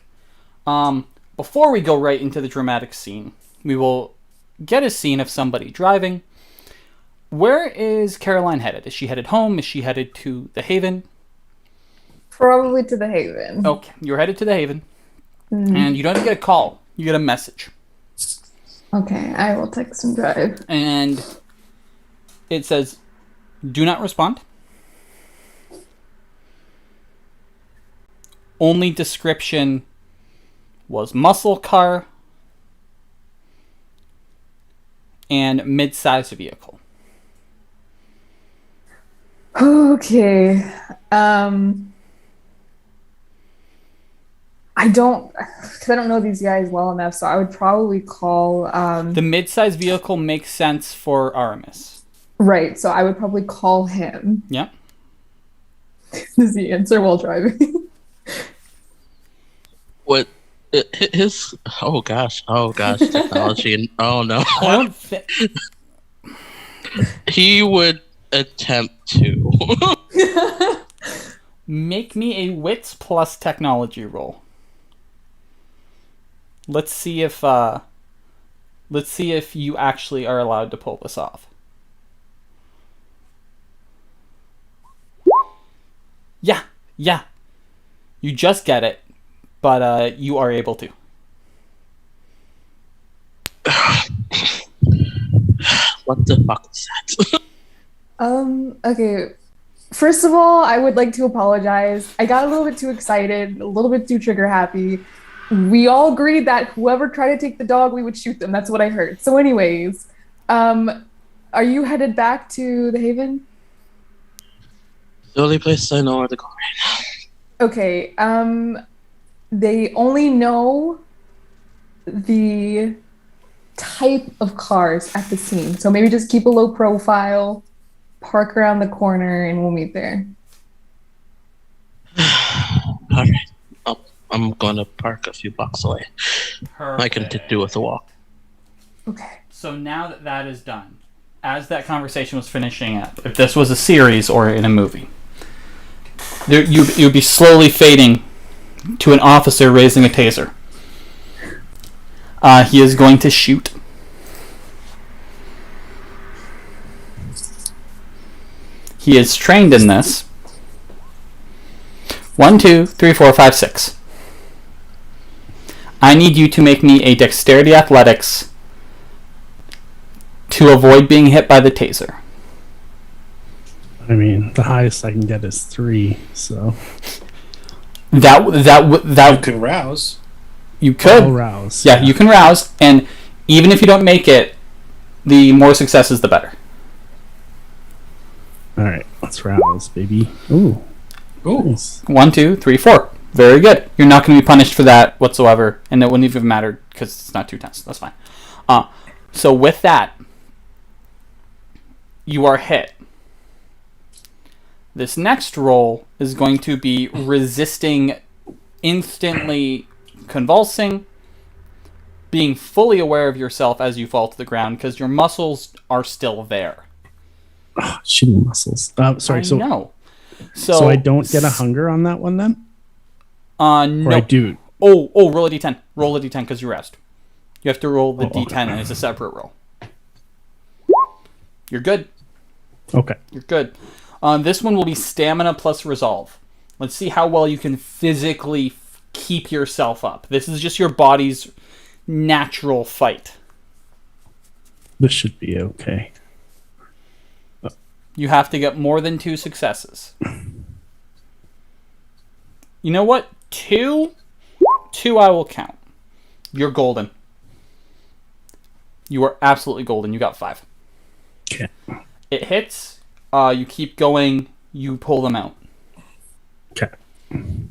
Before we go right into the dramatic scene, we will get a scene of somebody driving. Where is Caroline headed? Is she headed home? Is she headed to the Haven? Probably to the Haven. Okay, you're headed to the Haven. And you don't get a call. You get a message. Okay, I will text and drive. And it says, do not respond. Only description was muscle car and mid-sized vehicle. Okay. I don't know these guys well enough, so I would probably call... The mid-sized vehicle makes sense for Aramis. Right, so I would probably call him. Yep. Does he answer while driving? What? His... Oh, gosh, technology. And, oh, no. I don't think... He would attempt to. Make me a wits plus technology roll. Let's see if you actually are allowed to pull this off. Yeah. You just get it, but you are able to. What the fuck is that? Okay. First of all, I would like to apologize. I got a little bit too excited, a little bit too trigger happy. We all agreed that whoever tried to take the dog, we would shoot them. That's what I heard. So anyways, are you headed back to the Haven? The only place I know where to go right now. Okay. They only know the type of cars at the scene. So maybe just keep a low profile, park around the corner, and we'll meet there. All right. I'm going to park a few blocks away. Perfect. I can do with a walk. Okay. So now that that is done, as that conversation was finishing up, if this was a series or in a movie, you'd be slowly fading to an officer raising a taser. He is going to shoot. He is trained in this. 1, 2, 3, 4, 5, 6. I need you to make me a dexterity athletics to avoid being hit by the taser. I mean, the highest I can get is 3, so... That you can rouse. You could. I'll rouse. Yeah, you can rouse, and even if you don't make it, the more successes, the better. Alright, let's rouse, baby. Ooh. Nice. 1, 2, 3, 4. Very good. You're not going to be punished for that whatsoever, and it wouldn't even matter because it's not 2 tenths. That's fine. So with that, you are hit. This next roll is going to be resisting instantly convulsing, being fully aware of yourself as you fall to the ground because your muscles are still there. Oh, shitty muscles. Sorry, No. So I don't get a hunger on that one then? No. Or I do. Oh, roll a d10. Roll a d10 because you rest. You have to roll the d10 and it's a separate roll. You're good. Okay. You're good. This one will be stamina plus resolve. Let's see how well you can physically keep yourself up. This is just your body's natural fight. This should be okay. You have to get more than 2 successes. You know what? 2 I will count. You're golden. You are absolutely golden. You got 5. Okay. It hits. You keep going. You pull them out. Okay. And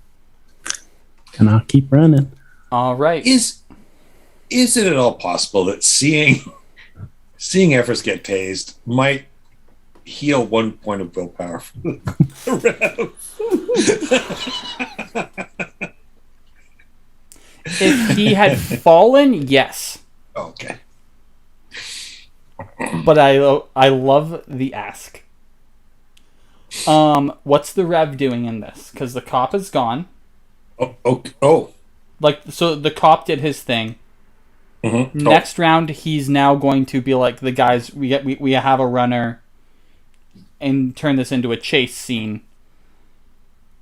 I'll keep running. All right. Is it at all possible that seeing Efrys get tased might heal 1 point of willpower from the rev? If he had fallen, yes. Okay. But I love the ask. What's the Rev doing in this? Because the cop is gone. Oh. Like, so the cop did his thing. Mm-hmm. Next round, he's now going to be like, the guys, we have a runner, and turn this into a chase scene.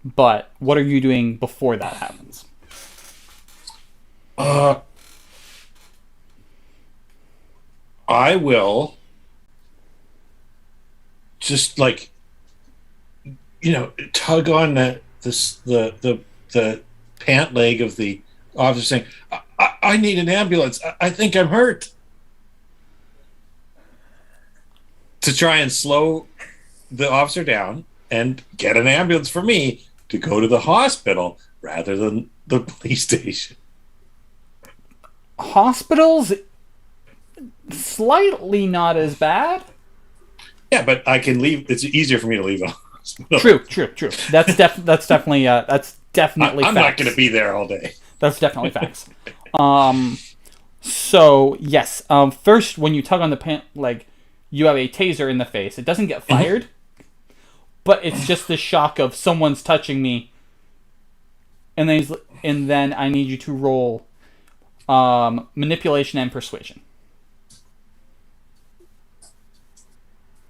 But what are you doing before that happens? I will just tug on the pant leg of the officer, saying, I need an ambulance. I think I'm hurt. To try and slow the officer down and get an ambulance for me to go to the hospital rather than the police station. Hospitals, slightly not as bad. Yeah, but I can leave. It's easier for me to leave the hospital. True. That's definitely I'm not facts. going to be there all day. That's definitely facts. So yes. First, when you tug on the pant leg, you have a taser in the face. It doesn't get fired, but it's just the shock of someone's touching me, and then I need you to roll manipulation and persuasion.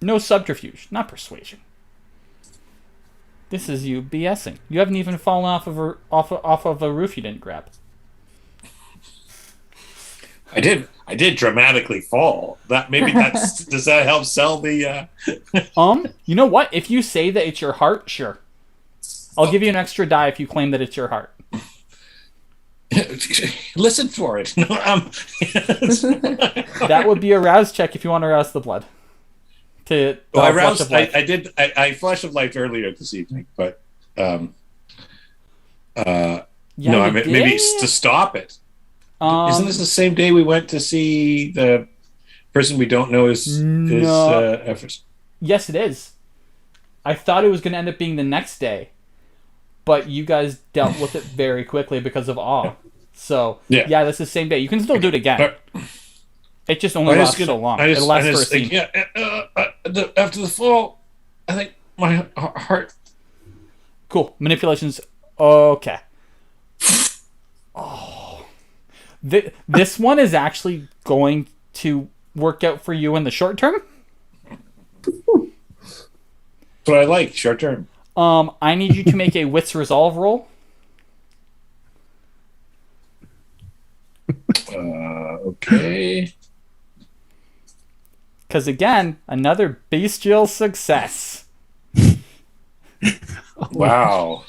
No subterfuge, not persuasion. This is you BSing. You haven't even fallen off of a roof you didn't grab. I did dramatically fall. Does that help sell the? You know what? If you say that it's your heart, sure. I'll give you an extra die if you claim that it's your heart. Listen for it. No, That would be a rouse check if you want to rouse the blood. I flash of life earlier this evening, but maybe it's to stop it. Isn't this the same day we went to see the person we don't know is Efrys? Yes, it is. I thought it was going to end up being the next day, but you guys dealt with it very quickly because of awe. So yeah, this is the same day. You can still do it again. It just only lasts so long. It lasts for a scene. After the fall, I think my heart. Cool. Manipulations. Okay. Oh. This one is actually going to work out for you in the short term. That's what I like, short term. I need you to make a wits resolve roll. Okay. Because again, another bestial success. Wow.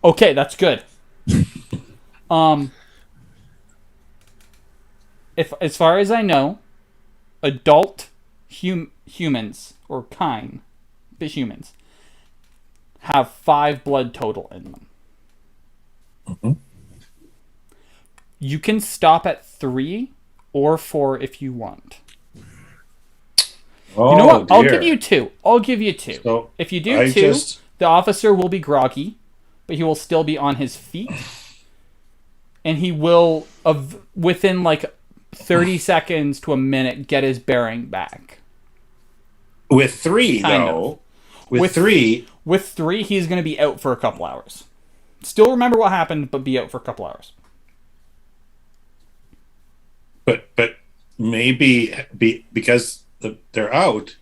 Okay, that's good. If as far as I know, adult humans or humans have 5 blood total in them. Mm-hmm. You can stop at 3 or 4 if you want. Oh, you know what? Dear. I'll give you 2. So if you do 2, the officer will be groggy, but he will still be on his feet. And he will, within 30 seconds to a minute, get his bearing back. With 3, though. With 3, he's going to be out for a couple hours. Still remember what happened, but be out for a couple hours. But maybe because they're out,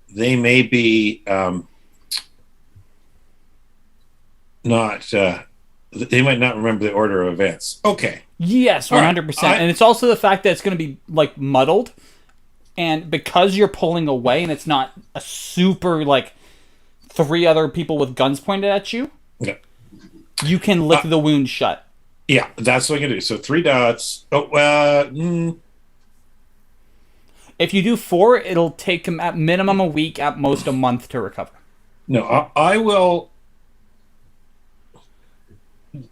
they may be not. They might not remember the order of events. Okay. Yes, 100%. And it's also the fact that it's going to be muddled, and because you're pulling away, and it's not a super 3 other people with guns pointed at you. Yeah. You can lick the wound shut. Yeah, that's what I'm gonna do. So 3 dots. If you do 4, it'll take him at minimum a week, at most a month to recover. No, I will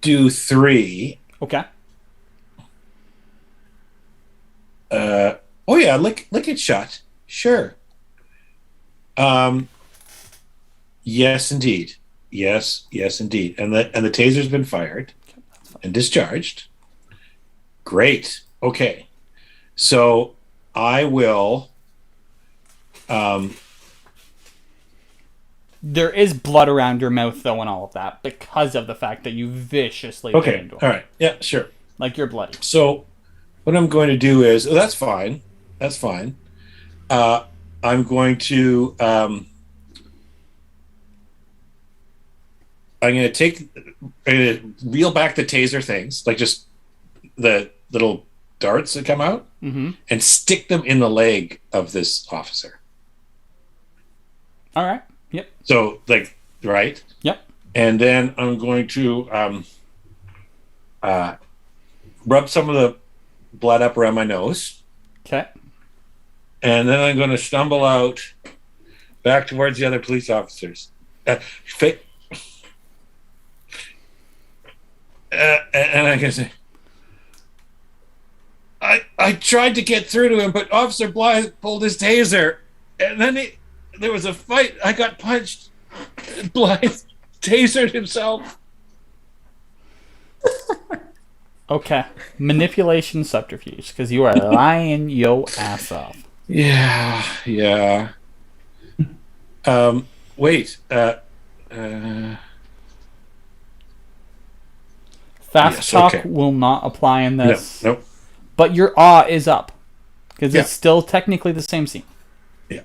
do 3. Okay. Lick it shut. Sure. Yes, indeed. Yes, indeed. And the taser's been fired and discharged. Great. Okay. So I will There is blood around your mouth, though, and all of that, because of the fact that you viciously Okay, into him. all right. Yeah, sure. Like you're bloody. So what I'm going to do is... that's fine. That's fine. I'm going to... I'm going to reel back the taser things, like just the little darts that come out, and stick them in the leg of this officer. All right. Yep. So, like, right? Yep. And then I'm going to rub some of the blood up around my nose. Okay. And then I'm going to stumble out back towards the other police officers. And I'm going to say, I tried to get through to him, but Officer Blythe pulled his taser. And then there was a fight. I got punched. Blythe tasered himself. Okay. Manipulation subterfuge, because you are lying your ass off. Yeah. Wait. Fast talk will not apply in this. Nope. But your awe is up, because it's still technically the same scene. Yeah.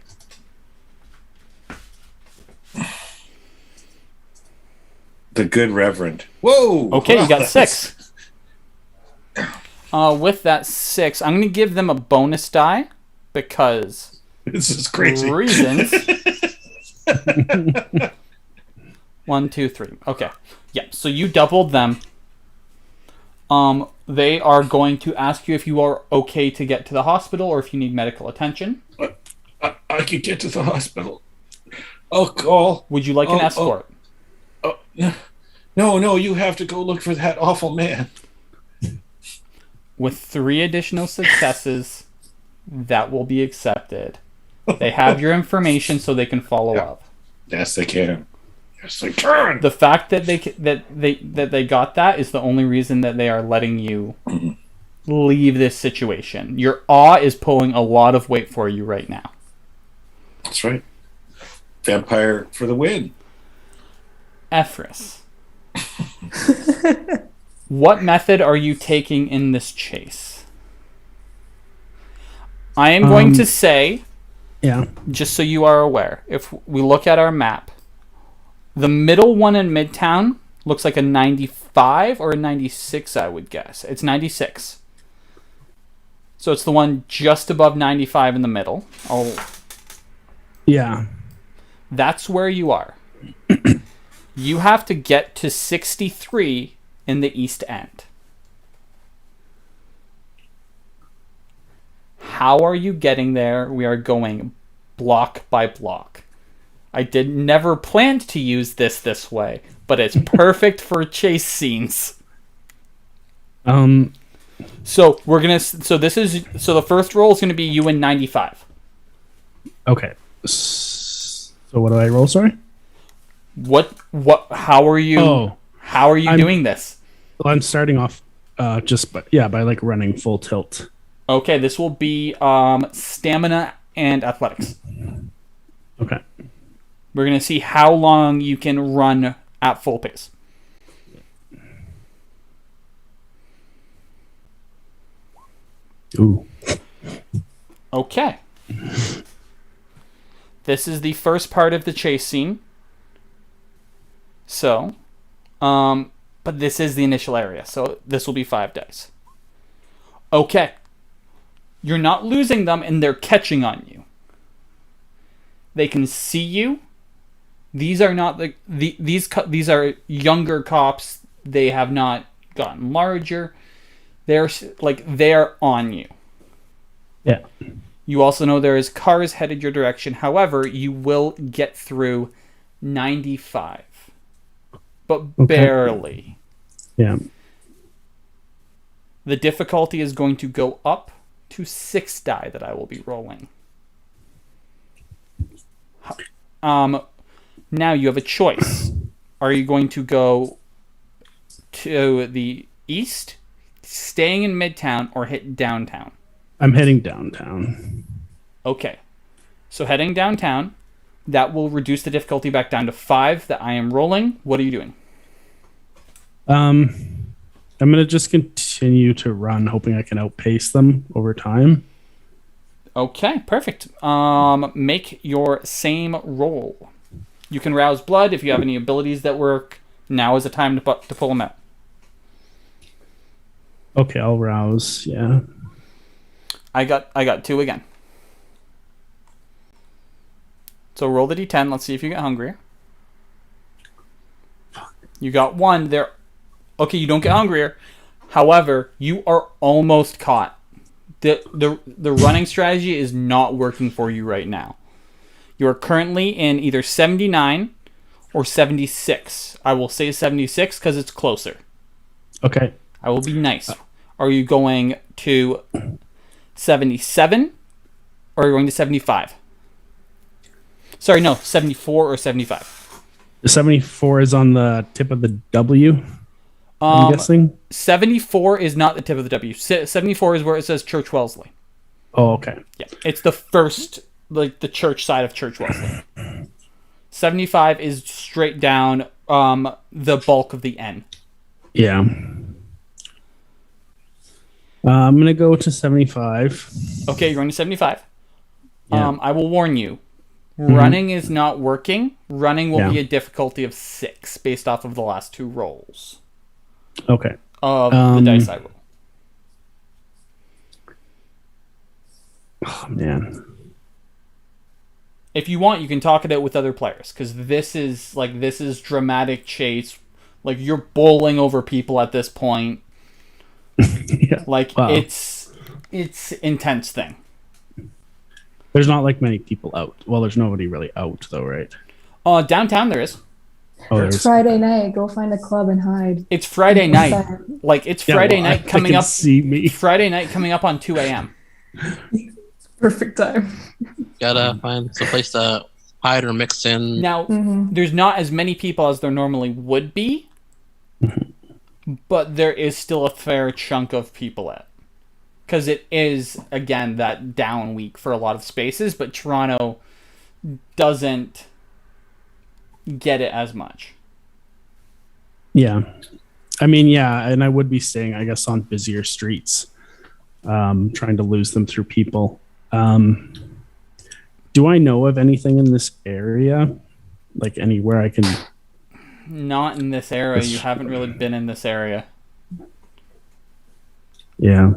The good Reverend. Whoa! Okay, you got 6. With that 6, I'm going to give them a bonus die, because... This is crazy. Reasons. 1, 2, 3. Okay. Yeah, so you doubled them. They are going to ask you if you are okay to get to the hospital or if you need medical attention. I could get to the hospital. Oh, call. Would you like an escort? No, you have to go look for that awful man. With 3 additional successes, that will be accepted. They have your information so they can follow up. Yes, they can. Yes, they can. The fact that they got that is the only reason that they are letting you leave this situation. Your awe is pulling a lot of weight for you right now. That's right. Vampire for the win. Efrys. What method are you taking in this chase? I am going to say, just so you are aware, if we look at our map, the middle one in Midtown looks like a 95 or a 96, I would guess. It's 96. So it's the one just above 95 in the middle. Yeah. That's where you are. You have to get to 63 in the East End. How are you getting there? We are going block by block. I never planned to use this way, but it's perfect for chase scenes. So the first roll is gonna be you in 95. Okay. So what do I roll? Sorry. How are you doing this? Well, I'm starting off by like running full tilt. Okay, this will be stamina and athletics. Okay. We're going to see how long you can run at full pace. Ooh. Okay. This is the first part of the chase scene. So, but this is the initial area, so this will be 5 dice. Okay. You're not losing them, and they're catching on you. They can see you. These are not these are younger cops. They have not gotten larger. They're on you. Yeah. You also know there is cars headed your direction. However, you will get through 95, but barely. Yeah. The difficulty is going to go up to 6 die that I will be rolling. Now you have a choice. Are you going to go to the east, staying in Midtown, or hit downtown? I'm heading downtown. Okay. So heading downtown, That will reduce the difficulty back down to 5 that I am rolling. What are you doing? I'm going to just continue to run, hoping I can outpace them over time. Okay, perfect. Make your same roll. You can rouse blood if you have any abilities that work. Now is the time to pull them out. Okay, I'll rouse. Yeah. I got 2 again. So roll the d10. Let's see if you get hungrier. You got 1 there. Okay, you don't get hungrier. However, you are almost caught. The running strategy is not working for you right now. You are currently in either 79 or 76. I will say 76 because it's closer. Okay. I will be nice. Are you going to 77 or are you going to 75? Sorry, no, 74 or 75. The 74 is on the tip of the W, I'm guessing? 74 is not the tip of the W. 74 is where it says Church Wellesley. Oh, okay. Yeah, it's the first, like the church side of Church Wellesley. 75 is straight down the bulk of the N. Yeah. I'm going to go to 75. Okay, you're going to 75. Yeah. I will warn you. Running is not working. Running will be a difficulty of 6 based off of the last 2 rolls. Okay. Of the dice I roll. Oh, man. If you want, you can talk it out with other players, because this is dramatic chase. Like, you're bowling over people at this point. Yeah. Like, wow. it's intense thing. There's not like many people out. Well, there's nobody really out though, right? Downtown there is. Oh, it's Friday night. Go find a club and hide. It's Friday night. Like, it's Friday night coming up. See me. Friday night coming up on 2 a.m. Perfect time. Gotta find some place to hide or mix in. Now, there's not as many people as there normally would be, but there is still a fair chunk of people at. Because it is, again, that down week for a lot of spaces, but Toronto doesn't get it as much. Yeah. I mean, yeah, and I would be staying, I guess, on busier streets, trying to lose them through people. Do I know of anything in this area? Like anywhere I can... Not in this area. You haven't really been in this area. Yeah.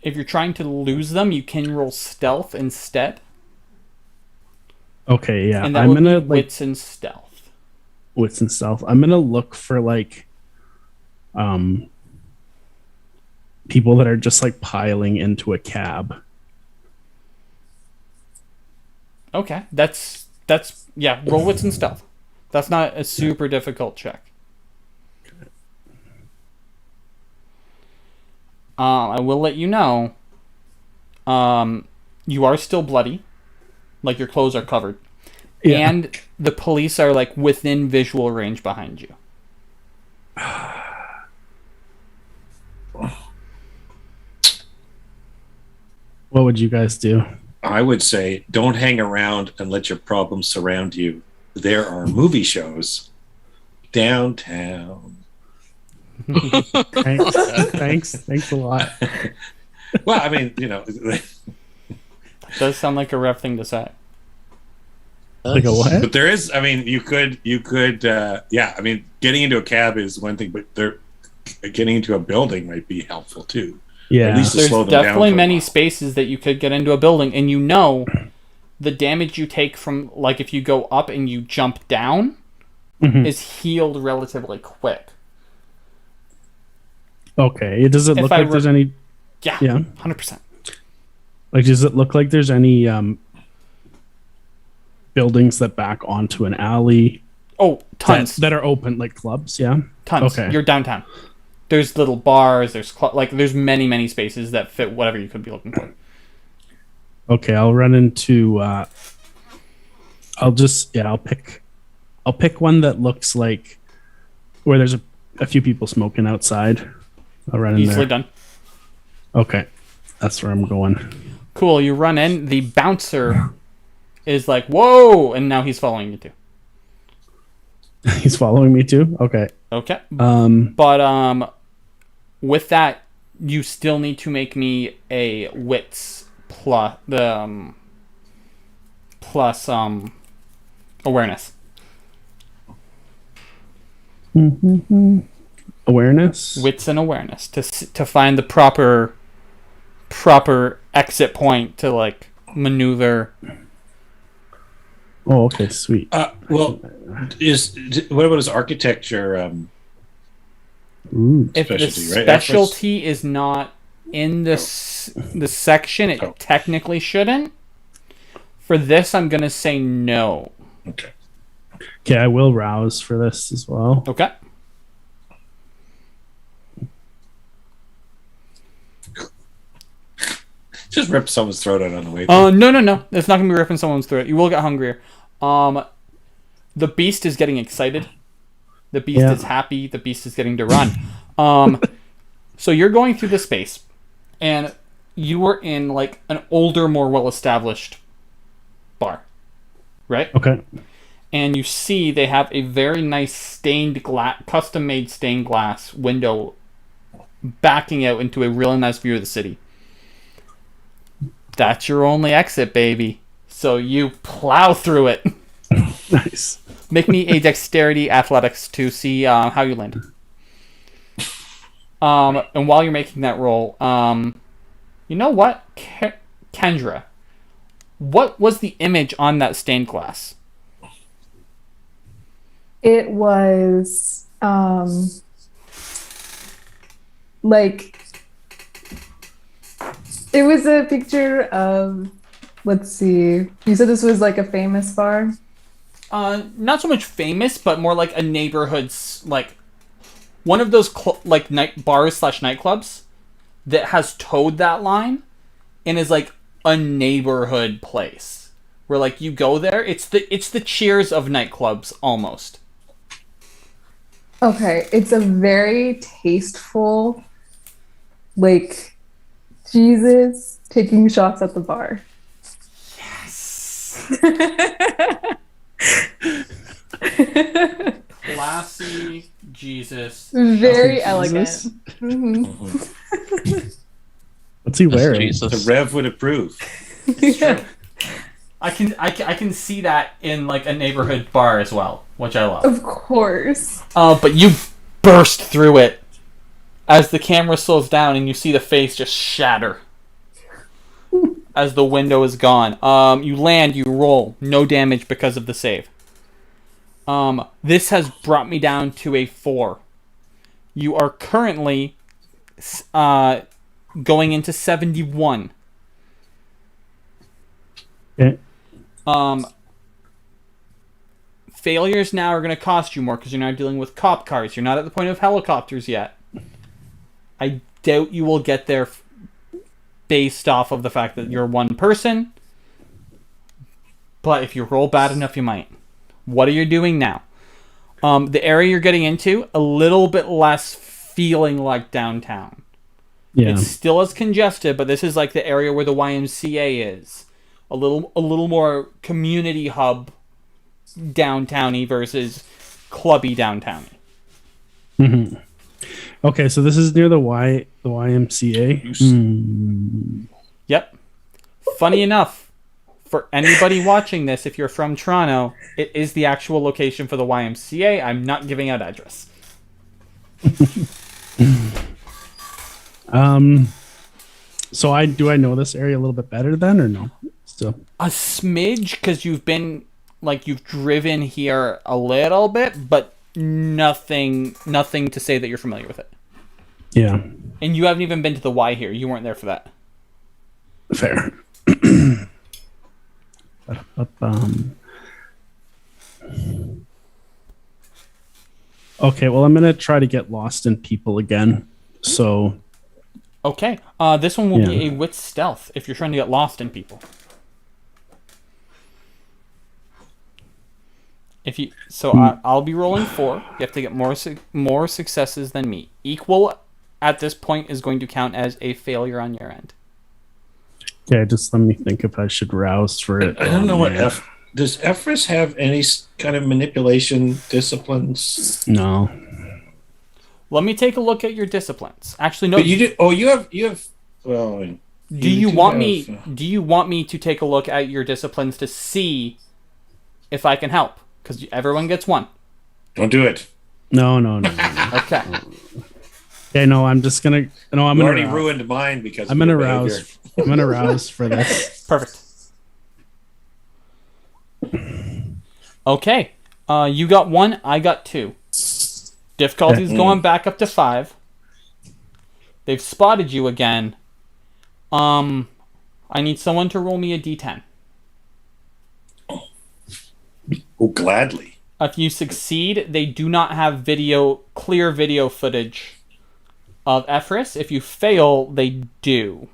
If you're trying to lose them, you can roll stealth instead. Okay, yeah. And that would be wits and stealth. Wits and stealth. I'm gonna look for like people that are just like piling into a cab. Okay. That's yeah, roll wits and stealth. That's not a super difficult check. I will let you know. You are still bloody, like your clothes are covered, and the police are like within visual range behind you. What would you guys do? I would say don't hang around and let your problems surround you. There are movie shows downtown. Thanks a lot. Well, I mean, you know, That does sound like a rough thing to say. Like a what? But there is, I mean, you could, yeah, I mean, getting into a cab is one thing, but getting into a building might be helpful too. Yeah, at least to There's slow them definitely down many spaces that you could get into a building, and you know the damage you take from, like, if you go up and you jump down is healed relatively quick. Okay. Does it look like there's any... Yeah, Yeah. 100%. Like, does it look like there's any buildings that back onto an alley? Oh, tons. That are open, like clubs, yeah? Tons. Okay. You're downtown. There's little bars, there's there's many spaces that fit whatever you could be looking for. Okay, I'll run into I'll pick one that looks like where there's a few people smoking outside. I'll run in Easily there. done. Okay. That's where I'm going. Cool, you run in. The bouncer is like, whoa, and now he's following you too. He's following me too? Okay. Okay. But with that, you still need to make me a wits plus awareness. Awareness? Wits and awareness to find the proper exit point to like maneuver. Oh, okay, sweet. Well, what about his architecture If the specialty, right? specialty is not in the section, it technically shouldn't. For this, I'm going to say no. Okay. Okay, I will rouse for this as well. Okay. Just rip someone's throat out on the way. No. It's not going to be ripping someone's throat. You will get hungrier. The beast is getting excited. The beast is happy. The beast is getting to run. So you're going through this space, and you were in like an older, more well-established bar, right? Okay. And you see they have a very nice stained glass, custom-made stained glass window backing out into a really nice view of the city. That's your only exit, baby. So you plow through it. Nice. Make me a dexterity athletics to see how you land. And while you're making that roll, you know what? Kendra, what was the image on that stained glass? It was it was a picture of, let's see, you said this was like a famous bar? Not so much famous, but more like a neighborhood's, like one of those night bars / nightclubs that has towed that line and is like a neighborhood place where like you go there. It's the Cheers of nightclubs almost. Okay, it's a very tasteful, like, Jesus taking shots at the bar. Yes. Classy Jesus. Very Jesus. elegant. Mm-hmm. What's he wearing? Jesus. The Rev would approve. It's true. I can see that in like a neighborhood bar as well, which I love. Of course. But you burst through it as the camera slows down and you see the face just shatter as the window is gone. You land, you roll, no damage because of the save. This has brought me down to a 4. You are currently going into 71. Okay. Failures now are going to cost you more because you're now dealing with cop cars. You're not at the point of helicopters yet. I doubt you will get there based off of the fact that you're one person. But if you roll bad enough, you might. What are you doing now? The area you're getting into, a little bit less feeling like downtown. Yeah. It's still as congested, but this is like the area where the YMCA is. A little more community hub downtowny versus clubby downtowny. Mm-hmm. Okay, so this is near the YMCA. Yep. Funny enough, for anybody watching this, if you're from Toronto, it is the actual location for the YMCA. I'm not giving out address. So I know this area a little bit better then, or no? Still a smidge, because you've driven here a little bit, but nothing to say that you're familiar with it. Yeah. And you haven't even been to the Y here. You weren't there for that. Fair. Okay, well, I'm gonna try to get lost in people again. So. Okay. This one will be a wit stealth if you're trying to get lost in people. I'll be rolling 4. You have to get more successes than me. Equal at this point is going to count as a failure on your end. Okay, just let me think if I should rouse for it. I don't know what does Efrys have any kind of manipulation disciplines? No. Let me take a look at your disciplines. Actually, no. But you do. Oh, you have. Well, do you want me? Do you want me to take a look at your disciplines to see if I can help? Because everyone gets one. Don't do it. No. Okay. Okay, no, I'm just gonna. No, I'm you gonna already ruined mine because I'm gonna rouse. I'm gonna rouse for this. Perfect. Okay. You got 1. I got 2. Difficulty's going back up to 5. They've spotted you again. I need someone to roll me a d10. Oh, gladly. If you succeed, they do not have clear video footage of Efrys. If you fail, they do.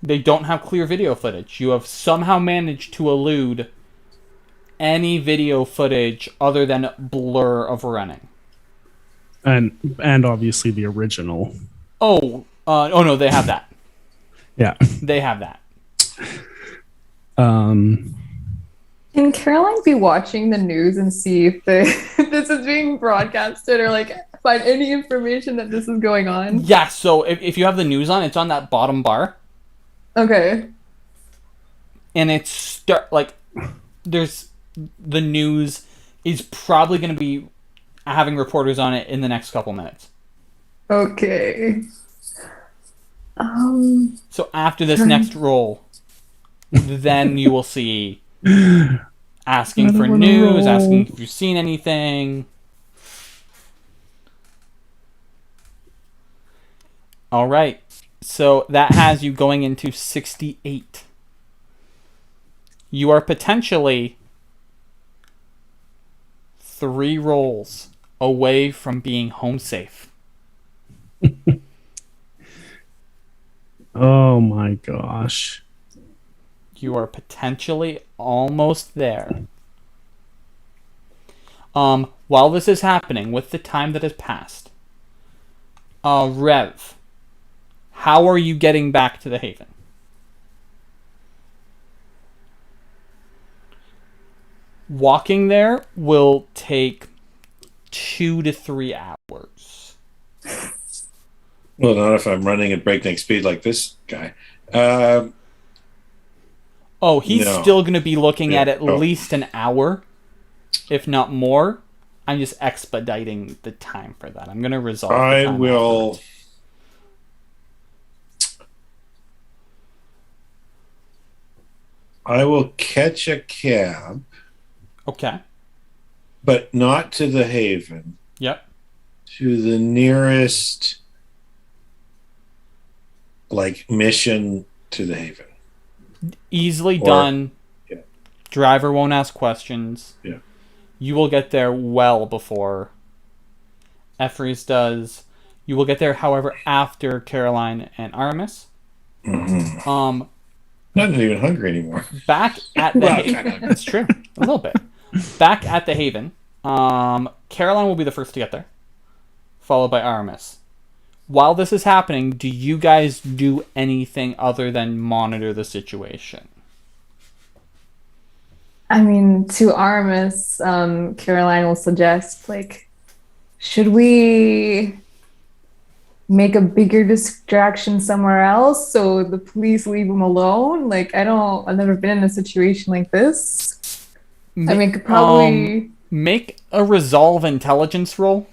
They don't have clear video footage. You have somehow managed to elude any video footage other than blur of running. And obviously the original. Oh no, they have that. Yeah. They have that. Can Caroline be watching the news and see if this is being broadcasted or like find any information that this is going on? Yeah, so if you have the news on, it's on that bottom bar. Okay. And it's there's the news is probably going to be having reporters on it in the next couple minutes. Okay. So after this next roll, then you will see asking for news, asking if you've seen anything. All right. So that has you going into 68. You are potentially 3 rolls away from being home safe. Oh my gosh. You are potentially almost there. While this is happening, with the time that has passed, Rev, how are you getting back to the Haven? Walking there will take 2 to 3 hours. Well, not if I'm running at breakneck speed like this guy. He's still going to be looking at least an hour, if not more. I'm just expediting the time for that. I'm going to resolve the time. I will catch a cab. Okay. But not to the Haven. Yep. To the nearest mission to the Haven. Easily done. Yeah. Driver won't ask questions. Yeah. You will get there well before Efrys does. You will get there, however, after Caroline and Aramis. Mm-hmm. Not even hungry anymore. Back at the Haven. It's true. A little bit. Back at the Haven. Caroline will be the first to get there, followed by Aramis. While this is happening, do you guys do anything other than monitor the situation? I mean, to Aramis, Caroline will suggest, should we make a bigger distraction somewhere else so the police leave him alone? I've never been in a situation like this. Could probably... make a resolve intelligence roll.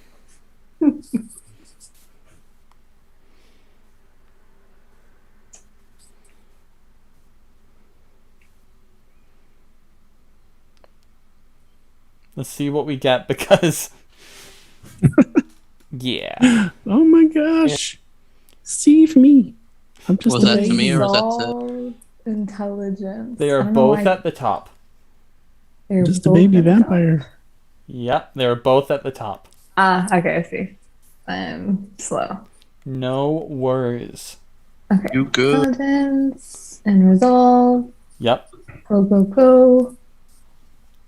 Let's see what we get, because... yeah. Oh my gosh. Save me. I'm just was that to me or was that to... Intelligence. They are both at the top. They're just a baby vampire. Yep, they're both at the top. Okay, I see. I'm slow. No worries. Okay. You good? Intelligence and resolve. Yep. Go.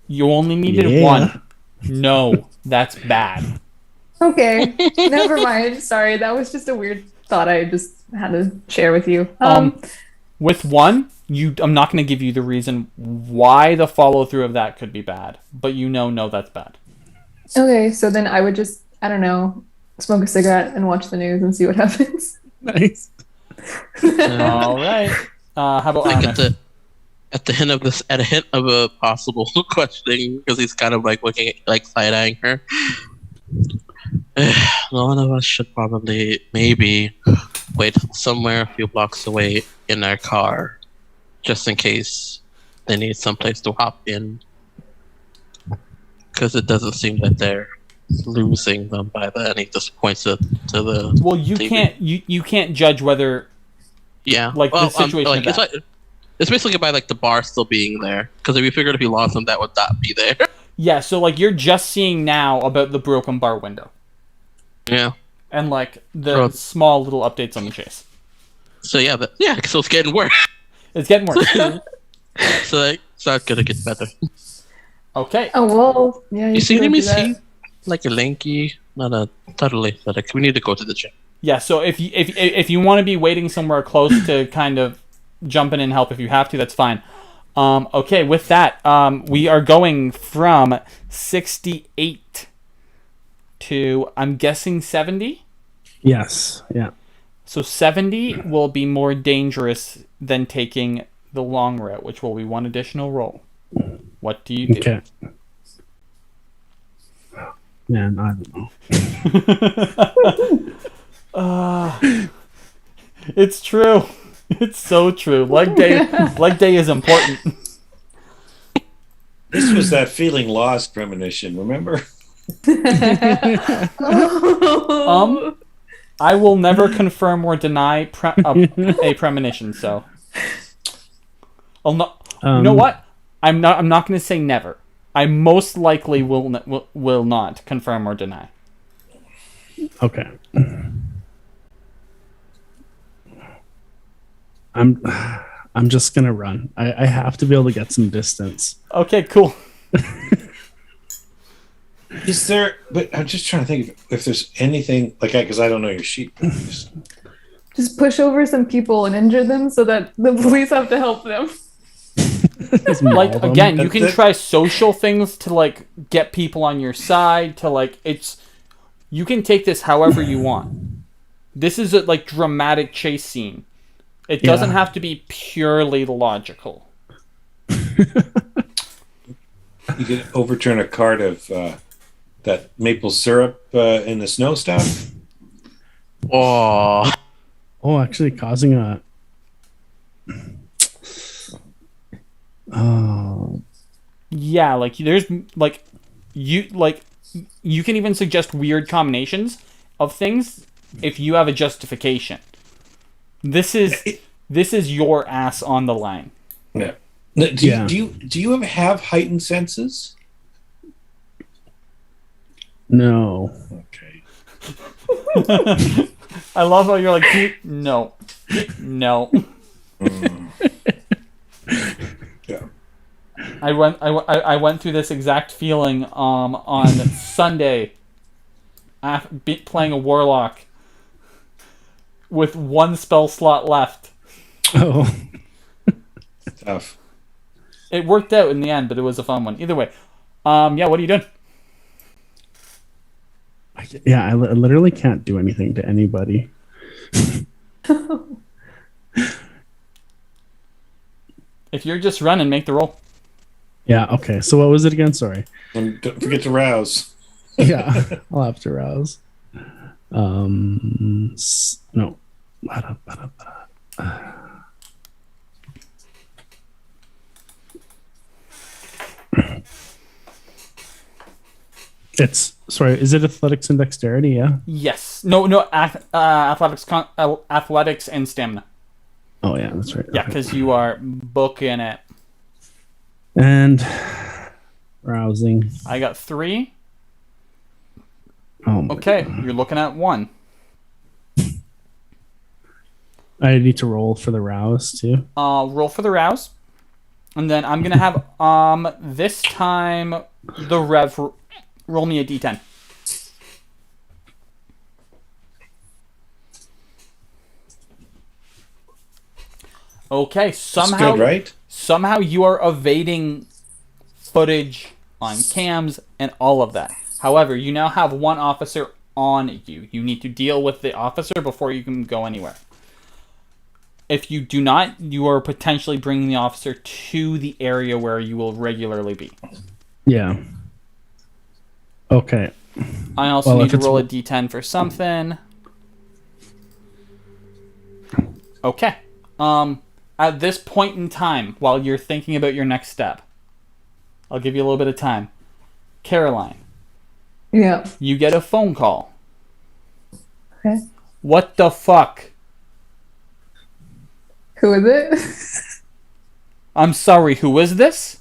You only needed 1. No, that's bad. Okay, never mind. Sorry, that was just a weird thought I just had to share with you. With one, I'm not going to give you the reason why the follow through of that could be bad, but no, that's bad. Okay, so then I would just, I don't know, smoke a cigarette and watch the news and see what happens. Nice. All right. How about like Aramis? at the hint of this, at a hint of a possible questioning, because he's kind of like looking at, like side-eyeing her. One of us should probably maybe wait somewhere a few blocks away in our car, just in case they need someplace to hop in. Because it doesn't seem that they're losing them by then. He just points to the. Well, you TV. you can't judge whether. Yeah. Like the situation. Like, it's basically by like the bar still being there. Because if we figured if you lost them, that would not be there. Yeah. So like you're just seeing now about the broken bar window. Yeah. And like the small little updates on the chase. So yeah, so it's getting worse. It's getting worse. So like, it's not gonna get better. Okay. Oh, well, yeah. You see me see like a lanky, not a totally athletic. We need to go to the gym. Yeah. So if you want to be waiting somewhere close to kind of jump in and help if you have to, that's fine. Okay. With that, we are going from 68 to, I'm guessing, 70. Yes. Yeah. So 70 will be more dangerous than taking the long route, which will be one additional roll. What do you do? Okay. Man, I don't know. It's true. It's so true. Leg day is important. This was that feeling lost premonition, remember? I will never confirm or deny a premonition, so I'll not. You know what? I'm not going to say never. I most likely will not confirm or deny. Okay. I'm just gonna run. I have to be able to get some distance. Okay, cool. Is there? But I'm just trying to think if there's anything like that, because I don't know your sheet. Just push over some people and injure them so that the police have to help them. Like again, you can try social things to like get people on your side. To like you can take this however you want. This is a like dramatic chase scene. It doesn't have to be purely logical. You can overturn a cart of that maple syrup in the snow stuff. Oh, actually causing a. Oh. Yeah, like there's like you can even suggest weird combinations of things if you have a justification. This is your ass on the line. Yeah. Do you ever have heightened senses? No. Okay. I love how you're like, no. Yeah. I went through this exact feeling on Sunday playing a warlock with one spell slot left. Oh. Tough. It worked out in the end, but it was a fun one. Either way. Yeah, what are you doing? Yeah, I literally can't do anything to anybody. If you're just running, make the roll. Yeah, okay. So what was it again? Sorry. And don't forget to rouse. Yeah, I'll have to rouse. No. Is it athletics and dexterity? Yeah. Yes. No. Athletics and stamina. Oh yeah, that's right. Yeah, because you are booking it. And rousing. I got 3. Oh. Okay, you're looking at 1. I need to roll for the rouse too. Roll for the rouse, and then I'm gonna have this time the rev roll me a d10. Okay, somehow, That's good, right? Somehow you are evading footage on cams and all of that. However, you now have one officer on you. You need to deal with the officer before you can go anywhere. If you do not, you are potentially bringing the officer to the area where you will regularly be. Yeah. Okay. I also need to roll a d10 for something. Okay. At this point in time, while you're thinking about your next step, I'll give you a little bit of time. Caroline. Yeah. You get a phone call. Okay. What the fuck? Who is it? I'm sorry, who is this?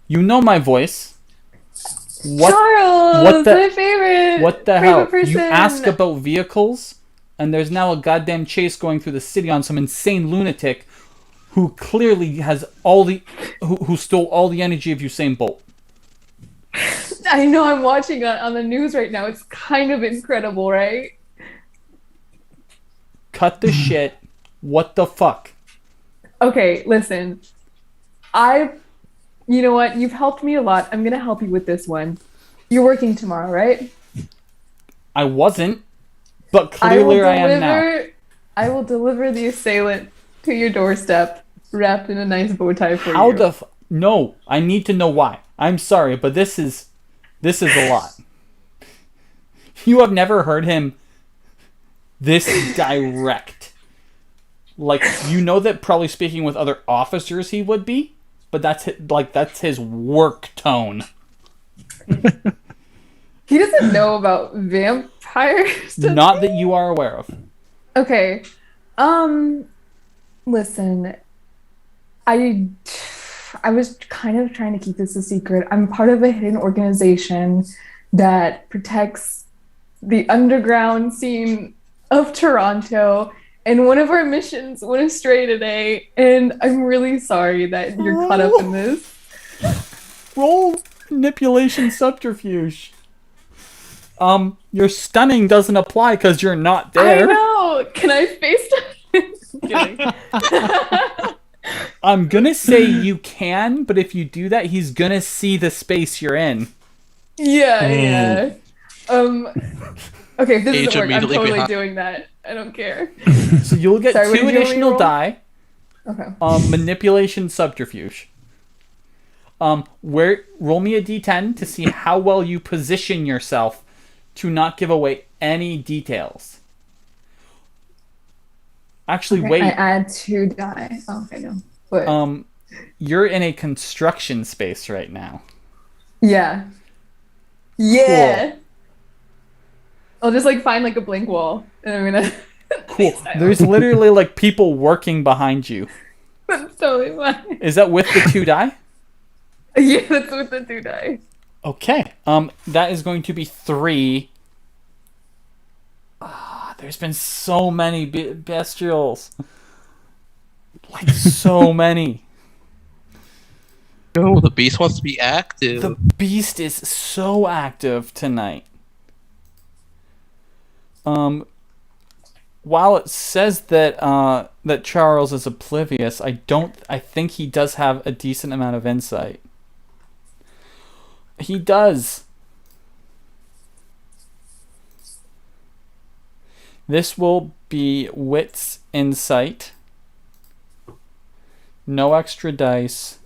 You know my voice. Charles, my favorite. What the hell? Person. You ask about vehicles, and there's now a goddamn chase going through the city on some insane lunatic who clearly has who stole all the energy of Usain Bolt. I know, I'm watching it on the news right now. It's kind of incredible, right? Cut the shit. What the fuck? Okay, listen. You know what? You've helped me a lot. I'm going to help you with this one. You're working tomorrow, right? I wasn't, but clearly I am now. I will deliver the assailant to your doorstep, wrapped in a nice bow tie for you. How the No, I need to know why. I'm sorry, but this is a lot. You have never heard him this direct. Like, you know that probably speaking with other officers he would be, but that's his work tone. He doesn't know about vampires. Not that you are aware of. Okay. Listen. I was kind of trying to keep this a secret. I'm part of a hidden organization that protects the underground scene of Toronto. And one of our missions went astray today, and I'm really sorry that you're caught up in this. Roll manipulation subterfuge. Your stunning doesn't apply because you're not there. I know. Can I FaceTime? I'm gonna say you can, but if you do that, he's gonna see the space you're in. Yeah. Okay, if this doesn't work, I'm totally doing that. I don't care. So you'll get 2 additional die. Okay. Manipulation subterfuge. Roll me a d10 to see how well you position yourself to not give away any details. Actually, okay, wait. I add 2 die. Oh, okay, no. What? You're in a construction space right now. Yeah. Yeah. Cool. I'll just find a blank wall, and I'm gonna. Cool. There's literally people working behind you. That's totally fine. Is that with the 2 die? Yeah, that's with the 2 die. Okay. That is going to be 3. There's been so many bestials. So many. Oh, the beast wants to be active. The beast is so active tonight. While it says that that Charles is oblivious, I think he does have a decent amount of insight. He does. This will be wits insight. No extra dice.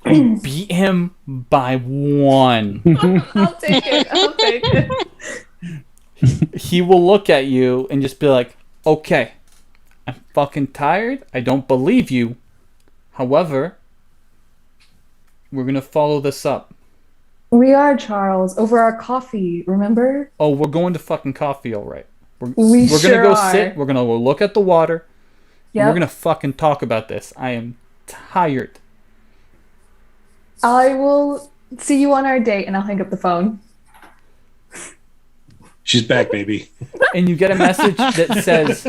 You beat him by 1. I'll take it. He will look at you and just be like, okay, I'm fucking tired. I don't believe you. However, we're going to follow this up. We are, Charles, over our coffee, remember? Oh, we're going to fucking coffee, all right. We're going to go sit. We're going to go look at the water. Yep. We're going to fucking talk about this. I am tired. I will see you on our date, and I'll hang up the phone. She's back, baby. And you get a message that says,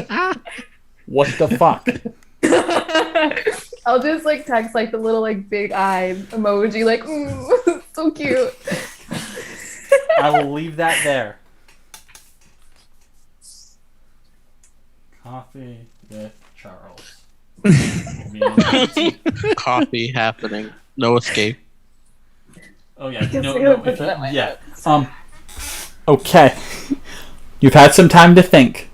what the fuck? I'll just text the little big eye emoji, so cute. I will leave that there. Coffee with Charles. Coffee happening. No escape. Oh yeah, yeah. Okay. You've had some time to think.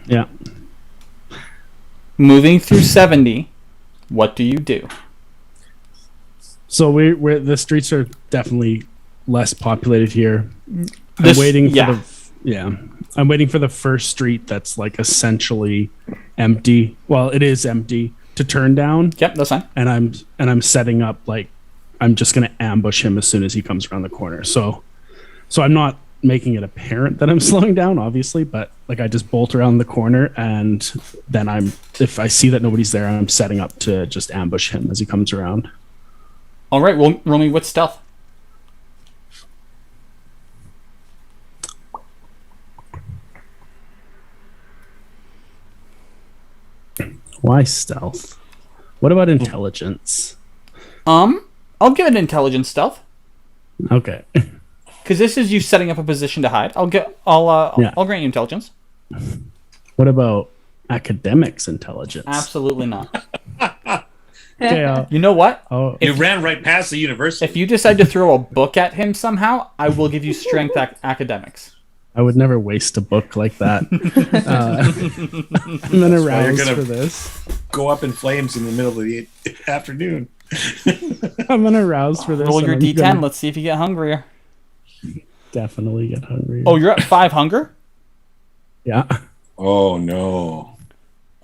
Yeah. Moving through 70, what do you do? So we're the streets are definitely less populated here. I'm waiting for the first street that's like essentially empty. Well, it is empty to turn down. Yep, that's fine. And I'm setting up like I'm just gonna ambush him as soon as he comes around the corner. So I'm not making it apparent that I'm slowing down, obviously, but like I just bolt around the corner and then if I see that nobody's there, I'm setting up to just ambush him as he comes around. All right, well, roll me with stealth. Why stealth? What about intelligence? I'll give it intelligence stealth. Okay. Because this is you setting up a position to hide. I'll grant you intelligence. What about academics intelligence? Absolutely not. Okay, you know what? You ran right past the university. If you decide to throw a book at him somehow, I will give you strength academics. I would never waste a book like that. I'm gonna rouse for this. Go up in flames in the middle of the afternoon. I'm gonna rouse for this. Roll your D10. Let's see if you get hungrier. Definitely get hungry. Oh, you're at 5 hunger? Yeah. Oh no.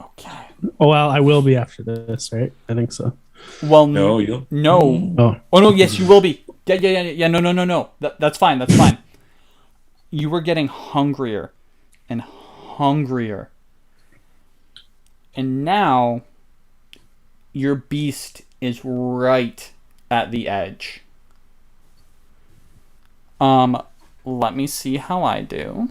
Okay. Oh well, I will be after this, right? I think so. Well, no, you'll... no. Oh no, yes, you will be. Yeah. No. That's fine. That's fine. You were getting hungrier and hungrier, and now your beast is right at the edge. Let me see how I do.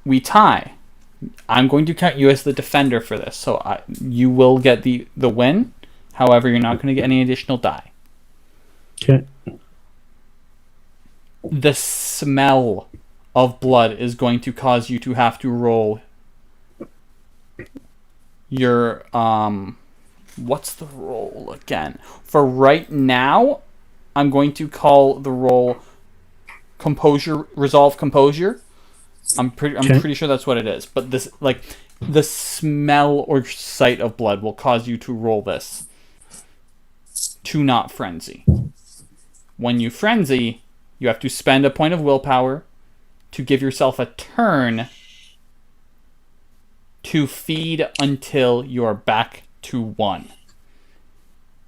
We tie. I'm going to count you as the defender for this, so you will get the win. However, you're not going to get any additional die. Okay. The smell of blood is going to cause you to have to roll your what's the roll again? For right now, I'm going to call the roll resolve composure. I'm pretty sure that's what it is. But this, like, the smell or sight of blood will cause you to roll this to not frenzy. When you frenzy, you have to spend a point of willpower to give yourself a turn to feed until you're back to 1.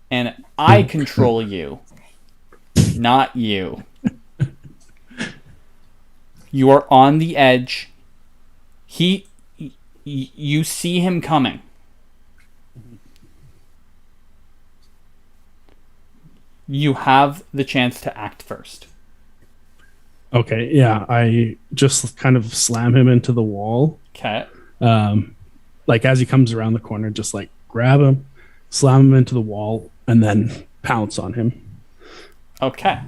And I control you, not you. You are on the edge. You see him coming. You have the chance to act first. Okay, yeah. I just kind of slam him into the wall. Okay. Like as he comes around the corner, just like grab him, slam him into the wall, and then pounce on him. Okay.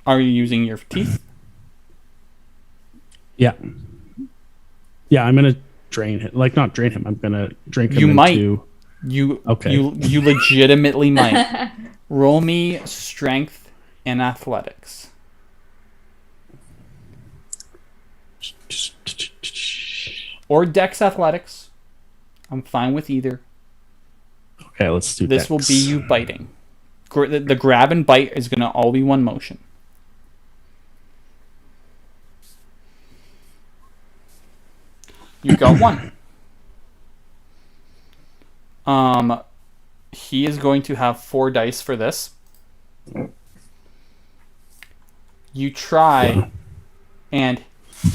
Are you using your teeth? Yeah. Yeah, I'm gonna drain him. Like not drain him. I'm gonna drink him. You might. You legitimately might. Roll me strength and athletics. Or dex athletics. I'm fine with either. Okay, let's do this. Dex. Will be you biting. The grab and bite is going to all be one motion. You got 1. He is going to have 4 dice for this. You try, and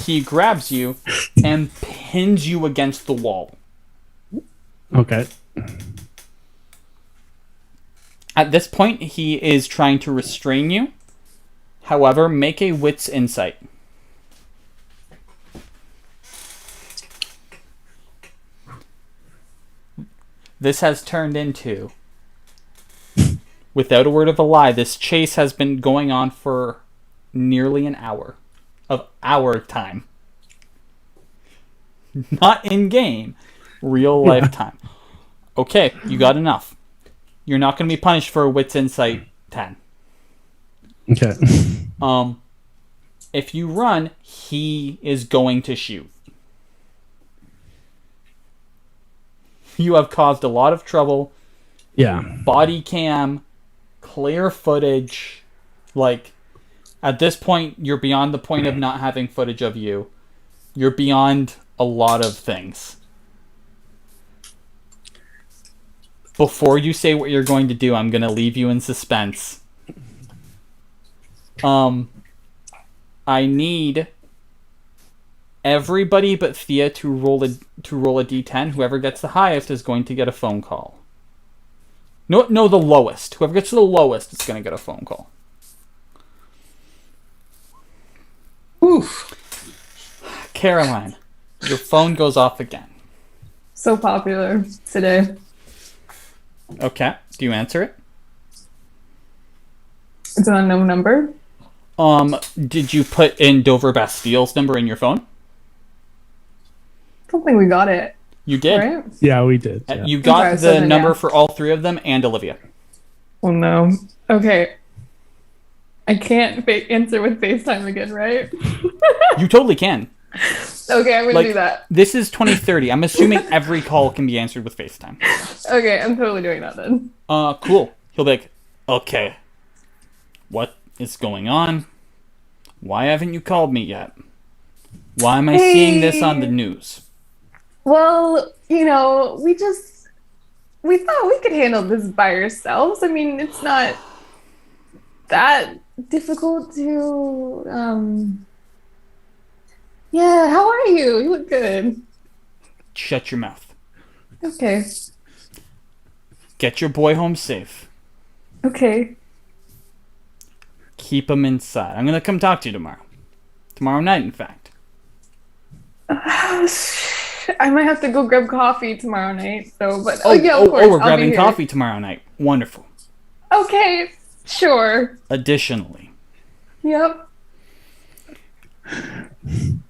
he grabs you and pins you against the wall. Okay. At this point, he is trying to restrain you. However, make a wits insight. This has turned into without a word of a lie, this chase has been going on for nearly an hour of our time. Not in-game. Real life time. Okay, you got enough. You're not going to be punished for a Wits Insight 10. Okay. If you run, he is going to shoot. You have caused a lot of trouble. Yeah. Body cam, clear footage. Like, at this point, you're beyond the point of not having footage of you. You're beyond a lot of things. Before you say what you're going to do, I'm going to leave you in suspense. I need everybody but Thea to roll a d10. Whoever gets the highest is going to get a phone call. No, the lowest. Whoever gets to the lowest is going to get a phone call. Oof. Caroline, your phone goes off again. So popular today. Okay, do you answer it? It's an unknown number. Did you put in Dover Bastille's number in your phone? I don't think we got it. You did. Right? Yeah, we did. Yeah. You got the number for all three of them and Olivia. Oh no. Okay. I can't answer with FaceTime again, right? You totally can. Okay, I'm gonna do that. This is 2030. I'm assuming every call can be answered with FaceTime. Okay, I'm totally doing that then. Cool. He'll be like, okay, what is going on? Why haven't you called me yet? Why am I seeing this on the news? Well, we thought we could handle this by ourselves. I mean, it's not that difficult to, Yeah, how are you? You look good. Shut your mouth. Okay. Get your boy home safe. Okay. Keep him inside. I'm gonna come talk to you tomorrow. Tomorrow night, in fact. I might have to go grab coffee tomorrow night, so, but yeah, of of course. We're grabbing coffee tomorrow night. Wonderful. Okay, sure. Additionally. Yep.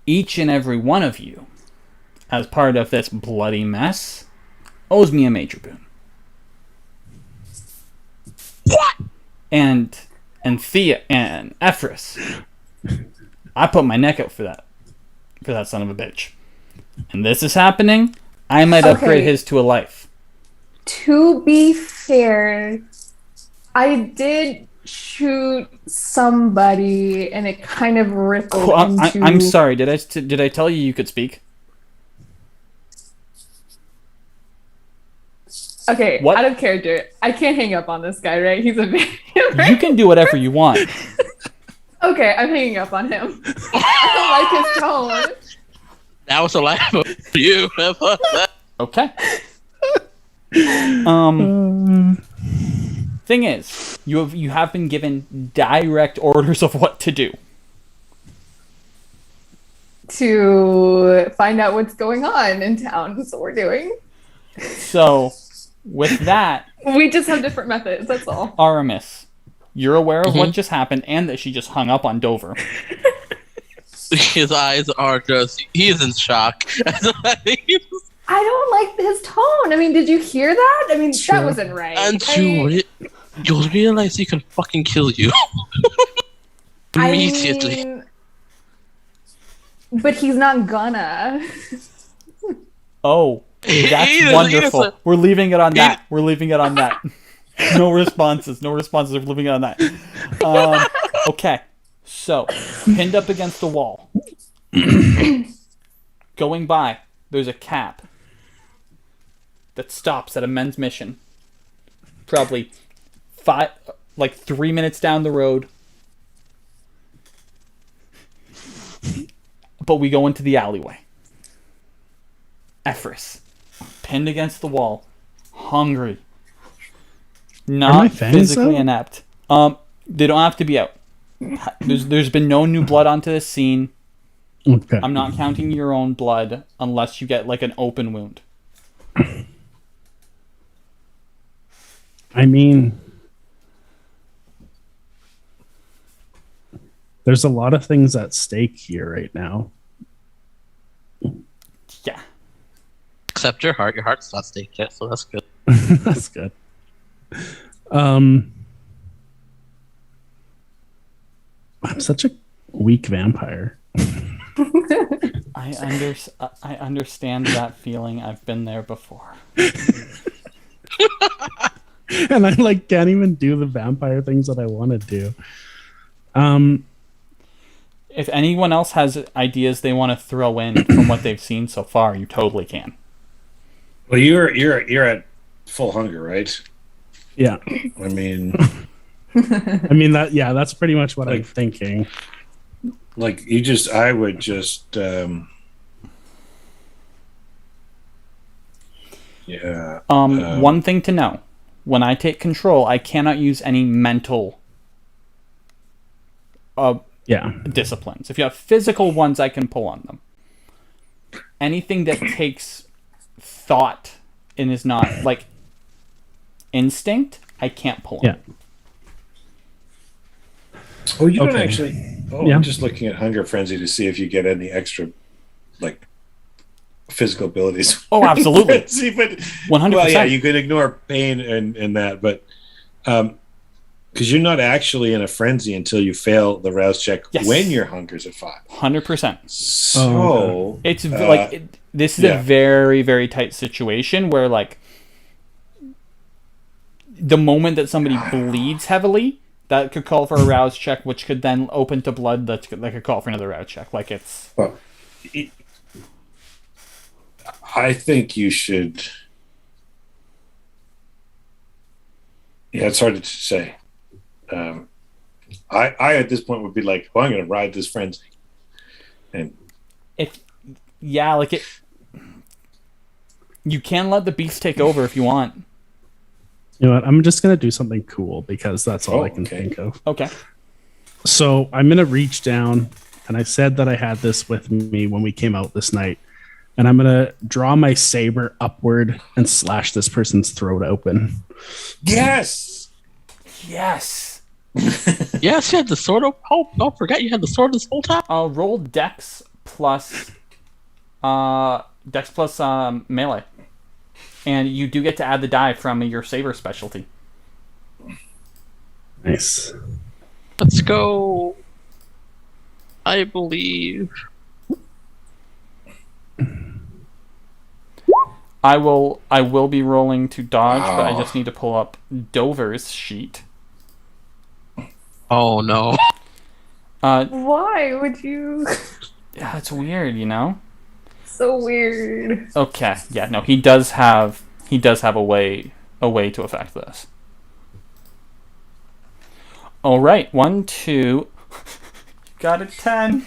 Each and every one of you, as part of this bloody mess, owes me a major boon. What? And Thea and Efrys, I put my neck out for that son of a bitch. And this is happening, I might upgrade his to a life. To be fair, I did shoot somebody and it kind of rippled into... I'm sorry, did I tell you could speak? Okay, what? Out of character, I can't hang up on this guy, right? He's a video. You can do whatever you want. Okay, I'm hanging up on him. I don't like his tone. That was a laugh for you. Okay. Thing is, you have been given direct orders of what to do. To find out what's going on in town. That's what we're doing. So, with that... We just have different methods, that's all. Aramis, you're aware of what just happened and that she just hung up on Dover. His eyes are just... He is in shock. I don't like his tone. I mean, did you hear that? I mean, that wasn't right. And you'll realize he can fucking kill you. Immediately. I mean, but he's not gonna. Oh, that's wonderful. We're leaving it on that. We're leaving it on that. No responses. We're leaving it on that. Okay. So, pinned up against the wall. Going by, there's a cab that stops at a men's mission. Probably 3 minutes down the road. But we go into the alleyway. Efrys, pinned against the wall, hungry, not physically inept. They don't have to be out. There's been no new blood onto this scene. Okay. I'm not counting your own blood unless you get like an open wound. I mean, There's a lot of things at stake here right now. Yeah. Except your heart. Your heart's not staked yet, so that's good. That's good. I'm such a weak vampire. I understand that feeling. I've been there before. And I can't even do the vampire things that I want to do. If anyone else has ideas they want to throw in from what they've seen so far, you totally can. Well, you're at full hunger, right? Yeah. I mean, that's pretty much what I'm thinking. I would just, yeah. One thing to know: when I take control, I cannot use any mental disciplines. If you have physical ones, I can pull on them. Anything that takes thought and is not instinct, I can't pull on. Yeah. Oh, you don't actually. Oh, yeah. I'm just looking at Hunger Frenzy to see if you get any extra, physical abilities. Oh, absolutely. Frenzy, but 100%. Well, yeah, you could ignore pain and that, but because you're not actually in a frenzy until you fail the rouse check when your hunger's at 5. 100%. So it's this is a very, very tight situation where the moment that somebody bleeds heavily, that could call for a rouse check, which could then open to blood. That could call for another rouse check. It's. Well, I think you should. Yeah, it's hard to say. I at this point would be I'm going to ride this frenzy, and you can let the beast take over if you want. You know what? I'm just going to do something cool because that's all I can think of. Okay. So I'm going to reach down, and I said that I had this with me when we came out this night, and I'm going to draw my saber upward and slash this person's throat open. Yes! Yes! Yes, you had the sword. Oh, don't forget you had the sword this whole time. Roll Dex plus melee. And you do get to add the die from your saber specialty. Nice. Let's go. I believe. I will be rolling to dodge, but I just need to pull up Dover's sheet. Oh no. Why would you? Yeah, it's weird, So weird. Okay. Yeah, no, he does have a way to affect this. All right, 1, 2. Got a 10.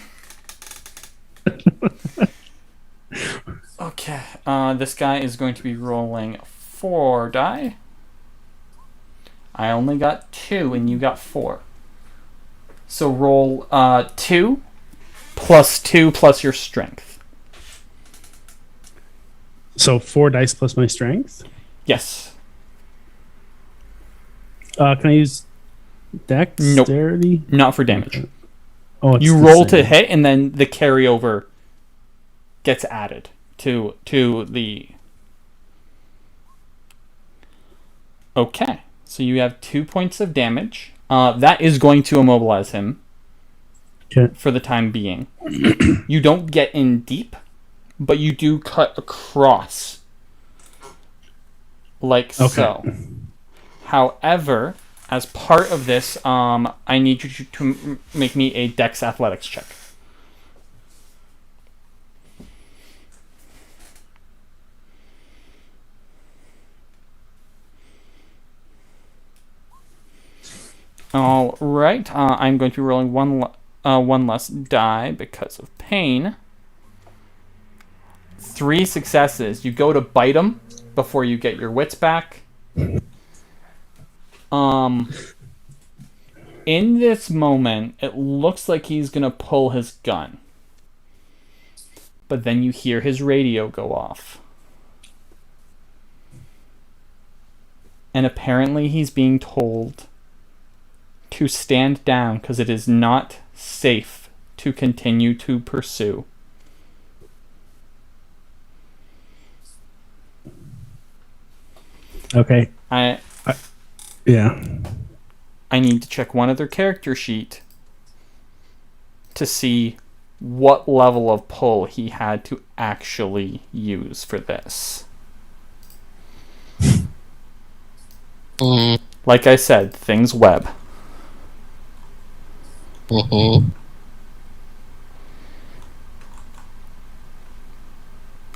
Okay. This guy is going to be rolling 4 die. I only got 2 and you got 4. So roll 2 plus 2 plus your strength. So 4 dice plus my strength? Yes. Can I use dexterity? Nope. Not for damage. Oh, you roll to hit, and then the carryover gets added to the... Okay. So you have 2 points of damage. That is going to immobilize him for the time being. You don't get in deep, but you do cut across. So. However, as part of this, I need you to make me a Dex Athletics check. All right. I'm going to be rolling one less die because of pain. 3 successes. You go to bite him before you get your wits back. In this moment, it looks like he's going to pull his gun. But then you hear his radio go off. And apparently he's being told to stand down because it is not safe to continue to pursue. Okay. Yeah. I need to check one other character sheet to see what level of pull he had to actually use for this. Like I said, things web.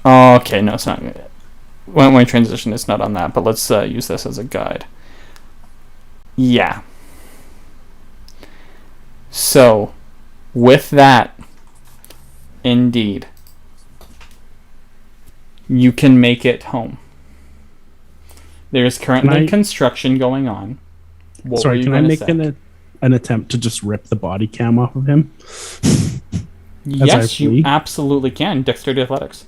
Okay, no, it's not. When we transition, it's not on that, but let's use this as a guide. Yeah. So, with that, indeed, you can make it home. There's currently construction going on. Sorry, can I make an attempt to just rip the body cam off of him? Yes, you absolutely can. Dexterity athletics.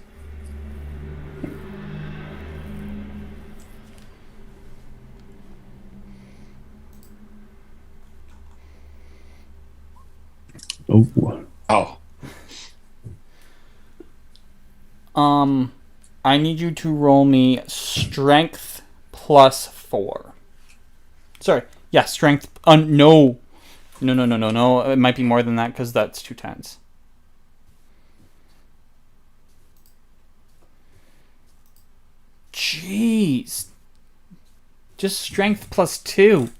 Oh. I need you to roll me strength plus 4. Sorry. Yeah, strength. No. No. It might be more than that because that's 2 10s. Jeez. Just strength plus 2.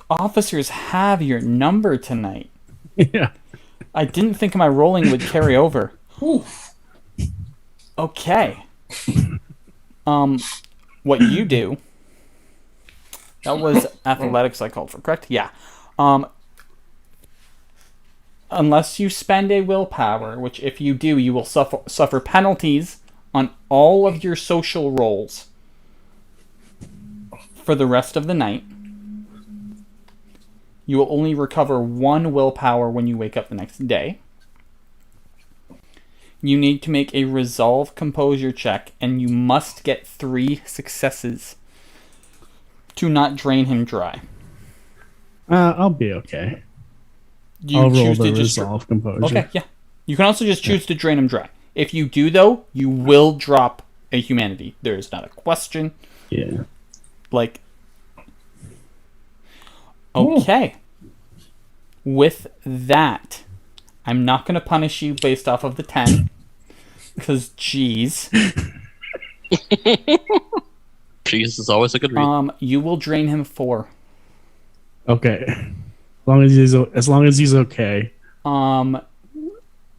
Officers have your number tonight. Yeah. I didn't think my rolling would carry over. Oof. Okay. What you do... That was athletics I called for, correct? Yeah. Unless you spend a willpower, which if you do, you will suffer penalties on all of your social rolls for the rest of the night. You will only recover 1 willpower when you wake up the next day. You need to make a resolve composure check, and you must get 3 successes to not drain him dry. I'll be okay. I'll roll the resolve composure. Okay, yeah. You can also just choose to drain him dry. If you do, though, you will drop a humanity. There is not a question. Yeah. Like... Okay. With that, I'm not going to punish you based off of the 10. Because, geez. Jeez is always a good read. You will drain him 4. Okay. As long as he's okay.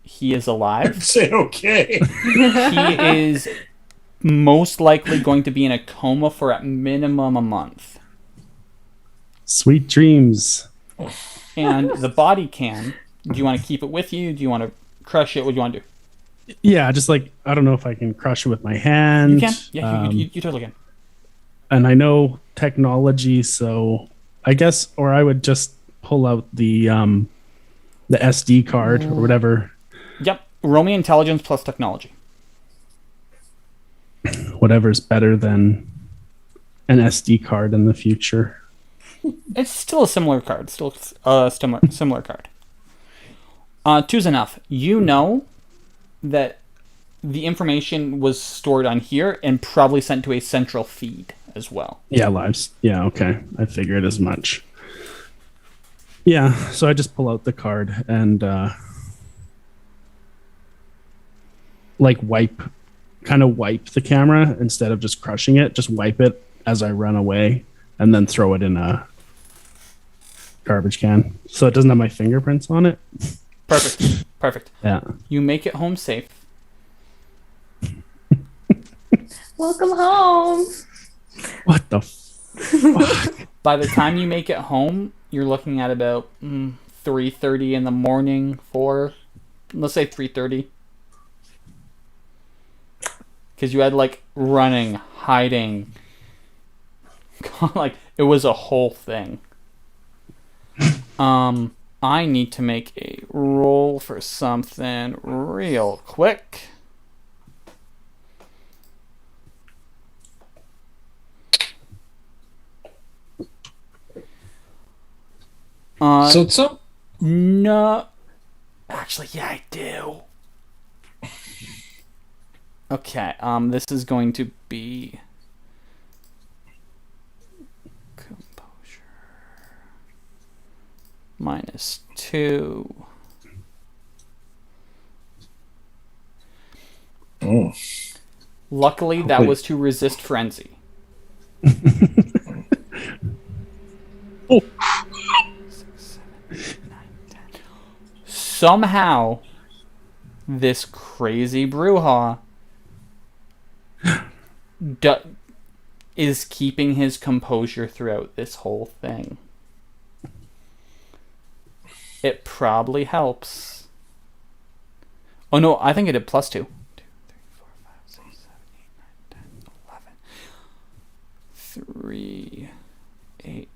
He is alive. Say okay. He is most likely going to be in a coma for at minimum a month. Sweet dreams. And the body cam, do you want to keep it with you? Do you want to crush it? What do you want to do? Yeah, just like, I don't know if I can crush it with my hand. You can. Yeah, you totally can. And I know technology, so I guess, or I would just pull out the SD card or whatever. Yep. Roll me intelligence plus technology. Whatever's better than an SD card in the future. It's still a similar card. Still a similar card. 2's enough. You know that the information was stored on here and probably sent to a central feed as well. Yeah, lives. Yeah, okay. I figured as much. Yeah, so I just pull out the card and wipe the camera instead of just crushing it. Just wipe it as I run away and then throw it in a garbage can so it doesn't have my fingerprints on it. Perfect. Yeah. You make it home safe. Welcome home. What the fuck? By the time you make it home, you're looking at about 3:30 in the morning. Let's say 3:30. Because you had running, hiding. It was a whole thing. I need to make a roll for something real quick. No. Actually, yeah, I do. Okay, this is going to be composure -2. Oh. Luckily, that was to resist frenzy. Oh. 6, 7, 8, 9, 10. Somehow, this crazy Brujah is keeping his composure throughout this whole thing. It probably helps. Oh no, I think it did +2. 2, 3, 4, 5, 6, 7, 8, 9, 10, 11. 3, 8.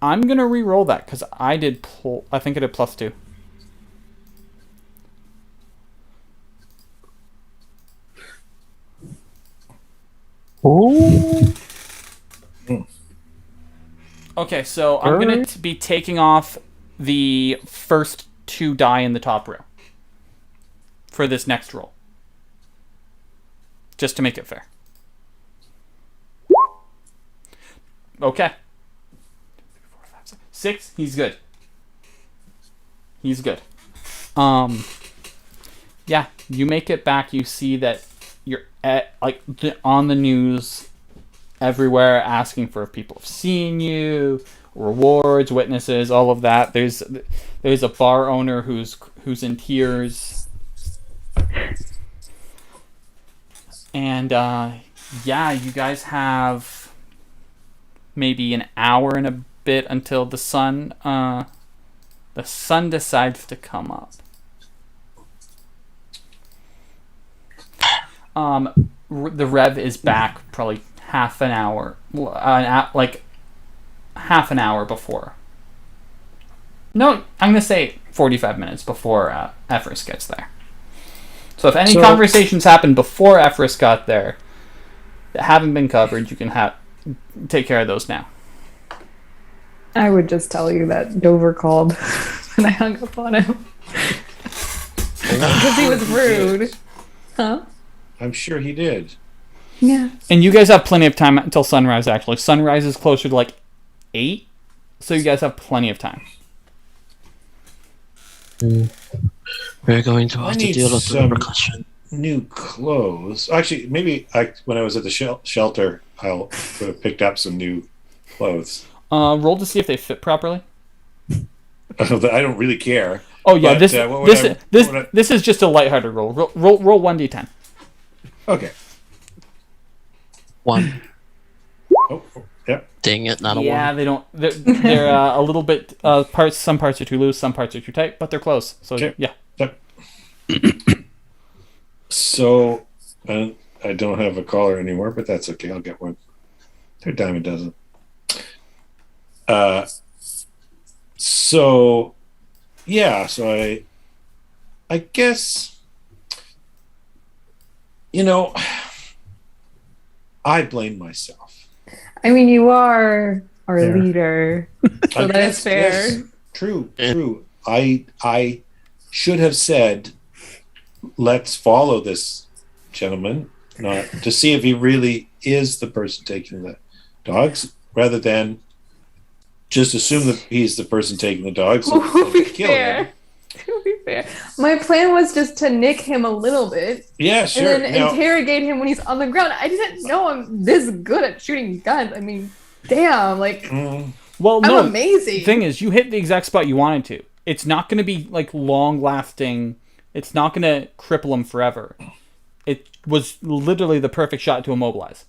I'm gonna re-roll that because I think it did +2. Oh. Okay, so I'm going to be taking off the first 2 die in the top row for this next roll. Just to make it fair. Okay. 6, he's good. He's good. Yeah, you make it back, you see that you're on the news everywhere asking for if people have seen you, rewards, witnesses, all of that. There's a bar owner who's in tears. And yeah, you guys have maybe an hour and a bit until the sun decides to come up. The rev is back probably half an hour, like half an hour before. No, I'm gonna say 45 minutes before Efrys gets there. So if any conversations happen before Efrys got there that haven't been covered, you can take care of those now. I would just tell you that Dover called and I hung up on him because he was rude. Huh? I'm sure he did. Yeah. And you guys have plenty of time until sunrise, actually. Sunrise is closer to like 8, so you guys have plenty of time. We're going to have to deal with the repercussion. New clothes. Actually, maybe when I was at the shelter, I would have picked up some new clothes. Roll to see if they fit properly. I don't really care. Oh yeah, but, this is just a lighthearted roll. Roll 1d10. Okay. 1. Oh, yeah. Dang it, not a 1. Yeah, they don't. They're a little bit parts. Some parts are too loose, some parts are too tight, but they're close. So okay. Yeah. So I don't have a collar anymore, but that's okay. I'll get one. They're a dime a dozen. So yeah. So I guess. I blame myself. I mean, you are our leader, so that is fair. Yes. True. I should have said, let's follow this gentleman, not to see if he really is the person taking the dogs, rather than just assume that he's the person taking the dogs and kill him. To be fair, my plan was just to nick him a little bit. Yeah, sure. And then interrogate him when he's on the ground. I didn't know I'm this good at shooting guns. I mean, damn, well, I'm no, amazing. The thing is, you hit the exact spot you wanted to. It's not going to be like long lasting. It's not going to cripple him forever. It was literally the perfect shot to immobilize.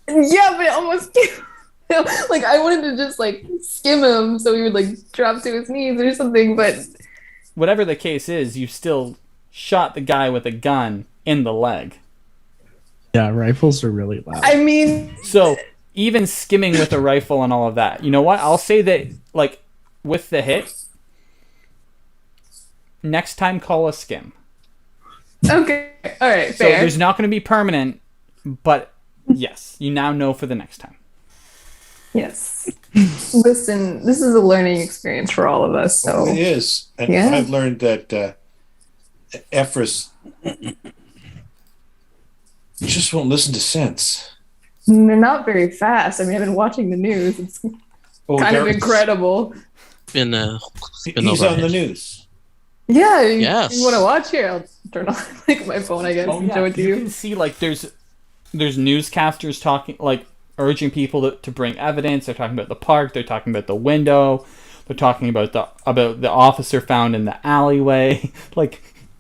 Yeah, but it almost. I wanted to just skim him so he would drop to his knees or something, but whatever the case is, you still shot the guy with a gun in the leg. Yeah, rifles are really loud. I mean, so even skimming with a rifle and all of that, you know what? I'll say that with the hit, next time call a skim. Okay, all right, so fair. There's not going to be permanent, but yes, you now know for the next time. Yes. Listen, this is a learning experience for all of us. So it is. And I've learned that Efrys just won't listen to sense. They're not very fast. I mean, I've been watching the news. It's kind of incredible. He's on the news. Yeah. Yes. You want to watch here? I'll turn on my phone, I guess, and show it to you. You can see there's newscasters talking, urging people to bring evidence. They're talking about the park. They're talking about the window. They're talking about the officer found in the alleyway.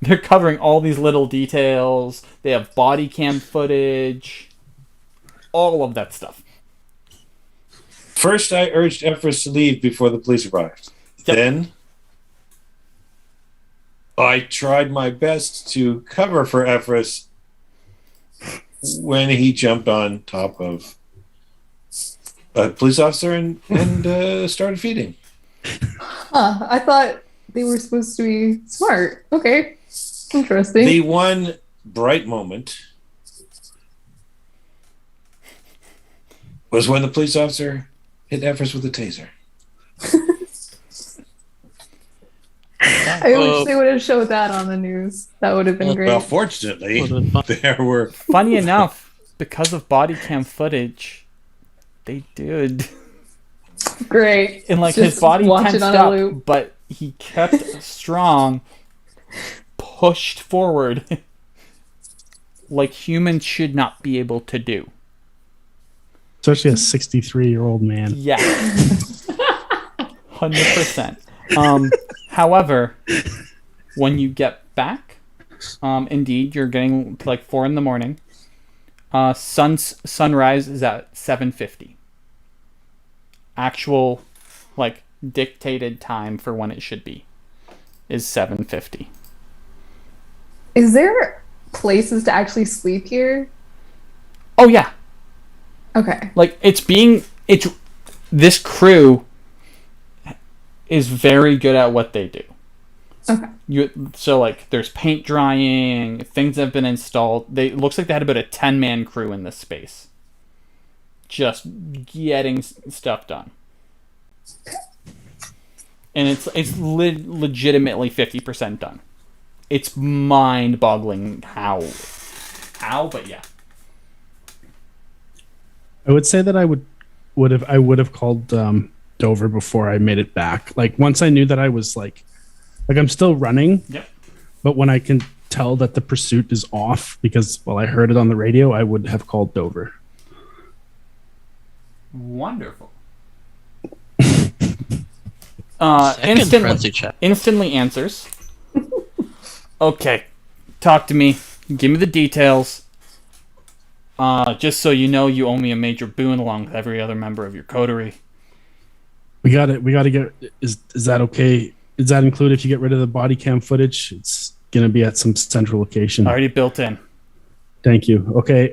They're covering all these little details. They have body cam footage. All of that stuff. First, I urged Efrys to leave before the police arrived. Yep. Then, I tried my best to cover for Efrys when he jumped on top of a police officer and started feeding. I thought they were supposed to be smart. Okay. Interesting. The one bright moment was when the police officer hit Efrys with a taser. I wish they would have showed that on the news. That would have been great. Well, fortunately, there were... Funny enough, because of body cam footage, they did. Great. And his body tensed up, but he kept strong, pushed forward, like humans should not be able to do. Especially a 63-year-old man. Yeah. 100%. However, when you get back, indeed, you're getting to 4 a.m. Sunrise is at 7:50. Actual, dictated time for when it should be is 7:50. Is there places to actually sleep here? Oh yeah. Okay. This crew is very good at what they do. Okay. There's paint drying, things have been installed. It looks like they had about a 10-man crew in this space. Just getting stuff done. And it's legitimately 50% done. It's mind-boggling how, but yeah. I would say that I would have called Dover before I made it back. Once I knew that I was I'm still running. Yep. But when I can tell that the pursuit is off because I heard it on the radio, I would have called Dover. Wonderful. Instantly answers. Okay, talk to me. Give me the details. Just so you know, you owe me a major boon along with every other member of your coterie. We got to get. Is that okay? Does that include if you get rid of the body cam footage? It's gonna be at some central location. Already built in. Thank you. Okay.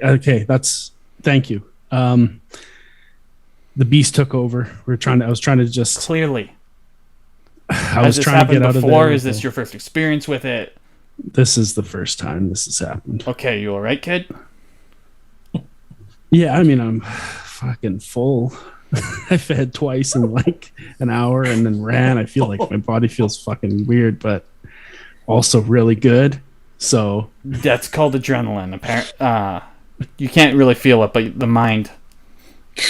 Thank you. The beast took over. I was trying to just clearly. Has this happened out before? Is this your first experience with it? This is the first time this has happened. Okay, you all right, kid? Yeah, I mean, I'm fucking full. I fed twice in an hour and then ran. I feel like my body feels fucking weird, but also really good. So that's called adrenaline. You can't really feel it, but the mind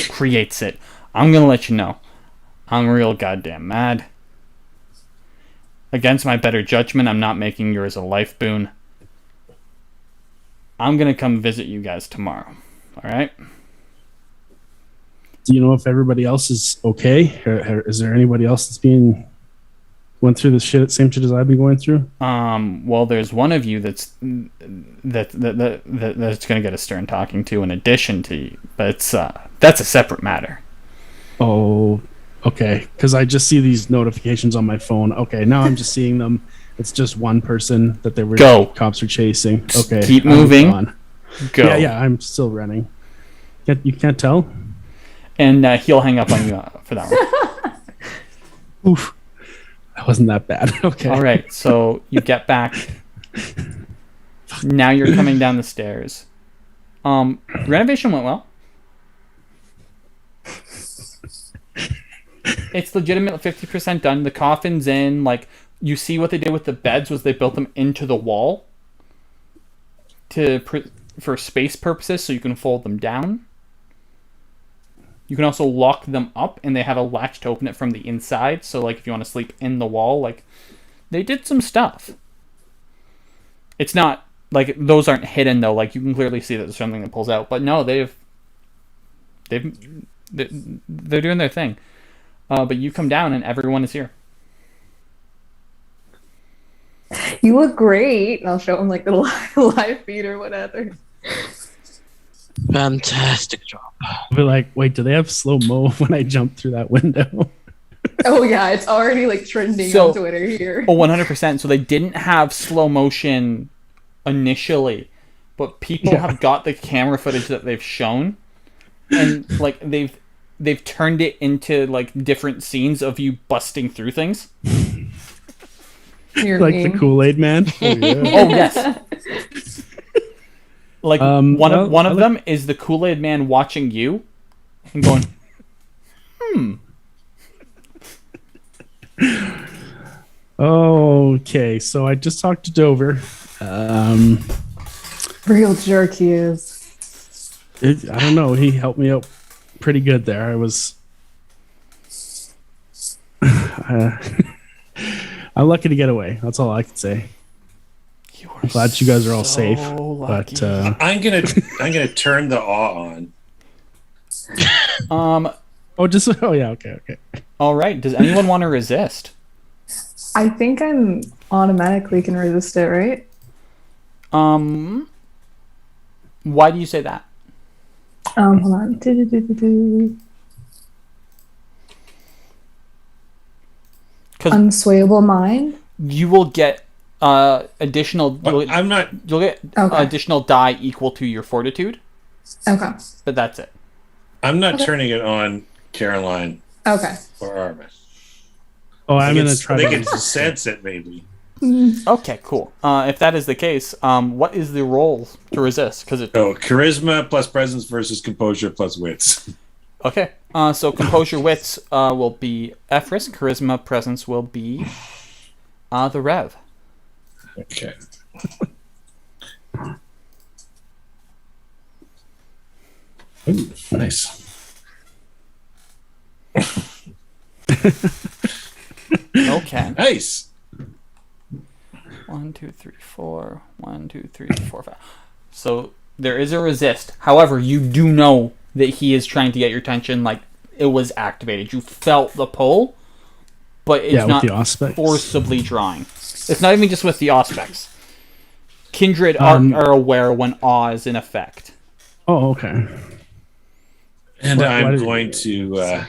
creates it. I'm gonna let you know. I'm real goddamn mad. Against my better judgment, I'm not making yours a life boon. I'm gonna come visit you guys tomorrow. All right? Do you know if everybody else is okay? Or is there anybody else that's went through the same shit as I've been going through? Well, there's one of you that's gonna get a stern talking to in addition to you, but that's a separate matter. Oh, okay. Because I just see these notifications on my phone. Okay, now I'm just seeing them. It's just one person that cops are chasing. Okay, keep moving. Go. Yeah, I'm still running. You can't tell? And he'll hang up on you for that one. Oof. That wasn't that bad. Okay. All right, so you get back. Now you're coming down the stairs. Renovation went well. It's legitimately 50% done. The coffin's in. Like, you see what they did with the beds was they built them into the wall for space purposes, so you can fold them down. You can also lock them up, and they have a latch to open it from the inside. So, like, if you want to sleep in the wall, like, they did some stuff. It's not, like, those aren't hidden, though. Like, you can clearly see that there's something that pulls out. But no, they're doing their thing. But you come down, and everyone is here. You look great. And I'll show him, like, the live feed or whatever. Fantastic job. I'll be like, wait, do they have slow-mo when I jump through that window? Oh, yeah. It's already, like, trending on Twitter here. Oh, 100%. So they didn't have slow motion initially, but people have got the camera footage that they've shown, and, like, they've turned it into, like, different scenes of you busting through things. Like the Kool-Aid Man? Oh, yeah. Oh, yes. Like, one of them is the Kool-Aid Man watching you and going, Okay, so I just talked to Dover. Real jerk he is. I don't know. He helped me out pretty good there. I was... I'm lucky to get away. That's all I can say. I'm glad you guys are all safe. Lucky. But I'm gonna turn the awe on. Okay. All right. Does anyone want to resist? I think I'm automatically can resist it, right? Why do you say that? Hold on. Unswayable mind. You will get additional. You'll get additional die equal to your fortitude. Okay. But that's it. I'm not turning it on, Caroline. Okay. Or Aramis. Oh, I'm gonna try. They can sense it, maybe. Okay, cool. If that is the case, what is the roll to resist? Charisma plus presence versus composure plus wits. Okay. So composure wits will be Efrys. Charisma presence will be the Rev. Okay. Ooh, nice. Okay. Nice. 1, 2, 3, 4. 1, 2, 3, 4, 5. So there is a resist. However, you do know that he is trying to get your attention. Like, it was activated. You felt the pull, but it's not forcibly drawing. It's not even just with the aspects. Kindred are aware when awe is in effect. Oh, okay. And I'm going to...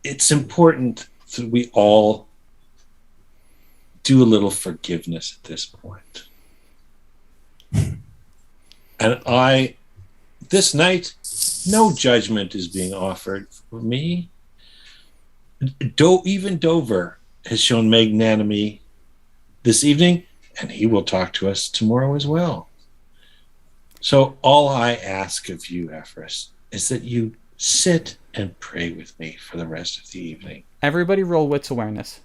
it's important that we all do a little forgiveness at this point. And this night, no judgment is being offered for me. Even Dover has shown magnanimity this evening, and he will talk to us tomorrow as well. So all I ask of you, Efrys, is that you sit and pray with me for the rest of the evening. Everybody roll wits awareness.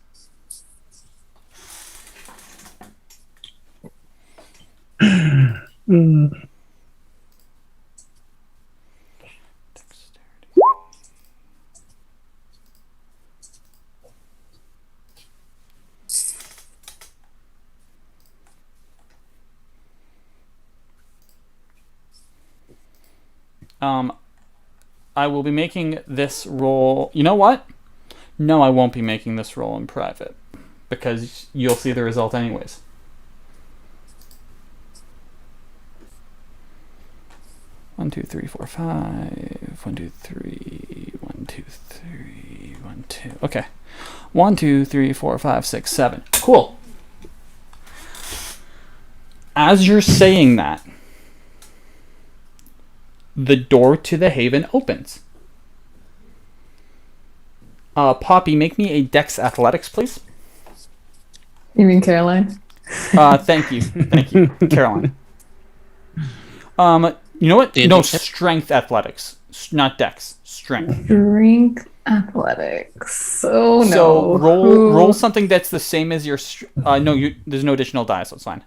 I will be making this roll. You know what? No, I won't be making this roll in private because you'll see the result anyways. One, two, three, four, 5. 1, 2, 3. 1, 2, 3. 1, 2. Okay. 1, 2, 3, 4, 5, 6, 7. Cool. As you're saying that, the door to the haven opens. Poppy, make me a Dex Athletics, please. You mean Caroline? Thank you, Caroline. You know what? No, Strength Athletics. Not dex. Strength. Strength athletics. Oh no. So roll something that's the same as your. There's no additional die, so it's fine.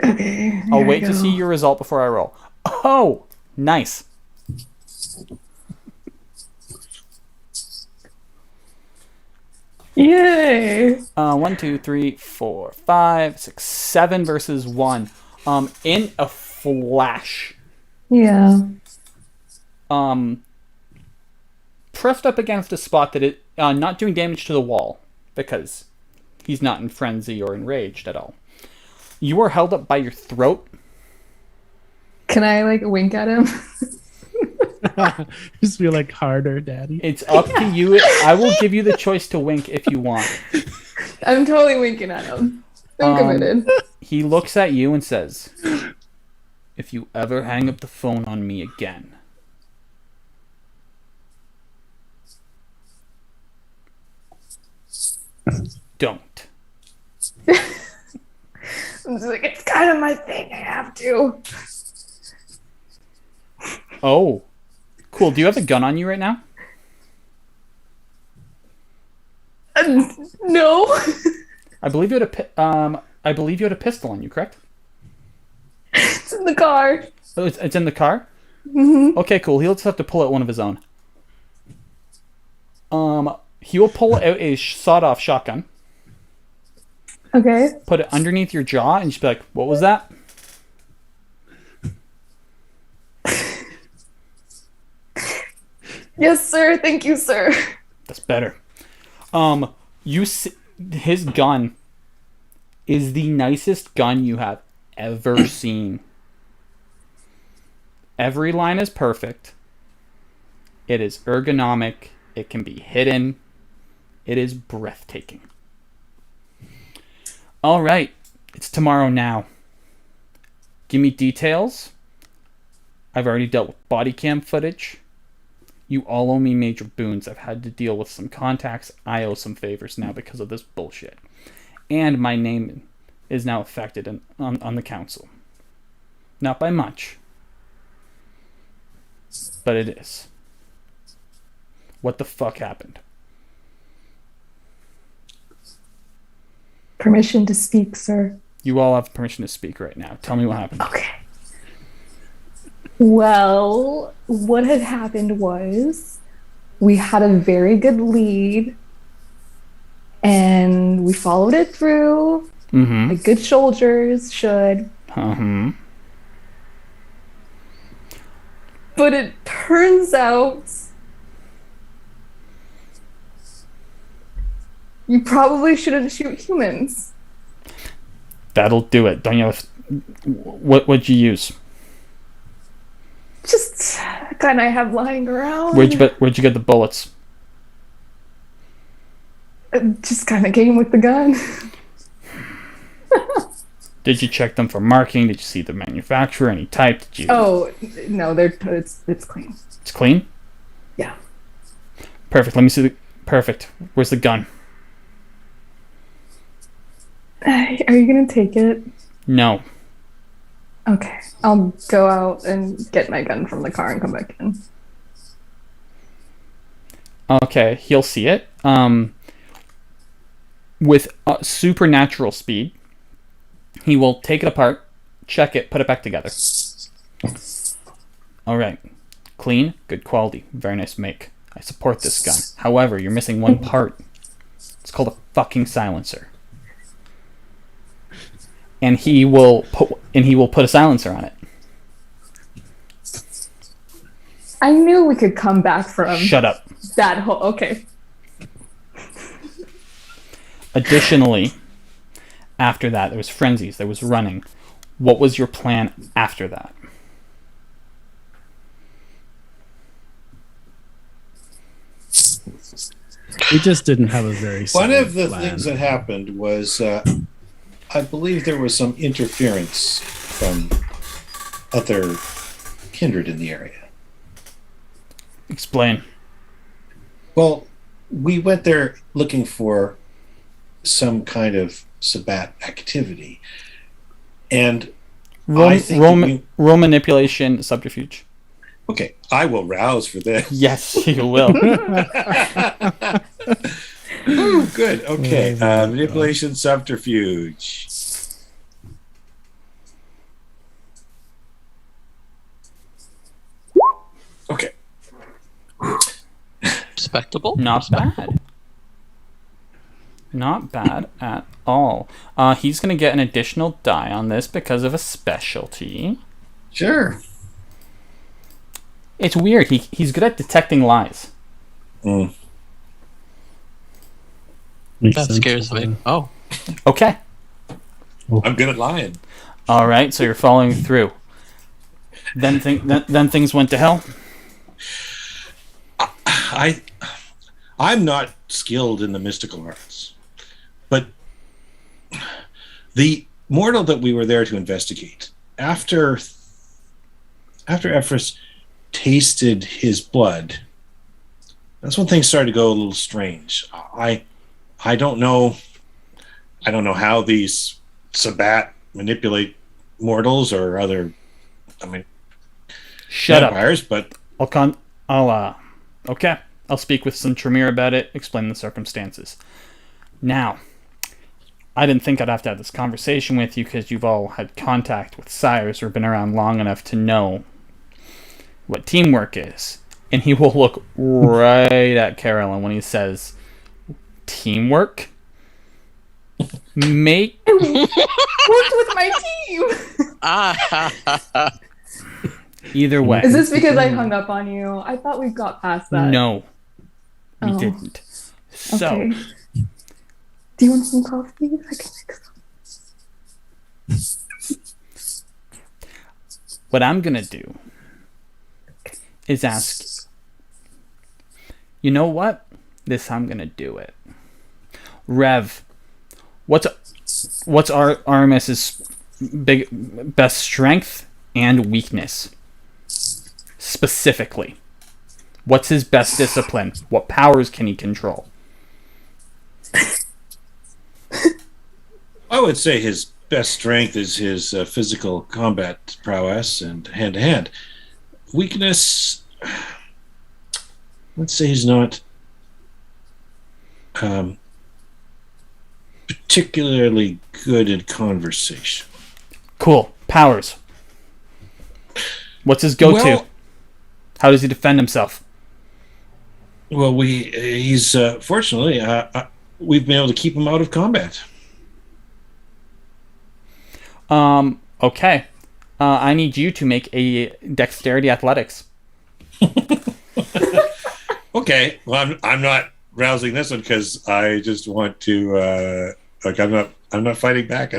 Okay. I'll wait to see your result before I roll. Oh, nice. Yay! 1, 2, 3, 4, 5, 6, 7 versus 1. In a flash. Yeah. Pressed up against a spot that it not doing damage to the wall because he's not in frenzy or enraged at all. You are held up by your throat. Can I wink at him? Just be harder, Daddy. It's up to you. I will give you the choice to wink if you want. I'm totally winking at him. I'm committed. He looks at you and says, "If you ever hang up the phone on me again, don't." It's kind of my thing. I have to. Oh, cool. Do you have a gun on you right now? No. I believe you had a pistol on you, correct? It's in the car. Oh, it's in the car? Mm-hmm. Okay, cool. He'll just have to pull out one of his own. He will pull out a sawed-off shotgun. Okay. Put it underneath your jaw and just be like, "What was that?" Yes, sir. Thank you, sir. That's better. His gun is the nicest gun you have ever seen. Every line is perfect. It is ergonomic. It can be hidden. It is breathtaking. All right. It's tomorrow now. Give me details. I've already dealt with body cam footage. You all owe me major boons. I've had to deal with some contacts. I owe some favors now because of this bullshit. And my name is now affected on the council. Not by much. But it is. What the fuck happened? Permission to speak, sir. You all have permission to speak right now. Tell me what happened. Okay. Well, what had happened was we had a very good lead and we followed it through like good soldiers should. But it turns out you probably shouldn't shoot humans. That'll do it. Don't you have... What'd you use? Just kind I have lying around. Where'd you get the bullets? Just kind of came with the gun. Did you check them for marking? Did you see the manufacturer? Any type? Did you... Oh no, it's clean. It's clean? Yeah. Perfect. Let me see the... Perfect. Where's the gun? Are you gonna take it? No. Okay. I'll go out and get my gun from the car and come back in. Okay, he'll see it. With supernatural speed, he will take it apart, check it, put it back together. Alright. Clean, good quality, very nice make. I support this gun. However, you're missing one part. It's called a fucking silencer. And he will put a silencer on it. I knew we could come back from Shut up. that whole... Okay. Additionally, after that, there was frenzies, there was running. What was your plan after that? We just didn't have a very One of the plan. things that happened was, I believe there was some interference from other kindred in the area. Explain. Well, we went there looking for some kind of Sabbat activity, and Roll manipulation, subterfuge. Okay, I will rouse for this. Yes, you will. Ooh, good. Okay, manipulation subterfuge. Okay. Respectable. Not bad. Not bad at all. He's going to get an additional die on this because of a specialty. Sure. It's weird. He's good at detecting lies. Mm. That scares me. Oh. Okay. I'm good at lying. All right, so you're following through. Then things went to hell. I'm not skilled in the mystical arts, but the mortal that we were there to investigate, after Efrys tasted his blood, that's when things started to go a little strange. I don't know how these Sabbat manipulate mortals or other, Shut vampires, up. but okay. I'll speak with some Tremere about it, explain the circumstances. Now, I didn't think I'd have to have this conversation with you because you've all had contact with sires or been around long enough to know what teamwork is. And he will look right at Carolyn when he says, teamwork? Make... Worked with my team! Either way. Is this because I hung up on you? I thought we got past that. No, we didn't. So, okay. Do you want some coffee? I can make some. what I'm going to do is ask, you know what? This I'm going to do it. Rev, what's Aramis's best strength and weakness? Specifically, what's his best discipline? What powers can he control? I would say his best strength is his physical combat prowess and hand-to-hand. Weakness, let's say he's not particularly good in conversation. Cool. Powers. What's his go-to? Well, how does he defend himself? Well, he's fortunately we've been able to keep him out of combat. Okay. I need you to make a dexterity athletics. Okay. Well, I'm not rousing this one because I just want to I'm not fighting back.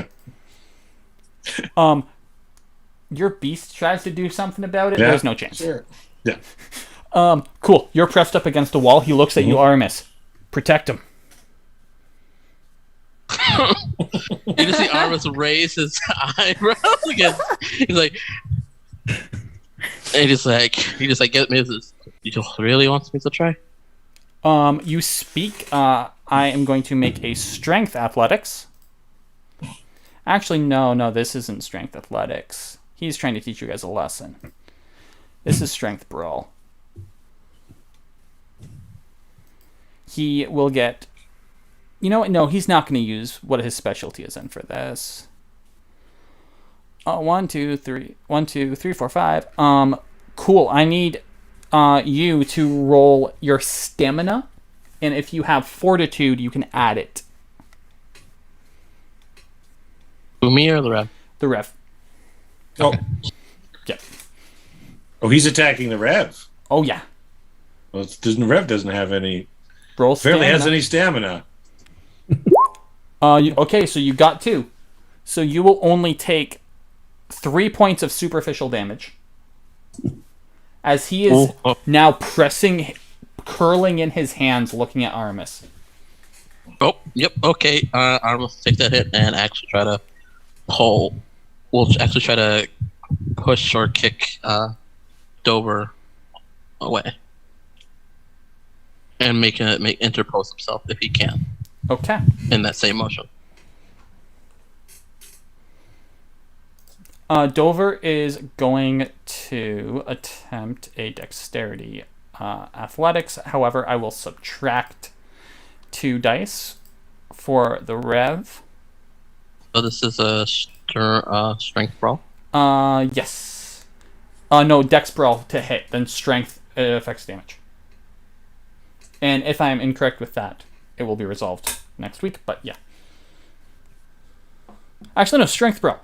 Your beast tries to do something about it. Yeah, there's no chance. Sure. Yeah. Cool. You're pressed up against a wall. He looks at you, Aramis. Protect him. You just see Aramis raise his eyebrows again. He's like, and he just get me. You just really want me to try? You speak. I am going to make a strength athletics. Actually, no, this isn't strength athletics. He's trying to teach you guys a lesson. This is strength brawl. He will get... You know what? No, he's not going to use what his specialty is in for this. 1, 2, 3, 4, 5. Cool. I need you to roll your stamina, and if you have fortitude, you can add it. Who, me or the Rev? The Rev. Oh. Yeah. Oh, he's attacking the Rev. Oh, yeah. Well, the Rev doesn't have any... Roll barely stamina. has any stamina. Okay, so you got 2. So you will only take 3 points of superficial damage. As he is now curling in his hands, looking at Aramis. Oh, yep, okay. Aramis take that hit and actually try to pull. We'll actually try to push or kick Dover away. And make interpose himself if he can. Okay. In that same motion. Dover is going to attempt a dexterity athletics. However, I will subtract 2 dice for the rev. So this is a strength brawl? Yes. No, dex brawl to hit, then strength affects damage. And if I am incorrect with that, it will be resolved next week, but yeah. Actually, no, strength brawl.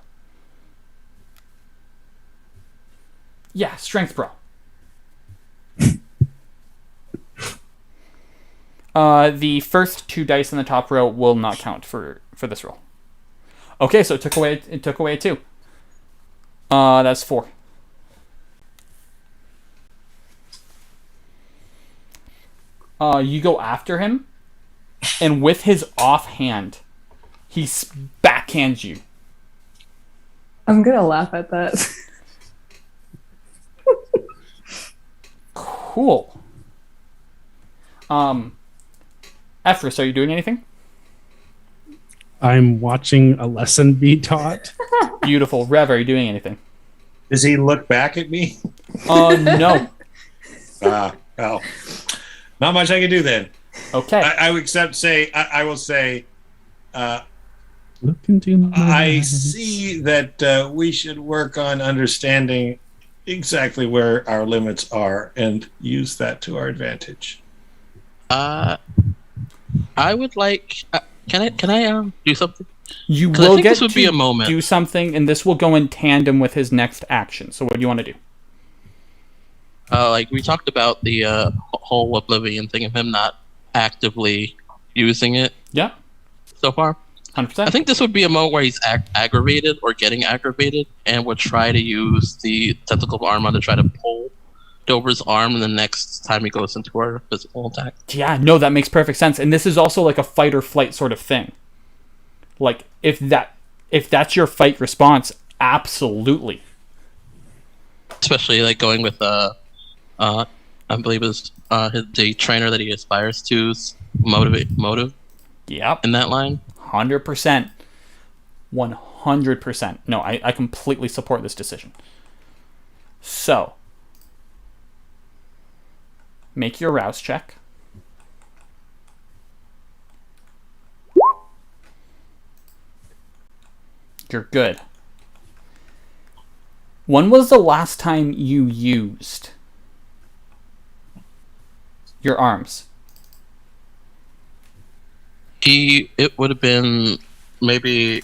Yeah, strength brawl. The first 2 dice in the top row will not count for this roll. Okay, so it took away a 2. That's 4. You go after him, and with his offhand, he backhands you. I'm gonna laugh at that. Cool. Efrys, are you doing anything? I'm watching a lesson be taught. Beautiful. Rev, are you doing anything? Does he look back at me? No. Well, not much I can do then. Okay. I would I will say, Look into my I eyes. see that we should work on understanding exactly where our limits are and use that to our advantage. I would like. Can I do something? You 'Cause I will think get this would to be a moment. do something, and this will go in tandem with his next action. So what do you want to do? Like we talked about the whole Oblivion thing of him not actively using it Yeah, so far. 100%. I think this would be a moment where he's aggravated or getting aggravated and would try to use the tentacle of Armor to try to pull Dover's arm the next time he goes into our physical attack. Yeah, no, that makes perfect sense. And this is also like a fight or flight sort of thing. Like if that's your fight response, absolutely. Especially like going with I believe it's the trainer that he aspires to's motive Yep. in that line. 100%. 100%. No, I completely support this decision. So, make your rouse check. You're good. When was the last time you used your arms? It would have been maybe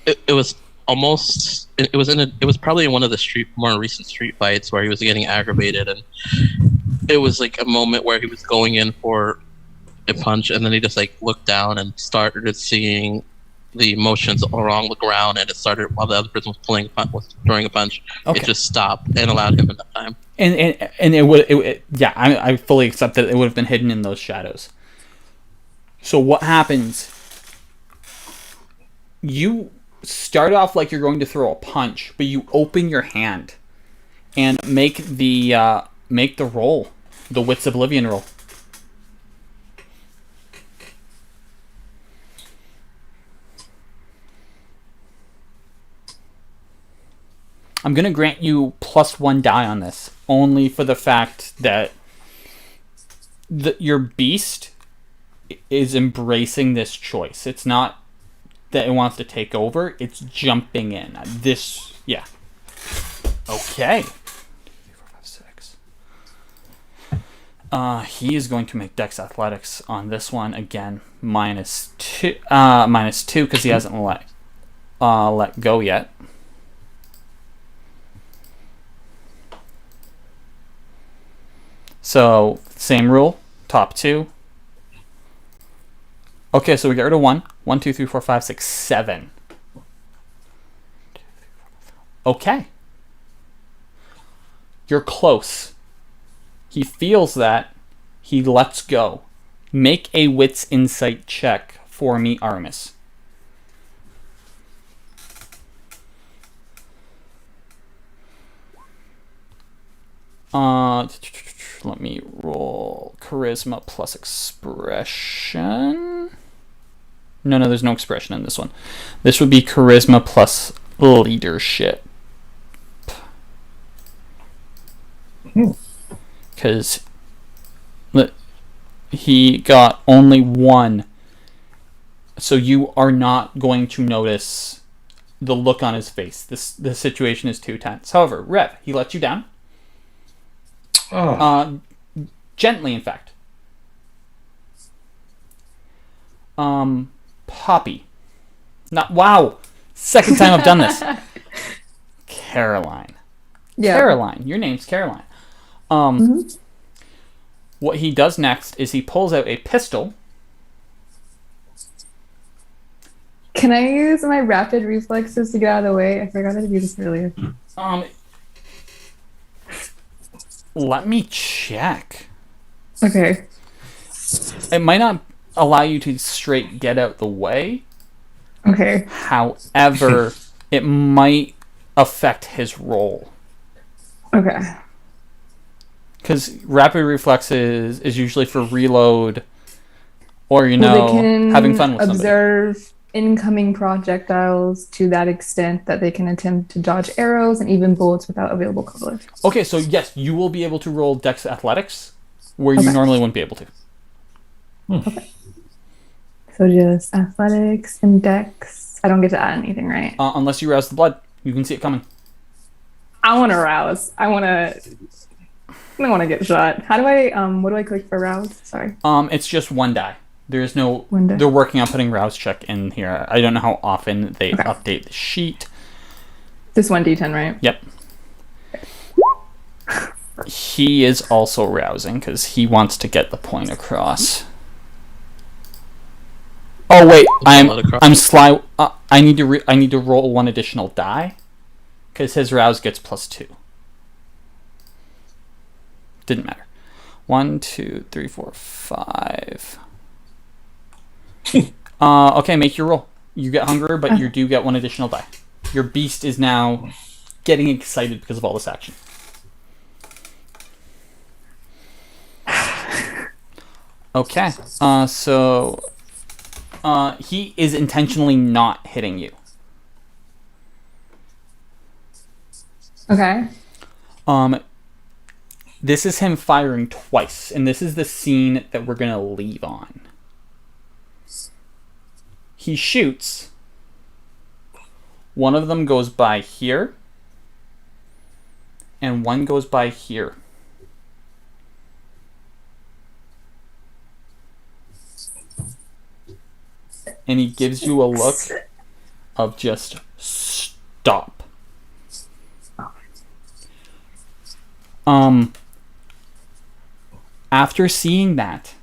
it was almost it was probably in one of the more recent street fights where he was getting aggravated, and it was like a moment where he was going in for a punch and then he just like looked down and started seeing the motions along the ground, and it started while the other person was throwing a punch. Okay. It just stopped and allowed him enough time. And I fully accept that it would have been hidden in those shadows. So what happens? You start off like you're going to throw a punch, but you open your hand and make the roll, the Wits Oblivion roll. I'm going to grant you +1 die on this, only for the fact that your beast is embracing this choice. It's not that it wants to take over, it's jumping in. Yeah. Okay. 2, 3, 4, 5, 6. He is going to make Dex Athletics on this one again, -2, because he hasn't let go yet. So, same rule, top 2. Okay, so we get rid of 1. 1, 2, 3, 4, 5, 6, 7. Okay. You're close. He feels that. He lets go. Make a Wits Insight check for me, Aramis. Let me roll Charisma plus Expression. No, there's no expression in this one. This would be Charisma plus leadership. Because he got only 1. So you are not going to notice the look on his face. The situation is too tense. However, Rev, he let you down. Gently, in fact. Poppy. Wow. Second time I've done this. Caroline. Yeah. Caroline. Your name's Caroline. What he does next is he pulls out a pistol. Can I use my rapid reflexes to get out of the way? I forgot how to do this earlier. Let me check. Okay. It might not allow you to straight get out the way. Okay. However, it might affect his roll. Okay. Because rapid reflexes is usually for reload or, they can having fun with somebody. Observe incoming projectiles to that extent that they can attempt to dodge arrows and even bullets without available cover. Okay, so yes, you will be able to roll Dex Athletics where you normally wouldn't be able to. Okay. So just Athletics and Dex. I don't get to add anything, right? Unless you rouse the blood. You can see it coming. I want to rouse. I don't want to get shot. How do I, what do I click for rouse? Sorry. It's just 1 die. There's no, they're working on putting rouse check in here. I don't know how often they update the sheet. This 1d10, right? Yep. He is also rousing because he wants to get the point across. Oh wait, I'm sly. I need to roll 1 additional die because his rouse gets +2. Didn't matter. 1, 2, 3, 4, 5. Okay, make your roll. You get hungrier, but you do get 1 additional die. Your beast is now getting excited because of all this action. Okay, so he is intentionally not hitting you. Okay. This is him firing twice, and this is the scene that we're gonna leave on. He shoots. One of them goes by here, and one goes by here. And he gives you a look of just stop. After seeing that,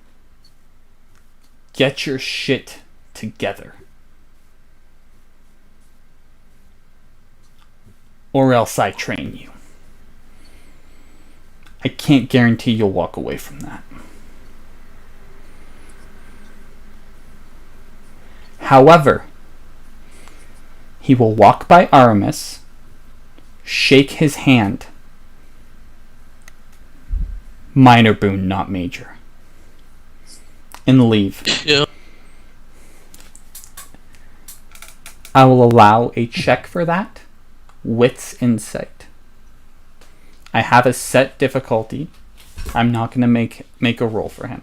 get your shit together. Or else I train you. I can't guarantee you'll walk away from that. However, he will walk by Aramis, shake his hand. Minor boon, not major. And leave. Yeah. I will allow a check for that. Wits Insight. I have a set difficulty. I'm not going to make a roll for him.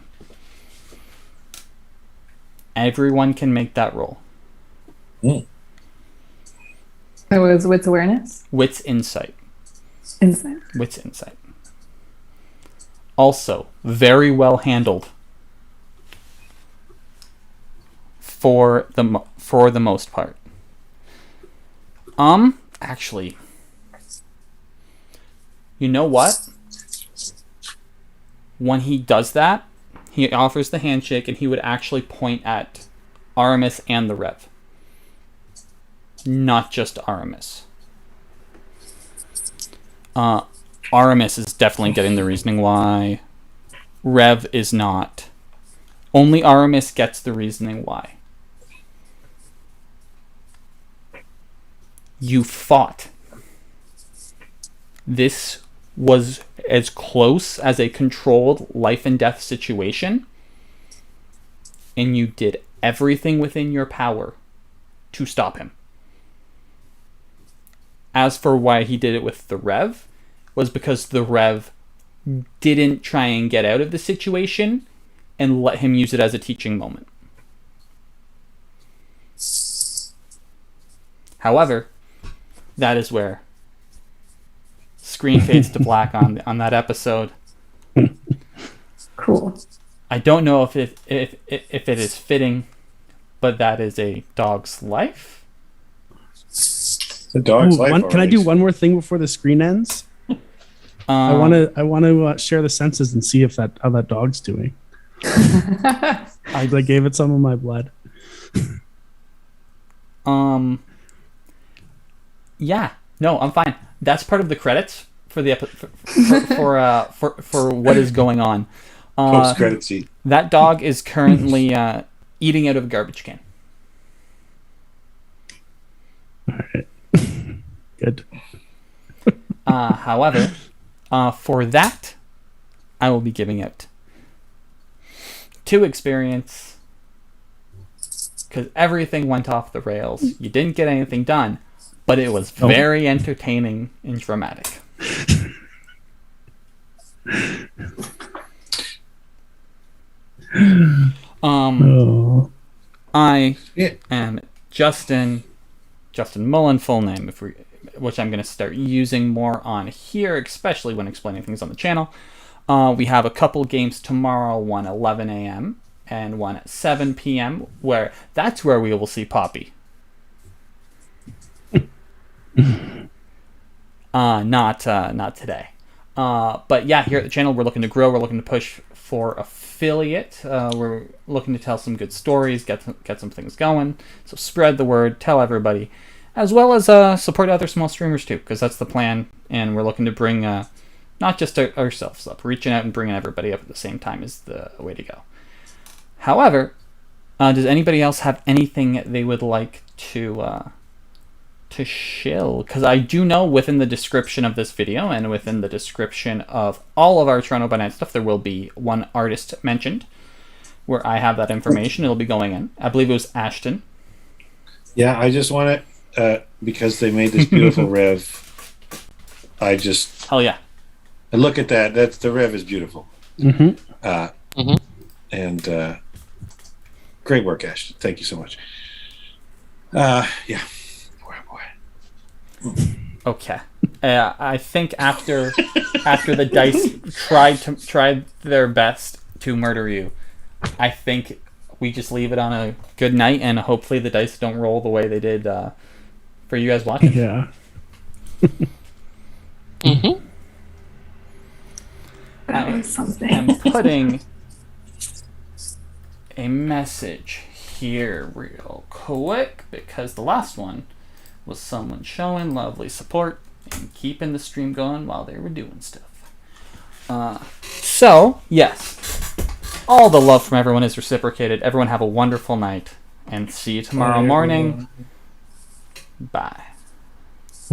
Everyone can make that roll. It was Wits Awareness? Wits Insight. Insight. Wits Insight. Also, very well handled for the most part. Actually, you know what? When he does that, he offers the handshake, and he would actually point at Aramis and the Rev. Not just Aramis. Aramis is definitely getting the reasoning why. Rev is not. Only Aramis gets the reasoning why. You fought. This was as close as a controlled life and death situation, and you did everything within your power to stop him. As for why he did it with the Rev, was because the Rev didn't try and get out of the situation and let him use it as a teaching moment. However, that is where screen fades to black on that episode. Cool. I don't know if it is fitting, but that is a dog's life. It's a dog's life. Can I do one more thing before the screen ends? I want to share the senses and see how that dog's doing. I gave it some of my blood. Yeah. No, I'm fine. That's part of the credits for the for what is going on. Post-credit scene. That dog is currently eating out of a garbage can. All right. Good. However, for that, I will be giving out 2 experience because everything went off the rails. You didn't get anything done, but it was very entertaining and dramatic. I am Justin Mullen, full name, which I'm going to start using more on here, especially when explaining things on the channel. We have a couple games tomorrow, one 11 a.m. and one at 7 p.m. That's where we will see Poppy. Not today. But yeah, here at the channel, we're looking to grow. We're looking to push for affiliate. We're looking to tell some good stories, get some things going. So spread the word, tell everybody, as well as support other small streamers too, because that's the plan. And we're looking to bring not just ourselves up, reaching out and bringing everybody up at the same time is the way to go. However, does anybody else have anything they would like to shill? Because I do know within the description of this video and within the description of all of our Toronto by Night stuff, there will be one artist mentioned where I have that information. It'll be going in. I believe it was Ashton. Yeah, I just want it because they made this beautiful Rev. Hell yeah. I look at that. The Rev is beautiful. Mm-hmm. And great work, Ashton. Thank you so much. Yeah. Okay. I think after the dice tried their best to murder you, I think we just leave it on a good night, and hopefully the dice don't roll the way they did for you guys watching. Yeah. Mm-hmm. I am putting a message here real quick because the last one was someone showing lovely support and keeping the stream going while they were doing stuff. So, yes, all the love from everyone is reciprocated. Everyone have a wonderful night, and see you tomorrow morning. Bye.